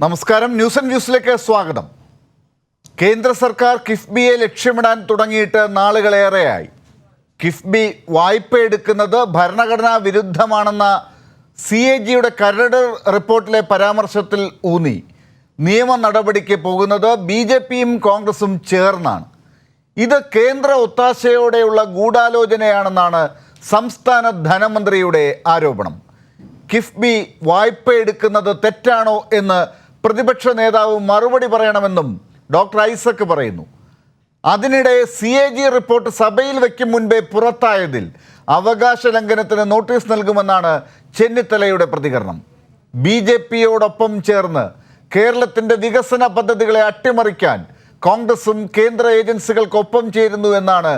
നമസ്കാരം. News and വ്യൂസിലേക്ക് സ്വാഗതം. കേന്ദ്ര സർക്കാർ കിഫ്ബിയെ ലക്ഷ്യമിടാൻ തുടങ്ങിയിട്ട് നാളുകളേറെയായി. കിഫ്ബി വായ്പ എടുക്കുന്നത് ഭരണഘടനാ വിരുദ്ധമാണെന്ന CAGയുടെ കരട് റിപ്പോർട്ടിലെ പരാമർശത്തിൽ ഊന്നി നിയമ നടപടിക്ക് പോകുന്നത് BJPയും കോൺഗ്രസും ചേർന്നാണ്. ഇത് കേന്ദ്ര ഒത്താശയോടെയുള്ള ഗൂഢാലോചനയാണെന്നാണ് സംസ്ഥാന ധനമന്ത്രിയുടെ ആരോപണം. കിഫ്ബി വായ്പ എടുക്കുന്നത് തെറ്റാണോ എന്ന് പ്രതിപക്ഷ നേതാവ് മറുപടി പറയണമെന്നും ഡോക്ടർ ഐസക് പറയുന്നു. അതിനിടെ CAG റിപ്പോർട്ട് സഭയിൽ വയ്ക്കും മുൻപേ പുറത്തായതിൽ അവകാശ ലംഘനത്തിന് നോട്ടീസ് നൽകുമെന്നാണ് ചെന്നിത്തലയുടെ പ്രതികരണം. BJPയോടൊപ്പം ചേർന്ന് കേരളത്തിൻ്റെ വികസന പദ്ധതികളെ അട്ടിമറിക്കാൻ കോൺഗ്രസും കേന്ദ്ര ഏജൻസികൾക്കൊപ്പം ചേരുന്നു എന്നാണ്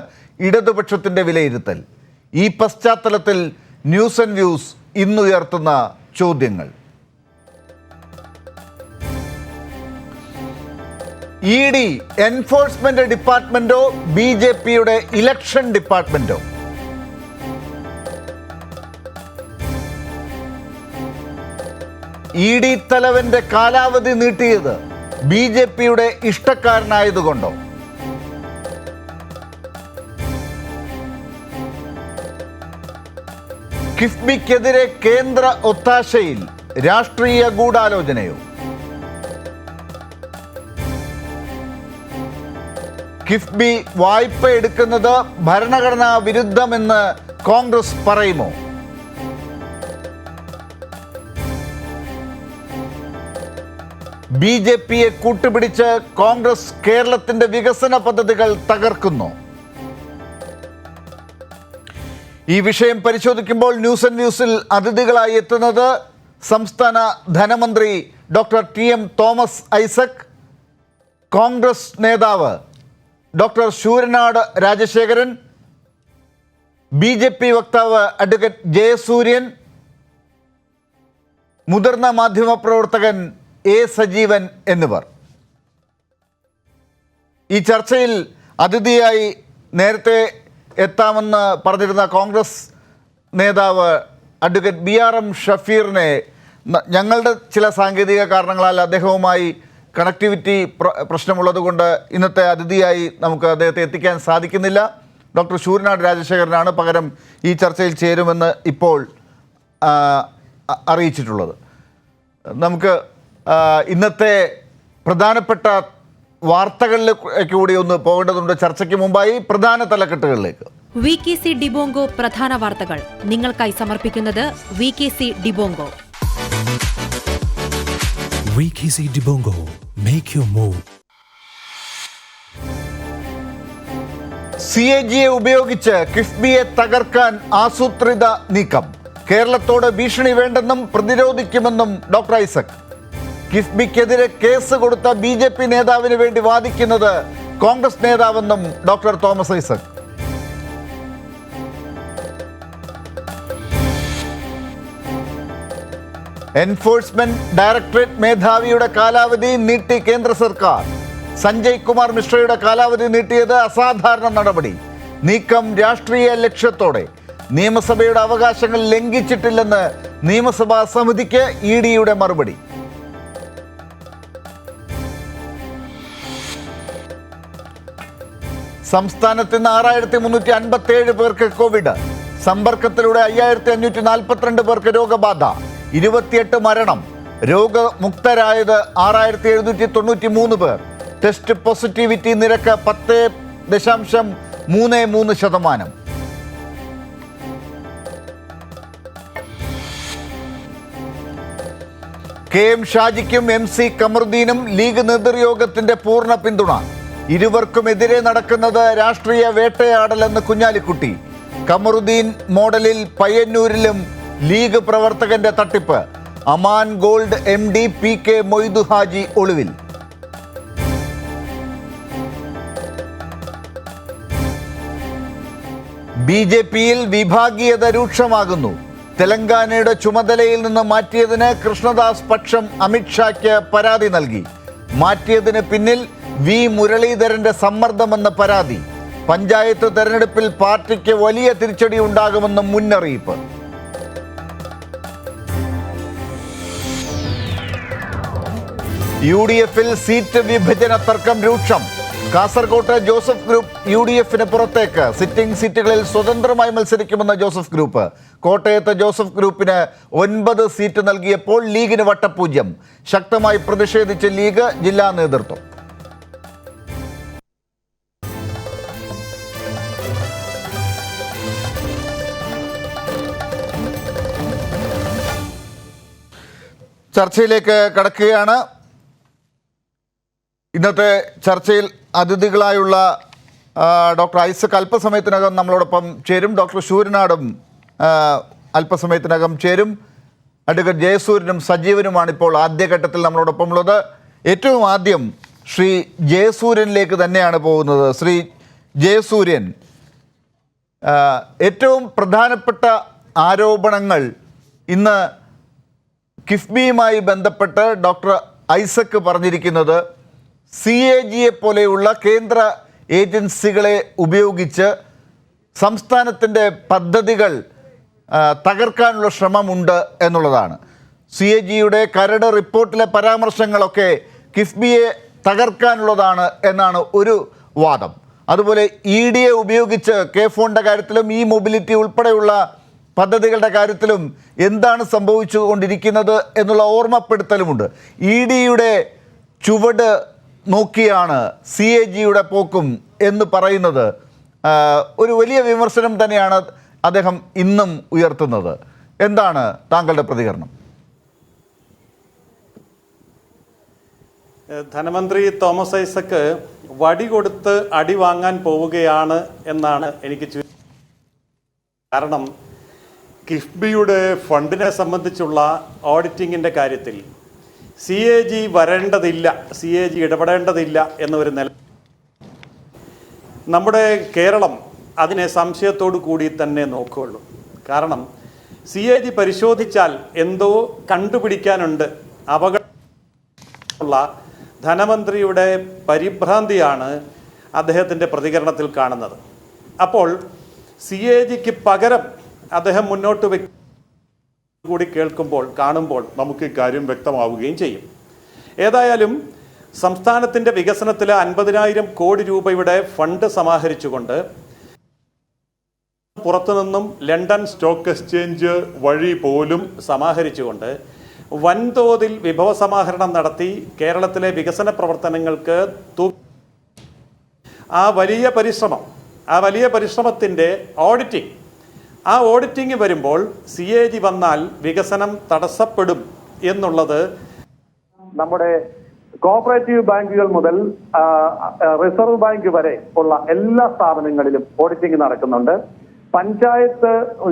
ഇടതുപക്ഷത്തിൻ്റെ വിലയിരുത്തൽ. ഈ പശ്ചാത്തലത്തിൽ ന്യൂസ് ആൻഡ് വ്യൂസ് ഇന്നുയർത്തുന്ന ചോദ്യങ്ങൾ. ED എൻഫോഴ്സ്മെന്റ് ഡിപ്പാർട്ട്മെന്റോ BJPയുടെ ഇലക്ഷൻ ഡിപ്പാർട്ട്മെന്റോ? ED തലവന്റെ കാലാവധി നീട്ടിയത് BJPയുടെ ഇഷ്ടക്കാരനായതുകൊണ്ടോ? കിഫ്ബിക്കെതിരെ കേന്ദ്ര ഒത്താശയിൽ രാഷ്ട്രീയ ഗൂഢാലോചനയോ? കിഫ്ബി വായ്പ എടുക്കുന്നത് ഭരണഘടനാ വിരുദ്ധമെന്ന് കോൺഗ്രസ് പറയുമോ? BJPയെ കൂട്ടുപിടിച്ച് കോൺഗ്രസ് കേരളത്തിന്റെ വികസന പദ്ധതികൾ തകർക്കുന്നു. ഈ വിഷയം പരിശോധിക്കുമ്പോൾ ന്യൂസ് ആൻഡ് വ്യൂസിൽ അതിഥികളായി എത്തുന്നത് സംസ്ഥാന ധനമന്ത്രി doctor TM Thomas Isaac, Congress നേതാവ് ഡോക്ടർ ശൂരനാട് രാജശേഖരൻ, BJP വക്താവ് അഡ്വക്കേറ്റ് ജയസൂര്യൻ, മുതിർന്ന മാധ്യമപ്രവർത്തകൻ A സജീവൻ എന്നിവർ. ഈ ചർച്ചയിൽ അതിഥിയായി നേരത്തെ എത്താമെന്ന് പറഞ്ഞിരുന്ന കോൺഗ്രസ് നേതാവ് അഡ്വക്കേറ്റ് BRM ഷഫീറിനെ ഞങ്ങളുടെ ചില സാങ്കേതിക കാരണങ്ങളാൽ അദ്ദേഹവുമായി കണക്ടിവിറ്റി പ്രശ്നമുള്ളത് കൊണ്ട് ഇന്നത്തെ അതിഥിയായി നമുക്ക് അദ്ദേഹത്തെ എത്തിക്കാൻ സാധിക്കുന്നില്ല. ഡോക്ടർ ശൂരനാട് രാജശേഖരനാണ് പകരം ഈ ചർച്ചയിൽ ചേരുമെന്ന് ഇപ്പോൾ അറിയിച്ചിട്ടുള്ളത്. നമുക്ക് ഇന്നത്തെ പ്രധാനപ്പെട്ട വാർത്തകളിലേക്ക് കൂടി ഒന്ന് പോകേണ്ടതുണ്ട്. ചർച്ചയ്ക്ക് മുമ്പായി പ്രധാന തലക്കെട്ടുകളിലേക്ക്. VKC ഡിബോംഗോ പ്രധാന വാർത്തകൾ നിങ്ങൾക്കായി സമർപ്പിക്കുന്നത് VKC ഡിബോംഗോ. VKC ഡിബോംഗോ, make your move. CAGയെ ഉപയോഗിച്ച് കിഫ്ബിയെ തകർക്കാൻ ആസൂത്രിത നീക്കം. കേരളത്തോട് ഭീഷണി വേണ്ടെന്നും പ്രതിരോധിക്കുമെന്നും ഡോക്ടർ ഐസക്. കിഫ്ബിക്കെതിരെ കേസ് കൊടുത്ത BJP നേതാവിന് വേണ്ടി വാദിക്കുന്നത് കോൺഗ്രസ് നേതാവെന്നും doctor Thomas Isaac. Enforcement directorate മേധാവിയുടെ കാലാവധി നീട്ടി കേന്ദ്ര സർക്കാർ. സഞ്ജയ് കുമാർ മിശ്രയുടെ കാലാവധി നീട്ടിയത് അസാധാരണ നടപടി. നീക്കം രാഷ്ട്രീയ ലക്ഷ്യത്തോടെ. നിയമസഭയുടെ അവകാശങ്ങൾ ലംഘിച്ചിട്ടില്ലെന്ന് നിയമസഭാ സമിതിക്ക് EDയുടെ മറുപടി. സംസ്ഥാനത്ത് ഇന്ന് 6357 പേർക്ക് കോവിഡ്. സമ്പർക്കത്തിലൂടെ 5542 പേർക്ക് രോഗബാധ. 28 മരണം. രോഗമുക്തരായത് 6793 പേർ. ടെസ്റ്റ് പോസിറ്റിവിറ്റി നിരക്ക് 10.33%. KM ഷാജിക്കും MC കമറുദ്ദീനും ലീഗ് നേതൃയോഗത്തിന്റെ പൂർണ്ണ പിന്തുണ. ഇരുവർക്കുമെതിരെ നടക്കുന്നത് രാഷ്ട്രീയ വേട്ടയാടലെന്ന് കുഞ്ഞാലിക്കുട്ടി. കമറുദ്ദീൻ മോഡലിൽ പയ്യന്നൂരിലും ലീഗ് പ്രവർത്തകന്റെ തട്ടിപ്പ്. Aman gold MD PK Moidu Haji ഒളിവിൽ. BJPയിൽ വിഭാഗീയത രൂക്ഷമാകുന്നു. തെലങ്കാനയുടെ ചുമതലയിൽ നിന്ന് മാറ്റിയതിന് കൃഷ്ണദാസ് പക്ഷം അമിത്ഷായ്ക്ക് പരാതി നൽകി. മാറ്റിയതിന് പിന്നിൽ V മുരളീധരന്റെ സമ്മർദ്ദമെന്ന പരാതി. പഞ്ചായത്ത് തെരഞ്ഞെടുപ്പിൽ പാർട്ടിക്ക് വലിയ തിരിച്ചടി ഉണ്ടാകുമെന്ന് മുന്നറിയിപ്പ്. UDF-ൽ സീറ്റ് വിഭജന തർക്കം രൂക്ഷം. കാസർകോട്ട് ജോസഫ് ഗ്രൂപ്പ് UDF-ന് പുറത്തേക്ക്. സിറ്റിംഗ് സീറ്റുകളിൽ സ്വതന്ത്രമായി മത്സരിക്കുമെന്ന് ജോസഫ് ഗ്രൂപ്പ്. കോട്ടയത്ത് ജോസഫ് ഗ്രൂപ്പിന് 9 സീറ്റ് നൽകിയപ്പോൾ ലീഗിന് വട്ടപൂജ്യം. ശക്തമായി പ്രതിഷേധിച്ച് ലീഗ് ജില്ലാ നേതൃത്വം. ചർച്ചയിലേക്ക് കടക്കുകയാണ്. ഇന്നത്തെ ചർച്ചയിൽ അതിഥികളായുള്ള ഡോക്ടർ ഐസക് അല്പസമയത്തിനകം നമ്മളോടൊപ്പം ചേരും. ഡോക്ടർ ശൂരനാടും അല്പസമയത്തിനകം ചേരും. അഡ്വക്കേറ്റ് ജയസൂര്യനും സജീവനുമാണ് ഇപ്പോൾ ആദ്യഘട്ടത്തിൽ നമ്മളോടൊപ്പം ഉള്ളത്. ഏറ്റവും ആദ്യം ശ്രീ ജയസൂര്യനിലേക്ക് തന്നെയാണ് പോകുന്നത്. ശ്രീ ജയസൂര്യൻ, ഏറ്റവും പ്രധാനപ്പെട്ട ആരോപണങ്ങൾ ഇന്ന് കിഫ്ബിയുമായി ബന്ധപ്പെട്ട് ഡോക്ടർ ഐസക് പറഞ്ഞിരിക്കുന്നത് CAGയെ പോലെയുള്ള കേന്ദ്ര ഏജൻസികളെ ഉപയോഗിച്ച് സംസ്ഥാനത്തിൻ്റെ പദ്ധതികൾ തകർക്കാനുള്ള ശ്രമമുണ്ട് എന്നുള്ളതാണ്. CAGയുടെ കരട് റിപ്പോർട്ടിലെ പരാമർശങ്ങളൊക്കെ കിഫ്ബിയെ തകർക്കാനുള്ളതാണ് എന്നാണ് ഒരു വാദം. അതുപോലെ EDയെ ഉപയോഗിച്ച് K-ഫോണിൻ്റെ കാര്യത്തിലും മൊബിലിറ്റി ഉൾപ്പെടെയുള്ള പദ്ധതികളുടെ കാര്യത്തിലും എന്താണ് സംഭവിച്ചുകൊണ്ടിരിക്കുന്നത് എന്നുള്ള ഓർമ്മപ്പെടുത്തലുമുണ്ട്. EDയുടെ ചുവട് നോക്കിയാണ് CAGയുടെ പോക്കും എന്ന് പറയുന്നത് ഒരു വലിയ വിമർശനം തന്നെയാണ് അദ്ദേഹം ഇന്നും ഉയർത്തുന്നത്. എന്താണ് താങ്കളുടെ പ്രതികരണം? ധനമന്ത്രി തോമസ് ഐസക് വടി കൊടുത്ത് അടി വാങ്ങാൻ പോവുകയാണ് എന്നാണ് എനിക്ക് കാരണം കിഫ്ബിയുടെ ഫണ്ടിനെ സംബന്ധിച്ചുള്ള ഓഡിറ്റിങ്ങിൻ്റെ കാര്യത്തിൽ CAG വരേണ്ടതില്ല, CAG ഇടപെടേണ്ടതില്ല എന്നൊരു നില നമ്മുടെ കേരളം അതിനെ സംശയത്തോടു കൂടി തന്നെ നോക്കുകയുള്ളൂ. കാരണം CAG പരിശോധിച്ചാൽ എന്തോ കണ്ടുപിടിക്കാനുണ്ട്. അപകടമുള്ള ധനമന്ത്രിയുടെ പരിഭ്രാന്തിയാണ് അദ്ദേഹത്തിൻ്റെ പ്രതികരണത്തിൽ കാണുന്നത്. അപ്പോൾ CAGക്ക് പകരം അദ്ദേഹം മുന്നോട്ട് കൂടി കാണുമ്പോൾ നമുക്ക് കാര്യം വ്യക്തമാവുകയും ചെയ്യും. ഏതായാലും സംസ്ഥാനത്തിൻ്റെ വികസനത്തിൽ 50,000 കോടി രൂപയുടെ ഫണ്ട് സമാഹരിച്ചുകൊണ്ട് പുറത്തുനിന്നും ലണ്ടൻ സ്റ്റോക്ക് എക്സ്ചേഞ്ച് വഴി പോലും സമാഹരിച്ചുകൊണ്ട് വൻതോതിൽ വിഭവ സമാഹരണം നടത്തി കേരളത്തിലെ വികസന പ്രവർത്തനങ്ങൾക്ക് ആ വലിയ പരിശ്രമത്തിൻ്റെ ഓഡിറ്റിംഗ് വരുമ്പോൾ CAG വന്നാൽ വികസനം തടസ്സപ്പെടും എന്നുള്ളത് നമ്മുടെ കോഓപ്പറേറ്റീവ് ബാങ്കുകൾ മുതൽ റിസർവ് ബാങ്ക് വരെ ഉള്ള എല്ലാ സ്ഥാപനങ്ങളിലും ഓഡിറ്റിംഗ് നടക്കുന്നുണ്ട്.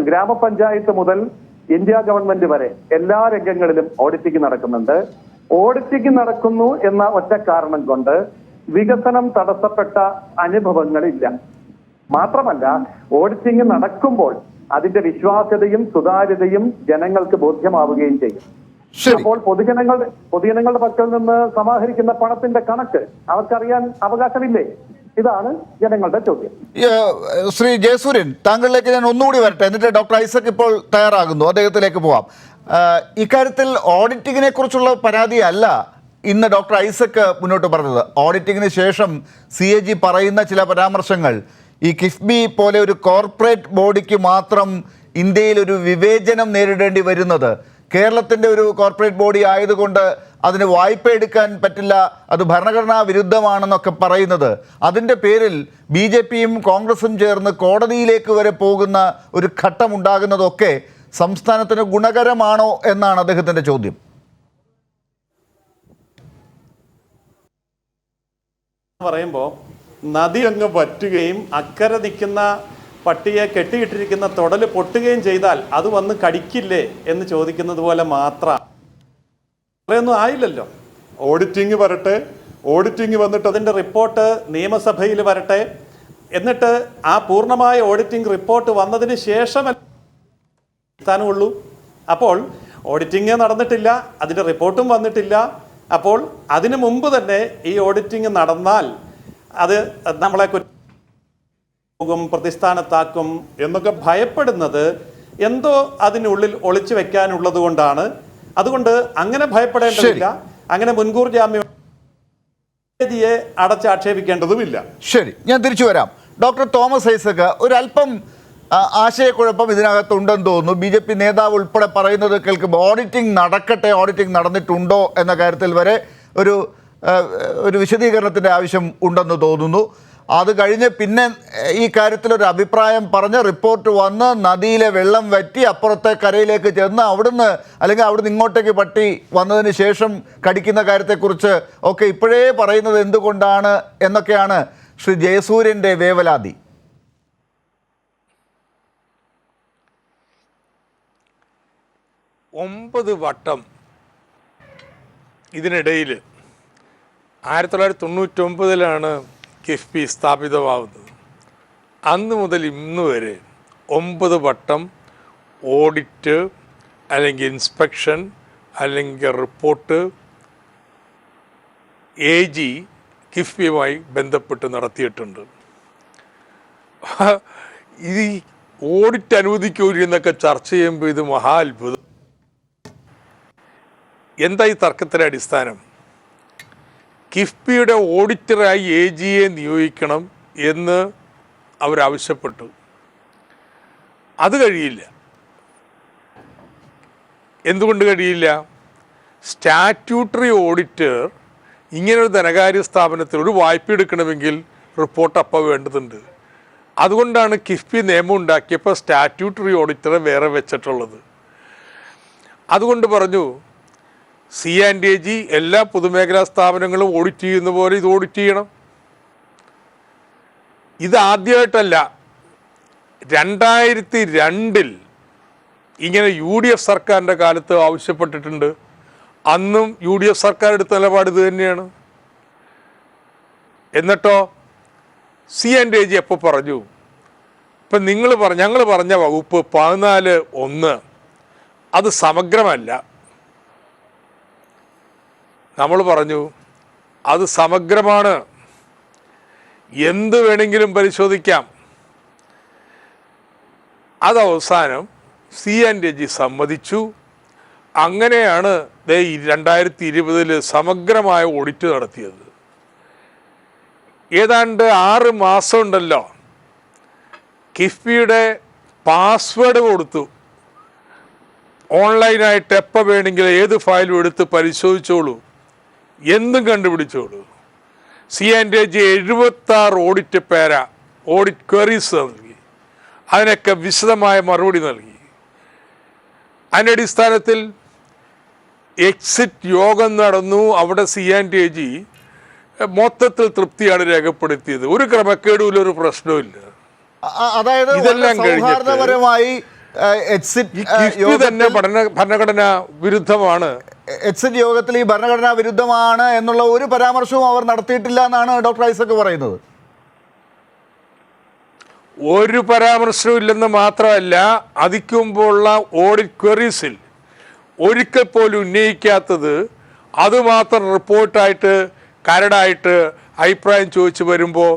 ഗ്രാമപഞ്ചായത്ത് മുതൽ ഇന്ത്യ ഗവൺമെന്റ് വരെ എല്ലാ രംഗങ്ങളിലും ഓഡിറ്റിംഗ് നടക്കുന്നുണ്ട്. ഓഡിറ്റിംഗ് നടക്കുന്നു എന്ന ഒറ്റ കാരണം കൊണ്ട് വികസനം തടസ്സപ്പെട്ട അനുഭവങ്ങളില്ല. മാത്രമല്ല, ഓഡിറ്റിംഗ് നടക്കുമ്പോൾ അതിന്റെ വിശ്വാസ്യതയും സുതാര്യതയും ജനങ്ങൾക്ക് ബോധ്യമാവുകയും ചെയ്യും. അപ്പോൾ പൊതുജനങ്ങളുടെ പക്കൽ നിന്ന് സമാഹരിക്കുന്ന പണത്തിന്റെ കണക്ക് അവർക്കറിയാൻ അവകാശമില്ലേ? ഇതാണ് ജനങ്ങളുടെ ചോദ്യം. ശ്രീ ജയസൂര്യൻ, താങ്കളിലേക്ക് ഞാൻ ഒന്നുകൂടി വരട്ടെ, എന്നിട്ട് ഡോക്ടർ ഐസക് ഇപ്പോൾ തയ്യാറാകുന്നു, അദ്ദേഹത്തിലേക്ക് പോവാം. ഇക്കാര്യത്തിൽ ഓഡിറ്റിങ്ങിനെ കുറിച്ചുള്ള പരാതിയല്ല ഇന്ന് ഡോക്ടർ ഐസക് മുന്നോട്ട് പറഞ്ഞത്. ഓഡിറ്റിങ്ങിന് ശേഷം CAG പറയുന്ന ചില പരാമർശങ്ങൾ ഈ കിഫ്ബി പോലെ ഒരു കോർപ്പറേറ്റ് ബോഡിക്ക് മാത്രം ഇന്ത്യയിൽ ഒരു വിവേചനം നേരിടേണ്ടി വരുന്നത്, കേരളത്തിൻ്റെ ഒരു കോർപ്പറേറ്റ് ബോഡി ആയതുകൊണ്ട് അതിന് വായ്പ എടുക്കാൻ പറ്റില്ല, അത് ഭരണഘടനാ വിരുദ്ധമാണെന്നൊക്കെ പറയുന്നത്, അതിൻ്റെ പേരിൽ BJPയും കോൺഗ്രസും ചേർന്ന് കോടതിയിലേക്ക് വരെ പോകുന്ന ഒരു ഘട്ടമുണ്ടാകുന്നതൊക്കെ സംസ്ഥാനത്തിന് ഗുണകരമാണോ എന്നാണ് അദ്ദേഹത്തിൻ്റെ ചോദ്യം. പറയുമ്പോൾ നദി അങ്ങ് വറ്റുകയും അക്കരെ നിൽക്കുന്ന പട്ടിയെ കെട്ടിയിട്ടിരിക്കുന്ന തൊടല് പൊട്ടുകയും ചെയ്താൽ അത് വന്ന് കടിക്കില്ലേ എന്ന് ചോദിക്കുന്നത് പോലെ മാത്രം അത്രയൊന്നും ആയില്ലല്ലോ. ഓഡിറ്റിംഗ് വരട്ടെ, ഓഡിറ്റിംഗ് വന്നിട്ട് അതിൻ്റെ റിപ്പോർട്ട് നിയമസഭയിൽ വരട്ടെ, എന്നിട്ട് ആ പൂർണ്ണമായ ഓഡിറ്റിംഗ് റിപ്പോർട്ട് വന്നതിന് ശേഷം സ്ഥാനമുള്ളൂ. അപ്പോൾ ഓഡിറ്റിംഗ് നടന്നിട്ടില്ല, അതിൻ്റെ റിപ്പോർട്ടും വന്നിട്ടില്ല. അപ്പോൾ അതിനു മുമ്പ് തന്നെ ഈ ഓഡിറ്റിംഗ് നടന്നാൽ അത് നമ്മളെ പ്രതിസ്ഥാനത്താക്കും എന്നൊക്കെ ഭയപ്പെടുന്നത് എന്തോ അതിനുള്ളിൽ ഒളിച്ചു വെക്കാനുള്ളത് കൊണ്ടാണ്. അതുകൊണ്ട് അങ്ങനെ ഭയപ്പെടേണ്ടതില്ല, അങ്ങനെ മുൻകൂർ ജാമ്യം യെ അടച്ചാക്ഷേപിക്കേണ്ടതുമില്ല. ശരി, ഞാൻ തിരിച്ചു വരാം. ഡോക്ടർ തോമസ് ഐസക്, ഒരല്പം ആശയക്കുഴപ്പം ഇതിനകത്തുണ്ടെന്ന് തോന്നുന്നു. BJP നേതാവ് ഉൾപ്പെടെ പറയുന്നത് കേൾക്കുമ്പോൾ ഓഡിറ്റിംഗ് നടക്കട്ടെ, ഓഡിറ്റിംഗ് നടന്നിട്ടുണ്ടോ എന്ന കാര്യത്തിൽ വരെ ഒരു വിശദീകരണത്തിൻ്റെ ആവശ്യം ഉണ്ടെന്ന് തോന്നുന്നു. അത് കഴിഞ്ഞ് പിന്നെ ഈ കാര്യത്തിലൊരു അഭിപ്രായം പറഞ്ഞ് റിപ്പോർട്ട് വന്ന് നദിയിലെ വെള്ളം വറ്റി അപ്പുറത്തെ കരയിലേക്ക് ചെന്ന് അവിടുന്ന് അല്ലെങ്കിൽ അവിടുന്ന് ഇങ്ങോട്ടേക്ക് പട്ടി വന്നതിന് ശേഷം കടിക്കുന്ന കാര്യത്തെക്കുറിച്ച് ഒക്കെ ഇപ്പോഴേ പറയുന്നത് എന്തുകൊണ്ടാണ് എന്നൊക്കെയാണ് ശ്രീ ജയസൂര്യൻ്റെ വേവലാതി. ഒമ്പത് വട്ടം ഇതിനിടയിൽ 1999 കിഫ്ബി സ്ഥാപിതമാവുന്നത്. അന്ന് മുതൽ ഇന്ന് വരെ 9 വട്ടം ഓഡിറ്റ് അല്ലെങ്കിൽ ഇൻസ്പെക്ഷൻ അല്ലെങ്കിൽ റിപ്പോർട്ട് AG കിഫ്ബിയുമായി ബന്ധപ്പെട്ട് നടത്തിയിട്ടുണ്ട്. ഇത് ഓഡിറ്റ് അനുവദിക്കൂലെന്നൊക്കെ ചർച്ച ചെയ്യുമ്പോൾ ഇത് മഹാ അത്ഭുതം. എന്താ ഈ തർക്കത്തിൻ്റെ അടിസ്ഥാനം? കിഫ്ബിയുടെ ഓഡിറ്ററായി AG നിയോഗിക്കണം എന്ന് അവരാവശ്യപ്പെട്ടു. അത് കഴിയില്ല. എന്തുകൊണ്ട് കഴിയില്ല? സ്റ്റാറ്റ്യൂട്ടറി ഓഡിറ്റർ ഇങ്ങനൊരു ധനകാര്യ സ്ഥാപനത്തിൽ ഒരു വായ്പ എടുക്കണമെങ്കിൽ റിപ്പോർട്ട് അപ്പോൾ വേണ്ടതുണ്ട്. അതുകൊണ്ടാണ് കിഫ്ബി നിയമം ഉണ്ടാക്കിയപ്പോൾ സ്റ്റാറ്റ്യൂട്ടറി ഓഡിറ്ററെ വേറെ വെച്ചിട്ടുള്ളത്. അതുകൊണ്ട് പറഞ്ഞു C&AG എല്ലാ പൊതുമേഖലാ സ്ഥാപനങ്ങളും ഓഡിറ്റ് ചെയ്യുന്ന പോലെ ഇത് ഓഡിറ്റ് ചെയ്യണം. ഇത് ആദ്യമായിട്ടല്ല. 2002 ഇങ്ങനെ UDF സർക്കാരിൻ്റെ കാലത്ത് ആവശ്യപ്പെട്ടിട്ടുണ്ട്. അന്നും UDF സർക്കാർ എടുത്ത നിലപാട് ഇത് തന്നെയാണ്. എന്നിട്ടോ C&AG എപ്പോൾ പറഞ്ഞു? ഇപ്പം ഞങ്ങൾ പറഞ്ഞ വകുപ്പ് 14(1) അത് സമഗ്രമല്ല. നമ്മൾ പറഞ്ഞു അത് സമഗ്രമാണ്, എന്ത് വേണമെങ്കിലും പരിശോധിക്കാം. അത് അവസാനം C&AG സമ്മതിച്ചു. അങ്ങനെയാണ് 2020 സമഗ്രമായ ഓഡിറ്റ് നടത്തിയത്. ഏതാണ്ട് 6 മാസം ഉണ്ടല്ലോ, കിഫ്ബിയുടെ പാസ്വേഡ് കൊടുത്തു. ഓൺലൈനായിട്ട് എപ്പോൾ വേണമെങ്കിലും ഏത് ഫയലും എടുത്ത് പരിശോധിച്ചോളൂ, എന്തും കണ്ടുപിടിച്ചോളൂ. C&AG 76 ഓഡിറ്റ് ക്വയറീസ് നൽകി. അതിനൊക്കെ വിശദമായ മറുപടി നൽകി. അതിൻ്റെ അടിസ്ഥാനത്തിൽ എക്സിറ്റ് യോഗം നടന്നു. അവിടെ C&AG മൊത്തത്തിൽ തൃപ്തിയാണ് രേഖപ്പെടുത്തിയത്. ഒരു ക്രമക്കേടുമില്ല, ഒരു പ്രശ്നവുമില്ല. അതായത് ഇതെല്ലാം സൗഹാർദ്ദപരമായി കിഫ്ബി തന്നെ ഭരണഘടനാ വിരുദ്ധമാണ്. എക്സിറ്റ് യോഗത്തിൽ ഈ ഭരണഘടനാ വിരുദ്ധമാണ് എന്നുള്ള ഒരു പരാമർശവും അവർ നടത്തിയിട്ടില്ല എന്നാണ് ഡോക്ടർ ഐസക് പറയുന്നത്. ഒരു പരാമർശവും ഇല്ലെന്ന് മാത്രമല്ല, അതിക്കുമ്പോഴുള്ള ഓഡിറ്റ് ക്വയറീസിൽ ഒരിക്കൽ പോലും ഉന്നയിക്കാത്തത് അതുമാത്രം റിപ്പോർട്ടായിട്ട് കരടായിട്ട് അഭിപ്രായം ചോദിച്ചു വരുമ്പോൾ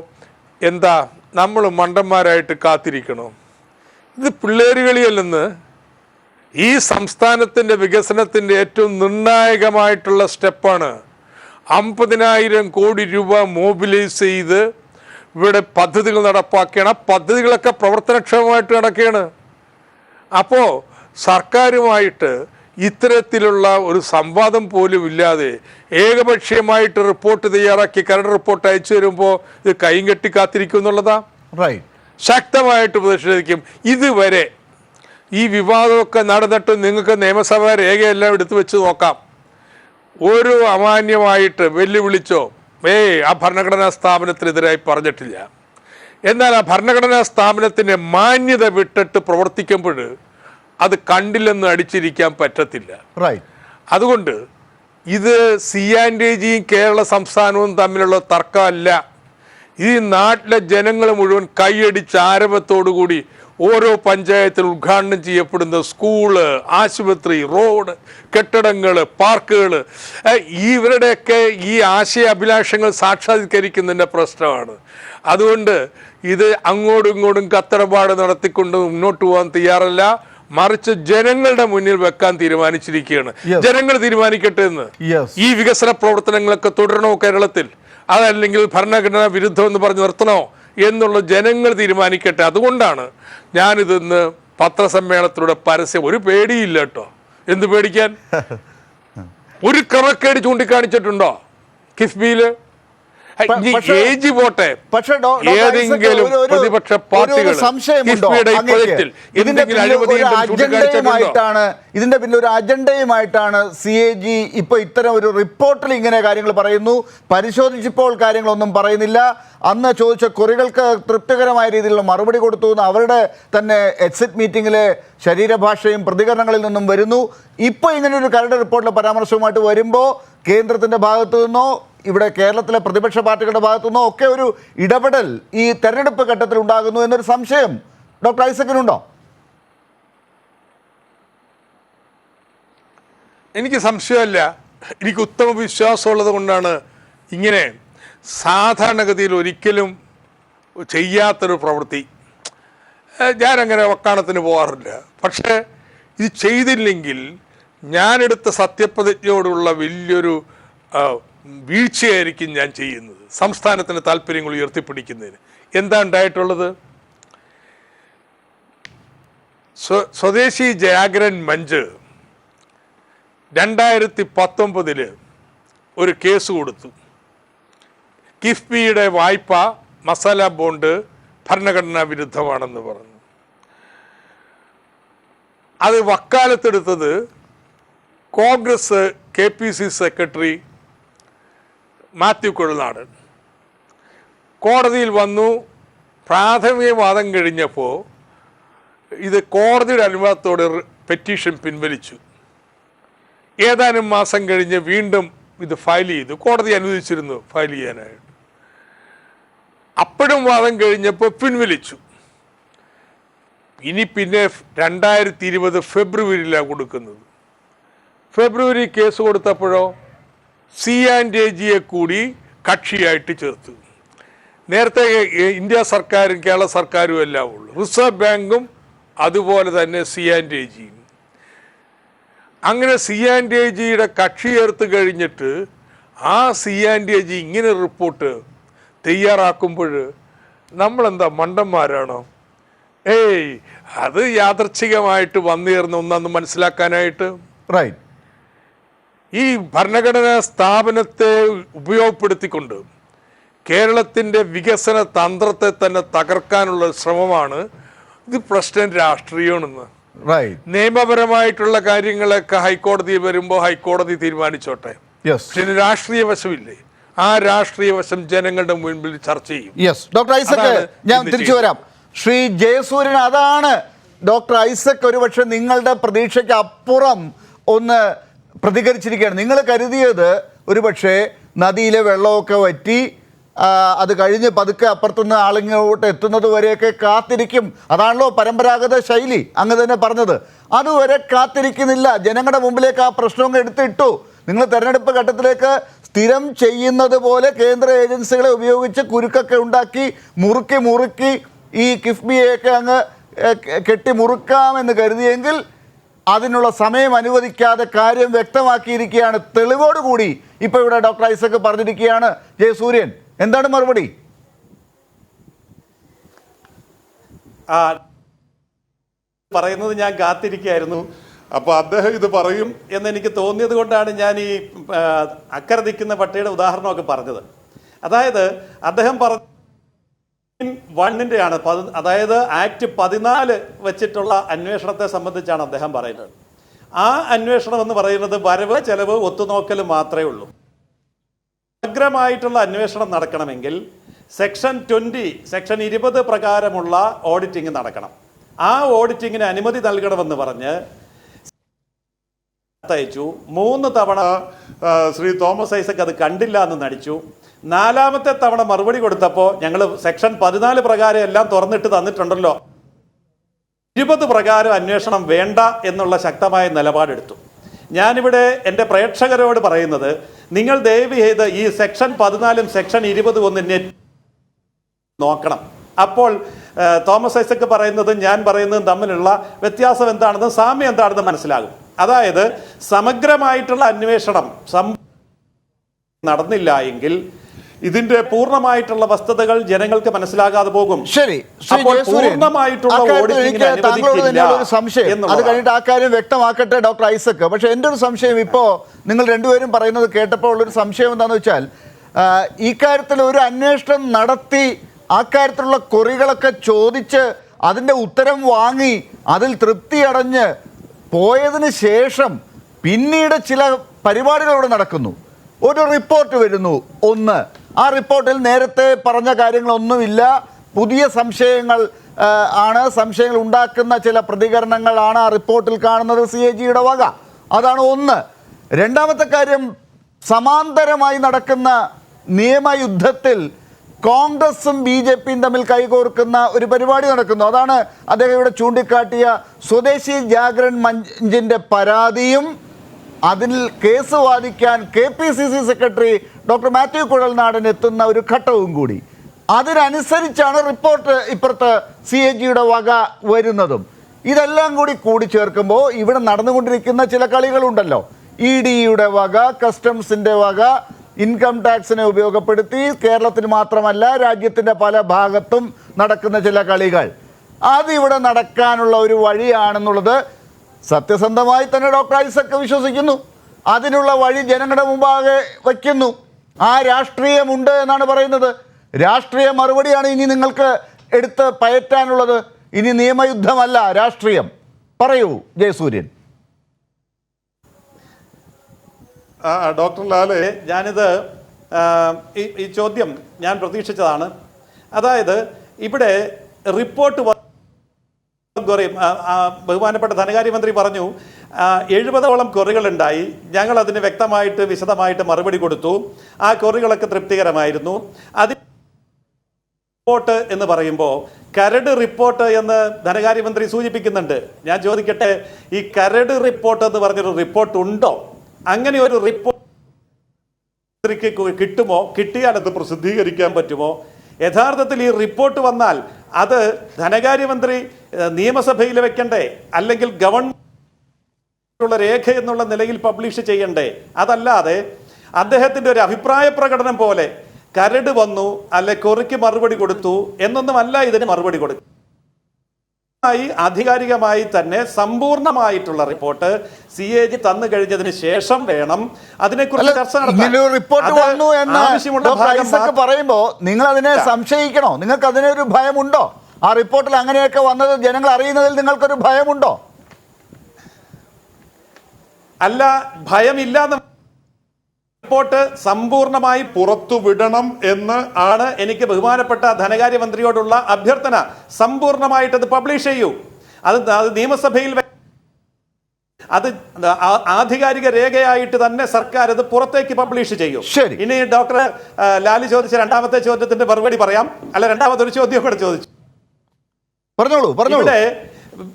എന്താ നമ്മൾ മണ്ടന്മാരായിട്ട് കാത്തിരിക്കണോ? ഇത് പിള്ളേരുകളിയല്ലെന്ന്. ഈ സംസ്ഥാനത്തിൻ്റെ വികസനത്തിൻ്റെ ഏറ്റവും നിർണായകമായിട്ടുള്ള സ്റ്റെപ്പാണ്. 50,000 കോടി രൂപ മൊബിലൈസ് ചെയ്ത് ഇവിടെ പദ്ധതികൾ നടപ്പാക്കുകയാണ്. ആ പദ്ധതികളൊക്കെ പ്രവർത്തനക്ഷമമായിട്ട് നടക്കുകയാണ്. അപ്പോൾ സർക്കാരുമായിട്ട് ഇത്തരത്തിലുള്ള ഒരു സംവാദം പോലും ഇല്ലാതെ ഏകപക്ഷീയമായിട്ട് റിപ്പോർട്ട് തയ്യാറാക്കി കരട് റിപ്പോർട്ട് അയച്ചു തരുമ്പോൾ ഇത് കൈയും കെട്ടി കാത്തിരിക്കും എന്നുള്ളതാ. ശക്തമായിട്ട് പ്രതിഷേധിക്കും. ഇതുവരെ ഈ വിവാദമൊക്കെ നടന്നിട്ട് നിങ്ങൾക്ക് നിയമസഭാ രേഖയെല്ലാം എടുത്തു വെച്ച് നോക്കാം. ഒരു അമാന്യമായിട്ട് വെല്ലുവിളിച്ചോ ആ ഭരണഘടനാ സ്ഥാപനത്തിനെതിരായി പറഞ്ഞിട്ടില്ല. എന്നാൽ ആ ഭരണഘടനാ സ്ഥാപനത്തിൻ്റെ മാന്യത വിട്ടിട്ട് പ്രവർത്തിക്കുമ്പോൾ അത് കണ്ടില്ലെന്ന് അടിച്ചിരിക്കാൻ പറ്റത്തില്ല. അതുകൊണ്ട് ഇത് C&AGയും കേരള സംസ്ഥാനവും തമ്മിലുള്ള തർക്കമല്ല. ഈ നാട്ടിലെ ജനങ്ങൾ മുഴുവൻ കൈയടിച്ച് ആരവത്തോടുകൂടി ഓരോ പഞ്ചായത്തിൽ ഉദ്ഘാടനം ചെയ്യപ്പെടുന്ന സ്കൂള്, ആശുപത്രി, റോഡ്, കെട്ടിടങ്ങൾ, പാർക്കുകൾ, ഇവരുടെയൊക്കെ ഈ ആശയ അഭിലാഷങ്ങൾ സാക്ഷാത്കരിക്കുന്നതിൻ്റെ പ്രശ്നമാണ്. അതുകൊണ്ട് ഇത് അങ്ങോട്ടും ഇങ്ങോട്ടും കത്തടപാട് നടത്തിക്കൊണ്ട് മുന്നോട്ട് പോകാൻ തയ്യാറല്ല. മറിച്ച് ജനങ്ങളുടെ മുന്നിൽ വെക്കാൻ തീരുമാനിച്ചിരിക്കുകയാണ്. ജനങ്ങൾ തീരുമാനിക്കട്ടെ എന്ന്. ഈ വികസന പ്രവർത്തനങ്ങളൊക്കെ തുടരണോ കേരളത്തിൽ? അതല്ലെങ്കിൽ ഭരണഘടനാ വിരുദ്ധം എന്ന് പറഞ്ഞ് നിർത്തണോ എന്നുള്ള ജനങ്ങൾ തീരുമാനിക്കട്ടെ. അതുകൊണ്ടാണ് ഞാനിതിന്ന് പത്രസമ്മേളനത്തിലൂടെ പരസ്യം, ഒരു പേടിയില്ല കേട്ടോ. എന്ത് പേടിക്കാൻ? ഒരു ക്രമക്കേട് ചൂണ്ടിക്കാണിച്ചിട്ടുണ്ടോ കിഫ്ബിയില്? ഏജ് പോട്ടെ, ഏതെങ്കിലും പ്രതിപക്ഷ പാർട്ടികൾ കിഫ്ബിയുടെ ഈ പ്രൊജക്റ്റിൽ എന്തെങ്കിലും അഴിമതി ചൂണ്ടിക്കാണിച്ചിട്ടുണ്ടോ? ഇതിന്റെ പിന്നെ ഒരു അജണ്ടയുമായിട്ടാണ് CAG ഇപ്പൊ ഇത്തരം ഒരു റിപ്പോർട്ടിൽ ഇങ്ങനെ കാര്യങ്ങൾ പറയുന്നു. പരിശോധിച്ചപ്പോൾ കാര്യങ്ങളൊന്നും പറയുന്നില്ല. അന്ന് ചോദിച്ച കുറികൾക്ക് തൃപ്തികരമായ രീതിയിലുള്ള മറുപടി കൊടുത്തു എന്ന് അവരുടെ തന്നെ എക്സിറ്റ് മീറ്റിംഗിലെ ശരീരഭാഷയും പ്രതികരണങ്ങളിൽ നിന്നും വരുന്നു. ഇപ്പോൾ ഇങ്ങനെ ഒരു കരട് റിപ്പോർട്ടിലെ പരാമർശവുമായിട്ട് വരുമ്പോൾ കേന്ദ്രത്തിൻ്റെ ഭാഗത്തു നിന്നോ ഇവിടെ കേരളത്തിലെ പ്രതിപക്ഷ പാർട്ടികളുടെ ഭാഗത്തു നിന്നോ ഒക്കെ ഒരു ഇടപെടൽ ഈ തെരഞ്ഞെടുപ്പ് ഘട്ടത്തിൽ ഉണ്ടാകുന്നു എന്നൊരു സംശയം ഡോക്ടർ ഐസക്കിനുണ്ടോ? എനിക്ക് സംശയമല്ല, എനിക്ക് ഉത്തമ വിശ്വാസമുള്ളത് കൊണ്ടാണ് ഇങ്ങനെ സാധാരണഗതിയിൽ ഒരിക്കലും ചെയ്യാത്തൊരു പ്രവൃത്തി ഞാനങ്ങനെ വക്കാണത്തിന് പോകാറില്ല. പക്ഷേ ഇത് ചെയ്തില്ലെങ്കിൽ ഞാനെടുത്ത സത്യപ്രതിജ്ഞയോടുള്ള വലിയൊരു വീഴ്ചയായിരിക്കും ഞാൻ ചെയ്യുന്നത്. സംസ്ഥാനത്തിൻ്റെ താല്പര്യങ്ങൾ ഉയർത്തിപ്പിടിക്കുന്നതിന് എന്താ ഉണ്ടായിട്ടുള്ളത്? സ്വദേശി ജാഗരൻ മഞ്ച് 2019 ഒരു കേസ് കൊടുത്തു. കിഫ്ബിയുടെ വായ്പ മസാല ബോണ്ട് ഭരണഘടനാ വിരുദ്ധമാണെന്ന് പറഞ്ഞു. അത് വക്കാലത്തെടുത്തത് കോൺഗ്രസ് KPC സെക്രട്ടറി മാത്യു കുഴൽനാടൻ. കോടതിയിൽ വന്നു. പ്രാഥമിക വാദം കഴിഞ്ഞപ്പോൾ ഇത് കോടതിയുടെ അനുവാദത്തോടെ പെറ്റീഷൻ പിൻവലിച്ചു. ഏതാനും മാസം കഴിഞ്ഞ് വീണ്ടും ഇത് ഫയൽ ചെയ്തു. കോടതി അനുവദിച്ചിരുന്നു ഫയൽ ചെയ്യാനായിട്ട്. അപ്പോഴും വാദം കഴിഞ്ഞപ്പോൾ പിൻവലിച്ചു. ഇനി പിന്നെ 2020 ഫെബ്രുവരിയിലാണ് കൊടുക്കുന്നത്. ഫെബ്രുവരി കേസ് കൊടുത്തപ്പോഴോ C&AGയെ കൂടി കക്ഷിയായിട്ട് ചേർത്തു. നേരത്തെ ഇന്ത്യ സർക്കാരും കേരള സർക്കാരും എല്ലാം ഉള്ളു. റിസർവ് ബാങ്കും അതുപോലെ തന്നെ C&AGയും. അങ്ങനെ C&AGയുടെ കക്ഷി ചേർത്ത് കഴിഞ്ഞിട്ട് ആ C&AG ഇങ്ങനെ റിപ്പോർട്ട് തയ്യാറാക്കുമ്പോൾ നമ്മളെന്താ മണ്ടന്മാരാണോ? ഏയ്, അത് യാദർച്ഛികമായിട്ട് വന്നുയർന്ന ഒന്നാന്ന് മനസ്സിലാക്കാനായിട്ട് റൈറ്റ്. ഈ ഭരണഘടനാ സ്ഥാപനത്തെ ഉപയോഗപ്പെടുത്തിക്കൊണ്ട് കേരളത്തിൻ്റെ വികസന തന്ത്രത്തെ തന്നെ തകർക്കാനുള്ള ശ്രമമാണ്. ഇത് പ്രശ്നം രാഷ്ട്രീയമാണെന്ന്. നിയമപരമായിട്ടുള്ള കാര്യങ്ങളൊക്കെ ഹൈക്കോടതി വരുമ്പോൾ ഹൈക്കോടതി തീരുമാനിച്ചോട്ടെ. പക്ഷെ രാഷ്ട്രീയ വശമില്ലേ? ആ രാഷ്ട്രീയ വശം ജനങ്ങളുടെ മുൻപിൽ ചർച്ച ചെയ്യും. ഡോക്ടർ ഐസക്, ഞാൻ തിരിച്ചു വരാം. ശ്രീ ജയസൂര്യൻ, അതാണ് ഡോക്ടർ ഐസക് ഒരുപക്ഷെ നിങ്ങളുടെ പ്രതീക്ഷയ്ക്ക് അപ്പുറം ഒന്ന് പ്രതികരിച്ചിരിക്കുകയാണ്. നിങ്ങൾ കരുതിയത് ഒരുപക്ഷെ നദിയിലെ വെള്ളമൊക്കെ വറ്റി അത് കഴിഞ്ഞ് പതുക്കെ അപ്പുറത്തുനിന്ന് ആളിങ്ങോട്ട് എത്തുന്നത് വരെയൊക്കെ കാത്തിരിക്കും. അതാണല്ലോ പരമ്പരാഗത ശൈലി. അങ്ങ് തന്നെ പറഞ്ഞത്. അതുവരെ കാത്തിരിക്കുന്നില്ല. ജനങ്ങളുടെ മുമ്പിലേക്ക് ആ പ്രശ്നങ്ങൾ എടുത്തിട്ടു. നിങ്ങൾ തെരഞ്ഞെടുപ്പ് ഘട്ടത്തിലേക്ക് സ്ഥിരം ചെയ്യുന്നത് പോലെ കേന്ദ്ര ഏജൻസികളെ ഉപയോഗിച്ച് കുരുക്കൊക്കെ ഉണ്ടാക്കി മുറുക്കി ഈ കിഫ്ബിയെയൊക്കെ അങ്ങ് കെട്ടി മുറുക്കാമെന്ന് കരുതിയെങ്കിൽ അതിനുള്ള സമയം അനുവദിക്കാതെ കാര്യം വ്യക്തമാക്കിയിരിക്കുകയാണ്. തെളിവോടുകൂടി ഇപ്പോൾ ഇവിടെ ഡോക്ടർ ഐസക് പറഞ്ഞിരിക്കുകയാണ്. ജയസൂര്യൻ, എന്താണ് മറുപടി? പറയുന്നത് ഞാൻ കാത്തിരിക്കുകയായിരുന്നു. അപ്പോൾ അദ്ദേഹം ഇത് പറയും എന്നെനിക്ക് തോന്നിയത് കൊണ്ടാണ് ഞാൻ ഈ അക്കരെ നിൽക്കുന്ന പട്ടിയുടെ ഉദാഹരണമൊക്കെ പറഞ്ഞത്. അതായത് അദ്ദേഹം പറഞ്ഞ 1-ൻ്റെയാണ്, അതായത് ആക്ട് 14 വെച്ചിട്ടുള്ള അന്വേഷണത്തെ സംബന്ധിച്ചാണ് അദ്ദേഹം പറയുന്നത്. ആ അന്വേഷണം എന്ന് പറയുന്നത് വരവ് ചെലവ് ഒത്തുനോക്കൽ മാത്രമേ ഉള്ളൂ. സമഗ്രമായിട്ടുള്ള അന്വേഷണം നടക്കണമെങ്കിൽ സെക്ഷൻ 20 പ്രകാരമുള്ള ഓഡിറ്റിംഗ് നടക്കണം. ആ ഓഡിറ്റിങ്ങിന് അനുമതി നൽകണമെന്ന് പറഞ്ഞ് അയച്ചു. 3 തവണ ശ്രീ തോമസ് ഐസക് അത് കണ്ടില്ല എന്ന് നടിച്ചു. 4ാമത്തെ തവണ മറുപടി കൊടുത്തപ്പോൾ ഞങ്ങൾ സെക്ഷൻ 14 പ്രകാരം എല്ലാം തുറന്നിട്ട് തന്നിട്ടുണ്ടല്ലോ, 20 പ്രകാരം അന്വേഷണം വേണ്ട എന്നുള്ള ശക്തമായ നിലപാടെടുത്തു. ഞാനിവിടെ എൻ്റെ പ്രേക്ഷകരോട് പറയുന്നത്, നിങ്ങൾ ദയവ് ചെയ്ത് ഈ സെക്ഷൻ 14 സെക്ഷൻ 20 ഒന്ന് നോക്കണം. അപ്പോൾ തോമസ് ഐസക് പറയുന്നതും ഞാൻ പറയുന്നതും തമ്മിലുള്ള വ്യത്യാസം എന്താണെന്ന്, സാമ്യം എന്താണെന്ന് മനസ്സിലാകും. അതായത് സമഗ്രമായിട്ടുള്ള അന്വേഷണം നടന്നില്ല എങ്കിൽ ഇതിന്റെ പൂർണ്ണമായിട്ടുള്ള വസ്തുതകൾ ജനങ്ങൾക്ക് മനസ്സിലാകാതെ പോകും. ശരി, അപ്പോൾ പൂർണ്ണമായിട്ടുള്ള ഓഡിറ്റിംഗിന് അനുവദിക്കില്ല ഒരു സംശയം, അത് എന്നുള്ളതാണ്. കഴിഞ്ഞിട്ട് ആ കാര്യം വ്യക്തമാക്കട്ടെ ഡോക്ടർ ഐസക്. പക്ഷെ എൻ്റെ ഒരു സംശയം, ഇപ്പോൾ നിങ്ങൾ രണ്ടുപേരും പറയുന്നത് കേട്ടപ്പോൾ ഉള്ളൊരു സംശയം എന്താണെന്ന് വെച്ചാൽ, ഈ കാര്യത്തിൽ ഒരു അന്വേഷണം നടത്തി ആ കാര്യത്തിലുള്ള കുറികളൊക്കെ ചോദിച്ച് അതിൻ്റെ ഉത്തരം വാങ്ങി അതിൽ തൃപ്തിയടഞ്ഞ് പോയതിന് ശേഷം പിന്നീട് ചില പരിപാടികൾ ഇവിടെ നടക്കുന്നു. ഒരു റിപ്പോർട്ട് വരുന്നു, ഒന്ന്, ആ റിപ്പോർട്ടിൽ നേരത്തെ പറഞ്ഞ കാര്യങ്ങളൊന്നുമില്ല, പുതിയ സംശയങ്ങൾ സംശയങ്ങൾ ഉണ്ടാക്കുന്ന ചില പ്രതികരണങ്ങളാണ് ആ റിപ്പോർട്ടിൽ കാണുന്നത് CAGയുടെ വക. അതാണ് ഒന്ന്. രണ്ടാമത്തെ കാര്യം, സമാന്തരമായി നടക്കുന്ന നിയമയുദ്ധത്തിൽ കോൺഗ്രസും BJPയും തമ്മിൽ കൈകോർക്കുന്ന ഒരു പരിപാടി നടക്കുന്നു. അതാണ് അദ്ദേഹം ഇവിടെ ചൂണ്ടിക്കാട്ടിയ സ്വദേശി ജാഗരൺ മഞ്ചിൻ്റെ പരാതിയും അതിൽ കേസ് വാദിക്കാൻ KPCC secretary doctor Mathew Kuzhalnadan എത്തുന്ന ഒരു ഘട്ടവും കൂടി. അതിനനുസരിച്ചാണ് റിപ്പോർട്ട് ഇപ്പുറത്ത് CAGയുടെ വക വരുന്നതും. ഇതെല്ലാം കൂടി കൂടിച്ചേർക്കുമ്പോൾ ഇവിടെ നടന്നുകൊണ്ടിരിക്കുന്ന ചില കളികളുണ്ടല്ലോ. EDയുടെ വക, കസ്റ്റംസിൻ്റെ വക, ഇൻകം ടാക്സിനെ ഉപയോഗപ്പെടുത്തി കേരളത്തിന് മാത്രമല്ല രാജ്യത്തിൻ്റെ പല ഭാഗത്തും നടക്കുന്ന ചില കളികൾ, അതിവിടെ നടക്കാനുള്ള ഒരു വഴിയാണെന്നുള്ളത് സത്യസന്ധമായി തന്നെ ഡോക്ടർ ഐസക് വിശ്വസിക്കുന്നു. അതിനുള്ള വഴി ജനങ്ങളുടെ മുമ്പാകെ വയ്ക്കുന്നു. ആ രാഷ്ട്രീയമുണ്ട് എന്നാണ് പറയുന്നത്. രാഷ്ട്രീയ മറുപടിയാണ് ഇനി നിങ്ങൾക്ക് എടുത്ത് പയറ്റാനുള്ളത്. ഇനി നിയമയുദ്ധമല്ല, രാഷ്ട്രീയം. പറയൂ ജയസൂര്യൻ. ഡോക്ടർ ലാലെ, ഞാനിത് ഈ ചോദ്യം ഞാൻ പ്രതീക്ഷിച്ചതാണ്. അതായത് ഇവിടെ റിപ്പോർട്ട് ബഹുമാനപ്പെട്ട ധനകാര്യമന്ത്രി പറഞ്ഞു 70ഓളം ക്വറികളുണ്ടായി, ഞങ്ങൾ അതിന് വ്യക്തമായിട്ട് വിശദമായിട്ട് മറുപടി കൊടുത്തു, ആ ക്വറികളൊക്കെ തൃപ്തികരമായിരുന്നു. അതിൽ റിപ്പോർട്ട് എന്ന് പറയുമ്പോൾ കരട് റിപ്പോർട്ട് എന്ന് ധനകാര്യമന്ത്രി സൂചിപ്പിക്കുന്നുണ്ട്. ഞാൻ ചോദിക്കട്ടെ, ഈ കരട് റിപ്പോർട്ട് എന്ന് പറഞ്ഞൊരു റിപ്പോർട്ട് ഉണ്ടോ? അങ്ങനെ ഒരു റിപ്പോർട്ട് കിട്ടുമോ? കിട്ടിയാൽ അത് പ്രസിദ്ധീകരിക്കാൻ പറ്റുമോ? യഥാർത്ഥത്തിൽ ഈ റിപ്പോർട്ട് വന്നാൽ അത് ധനകാര്യമന്ത്രി നിയമസഭയിൽ വെക്കണ്ടേ, അല്ലെങ്കിൽ ഗവൺമെന്റുള്ള രേഖ എന്നുള്ള നിലയിൽ പബ്ലിഷ് ചെയ്യണ്ടേ? അതല്ലാതെ അദ്ദേഹത്തിന്റെ ഒരു അഭിപ്രായ പ്രകടനം പോലെ കരട് വന്നു അല്ലെ കുറിക്ക് മറുപടി കൊടുത്തു എന്നൊന്നുമല്ല ഇതിന് മറുപടി കൊടുക്കും. ആധികാരികമായി തന്നെ സമ്പൂർണമായിട്ടുള്ള റിപ്പോർട്ട് CAG തന്നു കഴിഞ്ഞതിന് ശേഷം വേണം അതിനെക്കുറിച്ച് ചർച്ച നടത്താൻ. പറയുമ്പോ നിങ്ങൾ അതിനെ സംശയിക്കണോ? നിങ്ങൾക്ക് അതിനൊരു ഭയമുണ്ടോ? ആ റിപ്പോർട്ടിൽ അങ്ങനെയൊക്കെ വന്നത് ജനങ്ങൾ അറിയുന്നതിൽ നിങ്ങൾക്കൊരു ഭയമുണ്ടോ? അല്ല, ഭയമില്ലാന്ന് റിപ്പോർട്ട് സമ്പൂർണമായി പുറത്തുവിടണം എന്ന് ആണ് എനിക്ക് ബഹുമാനപ്പെട്ട ധനകാര്യമന്ത്രിയോടുള്ള അഭ്യർത്ഥന. സമ്പൂർണമായിട്ട് അത് പബ്ലിഷ് ചെയ്യൂ. അത് നിയമസഭയിൽ അത് ആധികാരിക രേഖയായിട്ട് തന്നെ സർക്കാർ അത് പുറത്തേക്ക് പബ്ലിഷ് ചെയ്യും. ഇനി ഡോക്ടർ ലാലി ചോദിച്ച രണ്ടാമത്തെ ചോദ്യത്തിന്റെ മറുപടി പറയാം. അല്ല, രണ്ടാമതൊരു ചോദ്യം കൂടെ ചോദിച്ചു.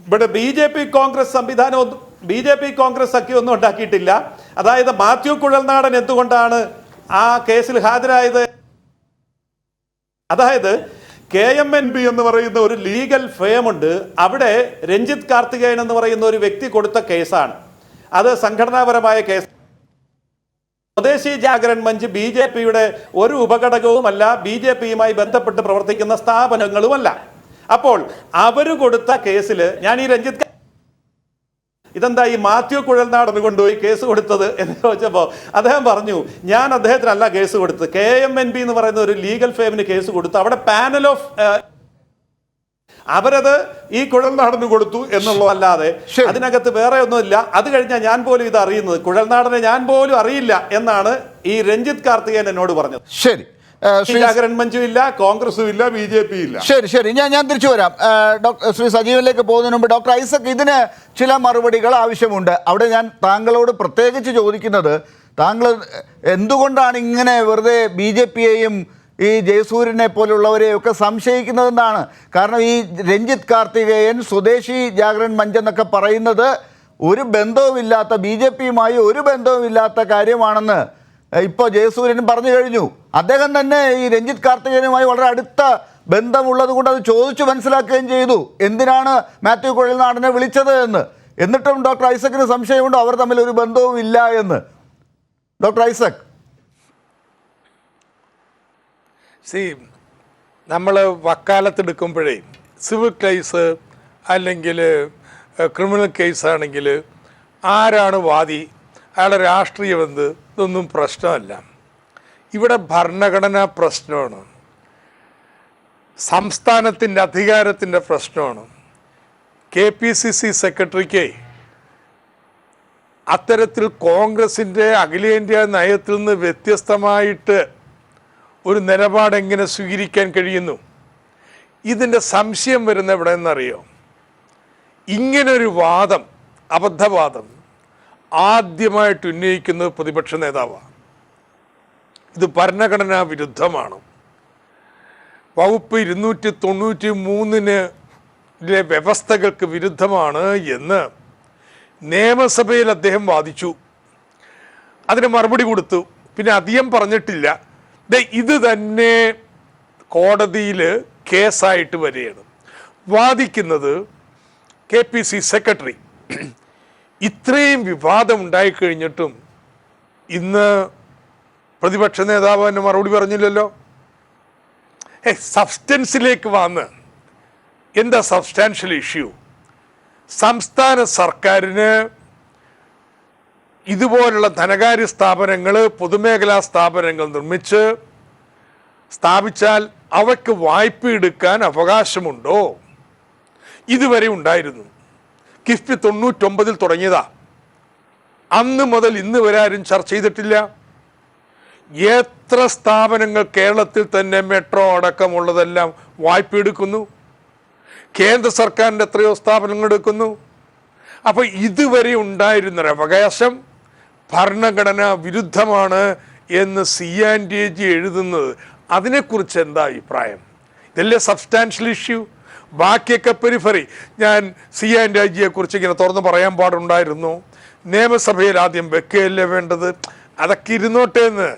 ഇവിടെ BJP കോൺഗ്രസ് സംവിധാനം BJP കോൺഗ്രസ് സഖ്യമൊന്നും ഉണ്ടാക്കിയിട്ടില്ല. അതായത് മാത്യു കുഴൽനാടൻ എന്തുകൊണ്ടാണ് ആ കേസിൽ ഹാജരായത്? അതായത് KMNB എന്ന് പറയുന്ന ഒരു ലീഗൽ ഫേമുണ്ട്. അവിടെ രഞ്ജിത്ത് കാർത്തികേയൻ എന്ന് പറയുന്ന ഒരു വ്യക്തി കൊടുത്ത കേസാണ്. അത് സംഘടനാപരമായ കേസ്. സ്വദേശി ജാഗരൺ മഞ്ച് BJPയുടെ ഒരു ഉപഘടകവുമല്ല, BJPയുമായി ബന്ധപ്പെട്ട് പ്രവർത്തിക്കുന്ന സ്ഥാപനങ്ങളുമല്ല. അപ്പോൾ അവര് കൊടുത്ത കേസിൽ ഞാൻ ഈ രഞ്ജിത്ത് ഇതെന്താ ഈ മാത്യു കുഴൽനാടന് കൊണ്ടുപോയി കേസ് കൊടുത്തത് എന്ന് ചോദിച്ചപ്പോൾ അദ്ദേഹം പറഞ്ഞു, ഞാൻ അദ്ദേഹത്തിനല്ല കേസ് കൊടുത്തത്, KMNB എന്ന് പറയുന്ന ഒരു ലീഗൽ ഫേമിന് കേസ് കൊടുത്തു. അവിടെ പാനൽ ഓഫ് അവരത് ഈ കുഴൽനാടന് കൊടുത്തു എന്നുള്ളതല്ലാതെ അതിനകത്ത് വേറെ ഒന്നുമില്ല. അത് കഴിഞ്ഞാൽ ഞാൻ പോലും ഇത് അറിയുന്നത്, കുഴൽനാടനെ ഞാൻ പോലും അറിയില്ല എന്നാണ് ഈ രഞ്ജിത്ത് കാർത്തികേയൻ എന്നോട് പറഞ്ഞത്. ശരി, മഞ്ചും ഇല്ല, കോൺഗ്രസും ഇല്ല, BJP ഇല്ല. ശരി, ഞാൻ തിരിച്ചു വരാം. ശ്രീ സജീവനിലേക്ക് പോകുന്നതിന് മുമ്പ് ഡോക്ടർ ഐസക്, ഇതിന് ചില മറുപടികൾ ആവശ്യമുണ്ട്. അവിടെ ഞാൻ താങ്കളോട് പ്രത്യേകിച്ച് ചോദിക്കുന്നത്, താങ്കൾ എന്തുകൊണ്ടാണ് ഇങ്ങനെ വെറുതെ BJPയെയും ഈ ജയസൂര്യനെ പോലുള്ളവരെയൊക്കെ സംശയിക്കുന്നതെന്നാണ്. കാരണം ഈ രഞ്ജിത്ത് കാർത്തികേയൻ, സ്വദേശി ജാഗരൺ മഞ്ച് എന്നൊക്കെ പറയുന്നത് ഒരു ബന്ധവുമില്ലാത്ത, BJPയുമായി ഒരു ബന്ധവുമില്ലാത്ത കാര്യമാണെന്ന് ഇപ്പോൾ ജയസൂര്യൻ പറഞ്ഞു കഴിഞ്ഞു. അദ്ദേഹം തന്നെ ഈ രഞ്ജിത്ത് കാർത്തികേയനുമായി വളരെ അടുത്ത ബന്ധമുള്ളത് കൊണ്ട് അത് ചോദിച്ചു മനസ്സിലാക്കുകയും ചെയ്തു എന്തിനാണ് മാത്യു കുഴൽനാടനെ വിളിച്ചത് എന്ന്. എന്നിട്ടും ഡോക്ടർ ഐസക്കിന് സംശയമുണ്ടോ അവർ തമ്മിൽ ഒരു ബന്ധവും ഇല്ല എന്ന്? ഡോക്ടർ ഐസക്. നമ്മൾ വക്കാലത്തെടുക്കുമ്പോഴേ സിവിൽ കേസ് അല്ലെങ്കിൽ ക്രിമിനൽ കേസാണെങ്കിൽ ആരാണ് വാദി, അയാളുടെ രാഷ്ട്രീയമെന്ത്, ഇതൊന്നും പ്രശ്നമല്ല. ഇവിടെ ഭരണഘടനാ പ്രശ്നമാണ്, സംസ്ഥാനത്തിൻ്റെ അധികാരത്തിൻ്റെ പ്രശ്നമാണ്. KPCC സെക്രട്ടറിക്ക് അത്തരത്തിൽ കോൺഗ്രസിൻ്റെ അഖിലേന്ത്യാ നയത്തിൽ നിന്ന് വ്യത്യസ്തമായിട്ട് ഒരു നിലപാട് എങ്ങനെ സ്വീകരിക്കാൻ കഴിയുന്നു? ഇതിൻ്റെ സംശയം വരുന്ന എവിടെ നിന്നറിയോ? ഇങ്ങനൊരു വാദം, അബദ്ധവാദം ആദ്യമായിട്ട് ഉന്നയിക്കുന്നത് പ്രതിപക്ഷ നേതാവാണ്. ഇത് ഭരണഘടനാ വിരുദ്ധമാണ്. വകുപ്പ് 293 വ്യവസ്ഥകൾക്ക് വിരുദ്ധമാണ് എന്ന് നിയമസഭയിൽ അദ്ദേഹം വാദിച്ചു. അതിന് മറുപടി കൊടുത്തു. പിന്നെ അധികം പറഞ്ഞിട്ടില്ല. ഇത് തന്നെ കോടതിയിൽ കേസായിട്ട് വരികയാണ്. വാദിക്കുന്നത് KPCC സെക്രട്ടറി. ഇത്രയും വിവാദം ഉണ്ടായിക്കഴിഞ്ഞിട്ടും ഇന്ന് പ്രതിപക്ഷ നേതാവ് തന്നെ മറുപടി പറഞ്ഞില്ലല്ലോ. സബ്സ്റ്റൻസിലേക്ക് വന്ന് എന്താ സബ്സ്റ്റാൻഷ്യൽ ഇഷ്യൂ? സംസ്ഥാന സർക്കാരിന് ഇതുപോലുള്ള ധനകാര്യ സ്ഥാപനങ്ങൾ, പൊതുമേഖലാ സ്ഥാപനങ്ങൾ സ്ഥാപിച്ചാൽ അവയ്ക്ക് വായ്പ എടുക്കാൻ അവകാശമുണ്ടോ? ഇതുവരെ ഉണ്ടായിരുന്നു. കിഫ്ബി 99 തുടങ്ങിയതാ. അന്ന് മുതൽ ഇന്ന് വരെ ആരും ചർച്ച ചെയ്തിട്ടില്ല. എത്ര സ്ഥാപനങ്ങൾ കേരളത്തിൽ തന്നെ മെട്രോ അടക്കമുള്ളതെല്ലാം വായ്പ എടുക്കുന്നു. കേന്ദ്ര സർക്കാരിൻ്റെ എത്രയോ സ്ഥാപനങ്ങൾ എടുക്കുന്നു. അപ്പോൾ ഇതുവരെ ഉണ്ടായിരുന്നൊരു അവകാശം ഭരണഘടനാ വിരുദ്ധമാണ് എന്ന് CNTG എഴുതുന്നത്, അതിനെക്കുറിച്ച് എന്താ അഭിപ്രായം? ഇതല്ലേ സബ്സ്റ്റാൻഷ്യൽ ഇഷ്യൂ? ബാക്കിയൊക്കെ പെരിഫറി. ഞാൻ CNTGയെ കുറിച്ച് ഇങ്ങനെ തുറന്ന് പറയാൻ പാടുണ്ടായിരുന്നു. നിയമസഭയിൽ ആദ്യം വെക്കുകയല്ലേ വേണ്ടത്, അതൊക്കെ ഇരുന്നോട്ടെ എന്ന്.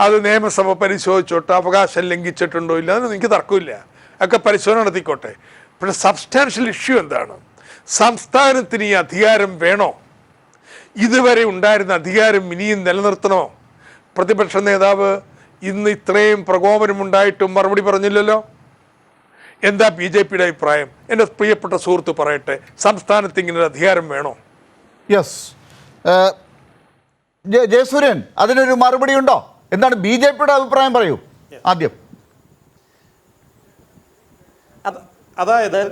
അത് നിയമസഭ പരിശോധിച്ചോട്ടെ, അവകാശം ലംഘിച്ചിട്ടുണ്ടോ ഇല്ല, അതൊന്നും എനിക്ക് തർക്കമില്ല, ഒക്കെ പരിശോധന നടത്തിക്കോട്ടെ. പക്ഷെ സബ്സ്റ്റാൻഷ്യൽ ഇഷ്യൂ എന്താണ്? സംസ്ഥാനത്തിന് ഈ അധികാരം വേണോ? ഇതുവരെ ഉണ്ടായിരുന്ന അധികാരം ഇനിയും നിലനിർത്തണോ? പ്രതിപക്ഷ നേതാവ് ഇന്ന് ഇത്രയും പ്രകോപനമുണ്ടായിട്ടും മറുപടി പറഞ്ഞില്ലല്ലോ. എന്താ BJPയുടെ അഭിപ്രായം? എൻ്റെ പ്രിയപ്പെട്ട സുഹൃത്ത് പറയട്ടെ, സംസ്ഥാനത്ത് ഇങ്ങനെ ഒരു അധികാരം വേണോ? യെസ്, ജയസൂര്യൻ, അതിനൊരു മറുപടി ഉണ്ടോ? എന്താണ് BJPയുടെ അഭിപ്രായം? പറയൂ ആദ്യം. അതായത്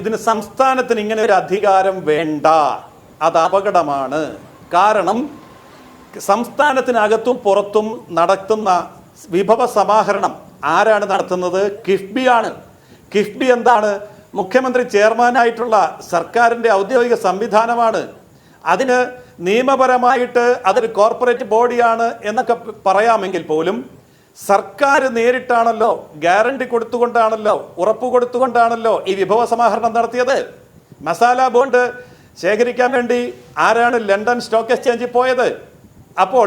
ഇതിന് സംസ്ഥാനത്തിന് ഇങ്ങനെ ഒരു അധികാരം വേണ്ട, അത് അപകടമാണ്. കാരണം സംസ്ഥാനത്തിനകത്തും പുറത്തും നടത്തുന്ന വിഭവ സമാഹരണം ആരാണ് നടത്തുന്നത്? കിഫ്ബിയാണ്. കിഫ്ബി എന്താണ്? മുഖ്യമന്ത്രി ചെയർമാനായിട്ടുള്ള സർക്കാരിൻ്റെ ഔദ്യോഗിക സംവിധാനമാണ്. അതിന് നിയമപരമായിട്ട് അതൊരു കോർപ്പറേറ്റ് ബോഡിയാണ് എന്നൊക്കെ പറയാമെങ്കിൽ പോലും സർക്കാർ നേരിട്ടാണല്ലോ, ഗ്യാരണ്ടി കൊടുത്തുകൊണ്ടാണല്ലോ, ഉറപ്പ് കൊടുത്തുകൊണ്ടാണല്ലോ ഈ വിഭവ സമാഹരണം നടത്തിയത്. മസാല ബോണ്ട് ശേഖരിക്കാൻ വേണ്ടി ആരാണ് ലണ്ടൻ സ്റ്റോക്ക് എക്സ്ചേഞ്ചിൽ പോയത്? അപ്പോൾ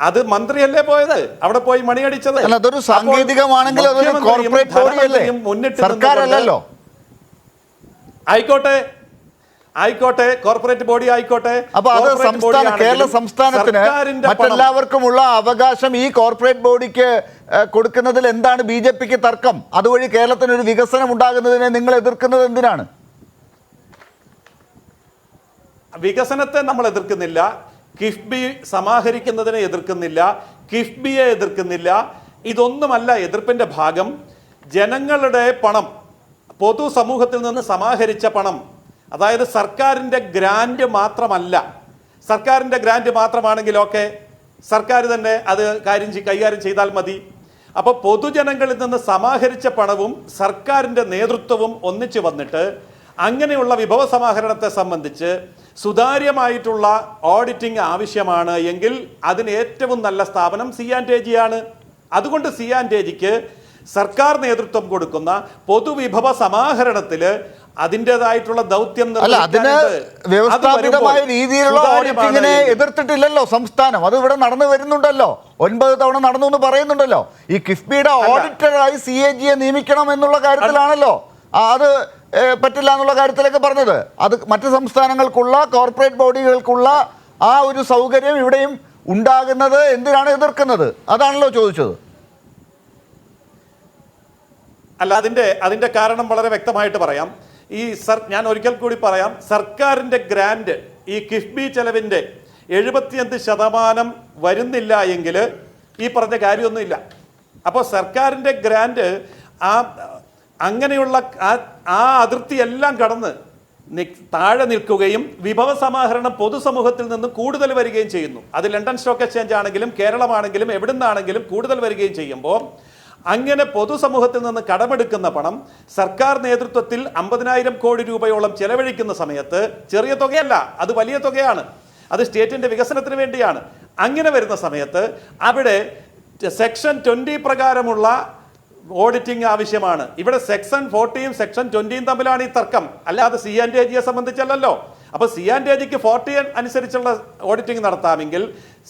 അത് മന്ത്രിയല്ലേ പോയത്, അവിടെ പോയി മണിയടിച്ചത്? അതൊരു സാങ്കേതികമാണെങ്കിൽ അതൊരു കോർപ്പറേറ്റ് ബോഡിയല്ലേ, സർക്കാരല്ലല്ലോ. ആയിക്കോട്ടെ, കോർപ്പറേറ്റ് ബോഡി ആയിക്കോട്ടെ. അപ്പൊ അത് കേരള സംസ്ഥാനത്തിന് മറ്റെല്ലാവർക്കുമുള്ള അവകാശം ഈ കോർപ്പറേറ്റ് ബോഡിക്ക് കൊടുക്കുന്നതിൽ എന്താണ് BJPക്ക് തർക്കം? അതുവഴി കേരളത്തിന് ഒരു വികസനം ഉണ്ടാകുന്നതിനെ നിങ്ങൾ എതിർക്കുന്നത് എന്തിനാണ്? വികസനത്തെ നമ്മൾ എതിർക്കുന്നില്ല, കിഫ്ബി സമാഹരിക്കുന്നതിനെ എതിർക്കുന്നില്ല, കിഫ്ബിയെ എതിർക്കുന്നില്ല. ഇതൊന്നുമല്ല എതിർപ്പിന്റെ ഭാഗം. ജനങ്ങളുടെ പണം, പൊതുസമൂഹത്തിൽ നിന്ന് സമാഹരിച്ച പണം, അതായത് സർക്കാരിൻ്റെ ഗ്രാൻഡ് മാത്രമല്ല. സർക്കാരിൻ്റെ ഗ്രാൻഡ് മാത്രമാണെങ്കിലൊക്കെ സർക്കാർ തന്നെ അത് കൈകാര്യം ചെയ്താൽ മതി. അപ്പോൾ പൊതുജനങ്ങളിൽ നിന്ന് സമാഹരിച്ച പണവും സർക്കാരിൻ്റെ നേതൃത്വവും ഒന്നിച്ചു വന്നിട്ട് അങ്ങനെയുള്ള വിഭവ സമാഹരണത്തെ സംബന്ധിച്ച് സുതാര്യമായിട്ടുള്ള ഓഡിറ്റിംഗ് ആവശ്യമാണ് എങ്കിൽ അതിന് ഏറ്റവും നല്ല സ്ഥാപനം CNTG ആണ്. അതുകൊണ്ട് CNTGക്ക് സർക്കാർ നേതൃത്വം കൊടുക്കുന്ന പൊതുവിഭവ സമാഹരണത്തിൽ അതിൻ്റെതായിട്ടുള്ള ദൗത്യം വ്യവസ്ഥാപിതമായ രീതിയിലുള്ള ഓഡിറ്റിങ്ങിനെ എതിർത്തിട്ടില്ലല്ലോ സംസ്ഥാനം. അത് ഇവിടെ നടന്നു വരുന്നുണ്ടല്ലോ, 9 തവണ നടന്നു എന്ന് പറയുന്നുണ്ടല്ലോ. ഈ കിഫ്ബിയുടെ ഓഡിറ്ററായി CAGയെ നിയമിക്കണം എന്നുള്ള കാര്യത്തിലാണല്ലോ അത് പറ്റില്ല എന്നുള്ള കാര്യത്തിലേക്ക് പറഞ്ഞത്. അത് മറ്റ് സംസ്ഥാനങ്ങൾക്കുള്ള കോർപ്പറേറ്റ് ബോഡികൾക്കുള്ള ആ ഒരു സൗകര്യം ഇവിടെയും ഉണ്ടാകുന്നത് എന്തിനാണ് എതിർക്കുന്നത്? അതാണല്ലോ ചോദിച്ചത്. അല്ല, അതിന്റെ കാരണം വളരെ വ്യക്തമായിട്ട് പറയാം. ഞാൻ ഒരിക്കൽ കൂടി പറയാം, സർക്കാരിന്റെ ഗ്രാന്റ് ഈ കിഫ്ബി ചെലവിന്റെ 75% വരുന്നില്ല എങ്കിൽ ഈ പറഞ്ഞ കാര്യമൊന്നുമില്ല. അപ്പോൾ സർക്കാരിന്റെ ഗ്രാന്റ് അങ്ങനെയുള്ള ആ അതിർത്തി എല്ലാം കടന്ന് താഴെ നിൽക്കുകയും വിഭവ സമാഹരണം പൊതുസമൂഹത്തിൽ നിന്ന് കൂടുതൽ വരികയും ചെയ്യുന്നു. അത് ലണ്ടൻ സ്റ്റോക്ക് എക്സ്ചേഞ്ച് ആണെങ്കിലും കേരളമാണെങ്കിലും എവിടുന്നാണെങ്കിലും കൂടുതൽ വരികയും ചെയ്യുമ്പോൾ അങ്ങനെ പൊതുസമൂഹത്തിൽ നിന്ന് കടമെടുക്കുന്ന പണം സർക്കാർ നേതൃത്വത്തിൽ 50,000 കോടി രൂപയോളം ചെലവഴിക്കുന്ന സമയത്ത് ചെറിയ തുകയല്ല, അത് വലിയ തുകയാണ്. അത് സ്റ്റേറ്റിന്റെ വികസനത്തിന് വേണ്ടിയാണ്. അങ്ങനെ വരുന്ന സമയത്ത് അവിടെ സെക്ഷൻ 20 പ്രകാരമുള്ള ഓഡിറ്റിംഗ് ആവശ്യമാണ്. ഇവിടെ സെക്ഷൻ 40 സെക്ഷൻ 20 തമ്മിലാണ് ഈ തർക്കം, അല്ലാതെ C&AGയെ സംബന്ധിച്ചല്ലോ. അപ്പൊ C&AGക്ക് 40 അനുസരിച്ചുള്ള ഓഡിറ്റിംഗ് നടത്താമെങ്കിൽ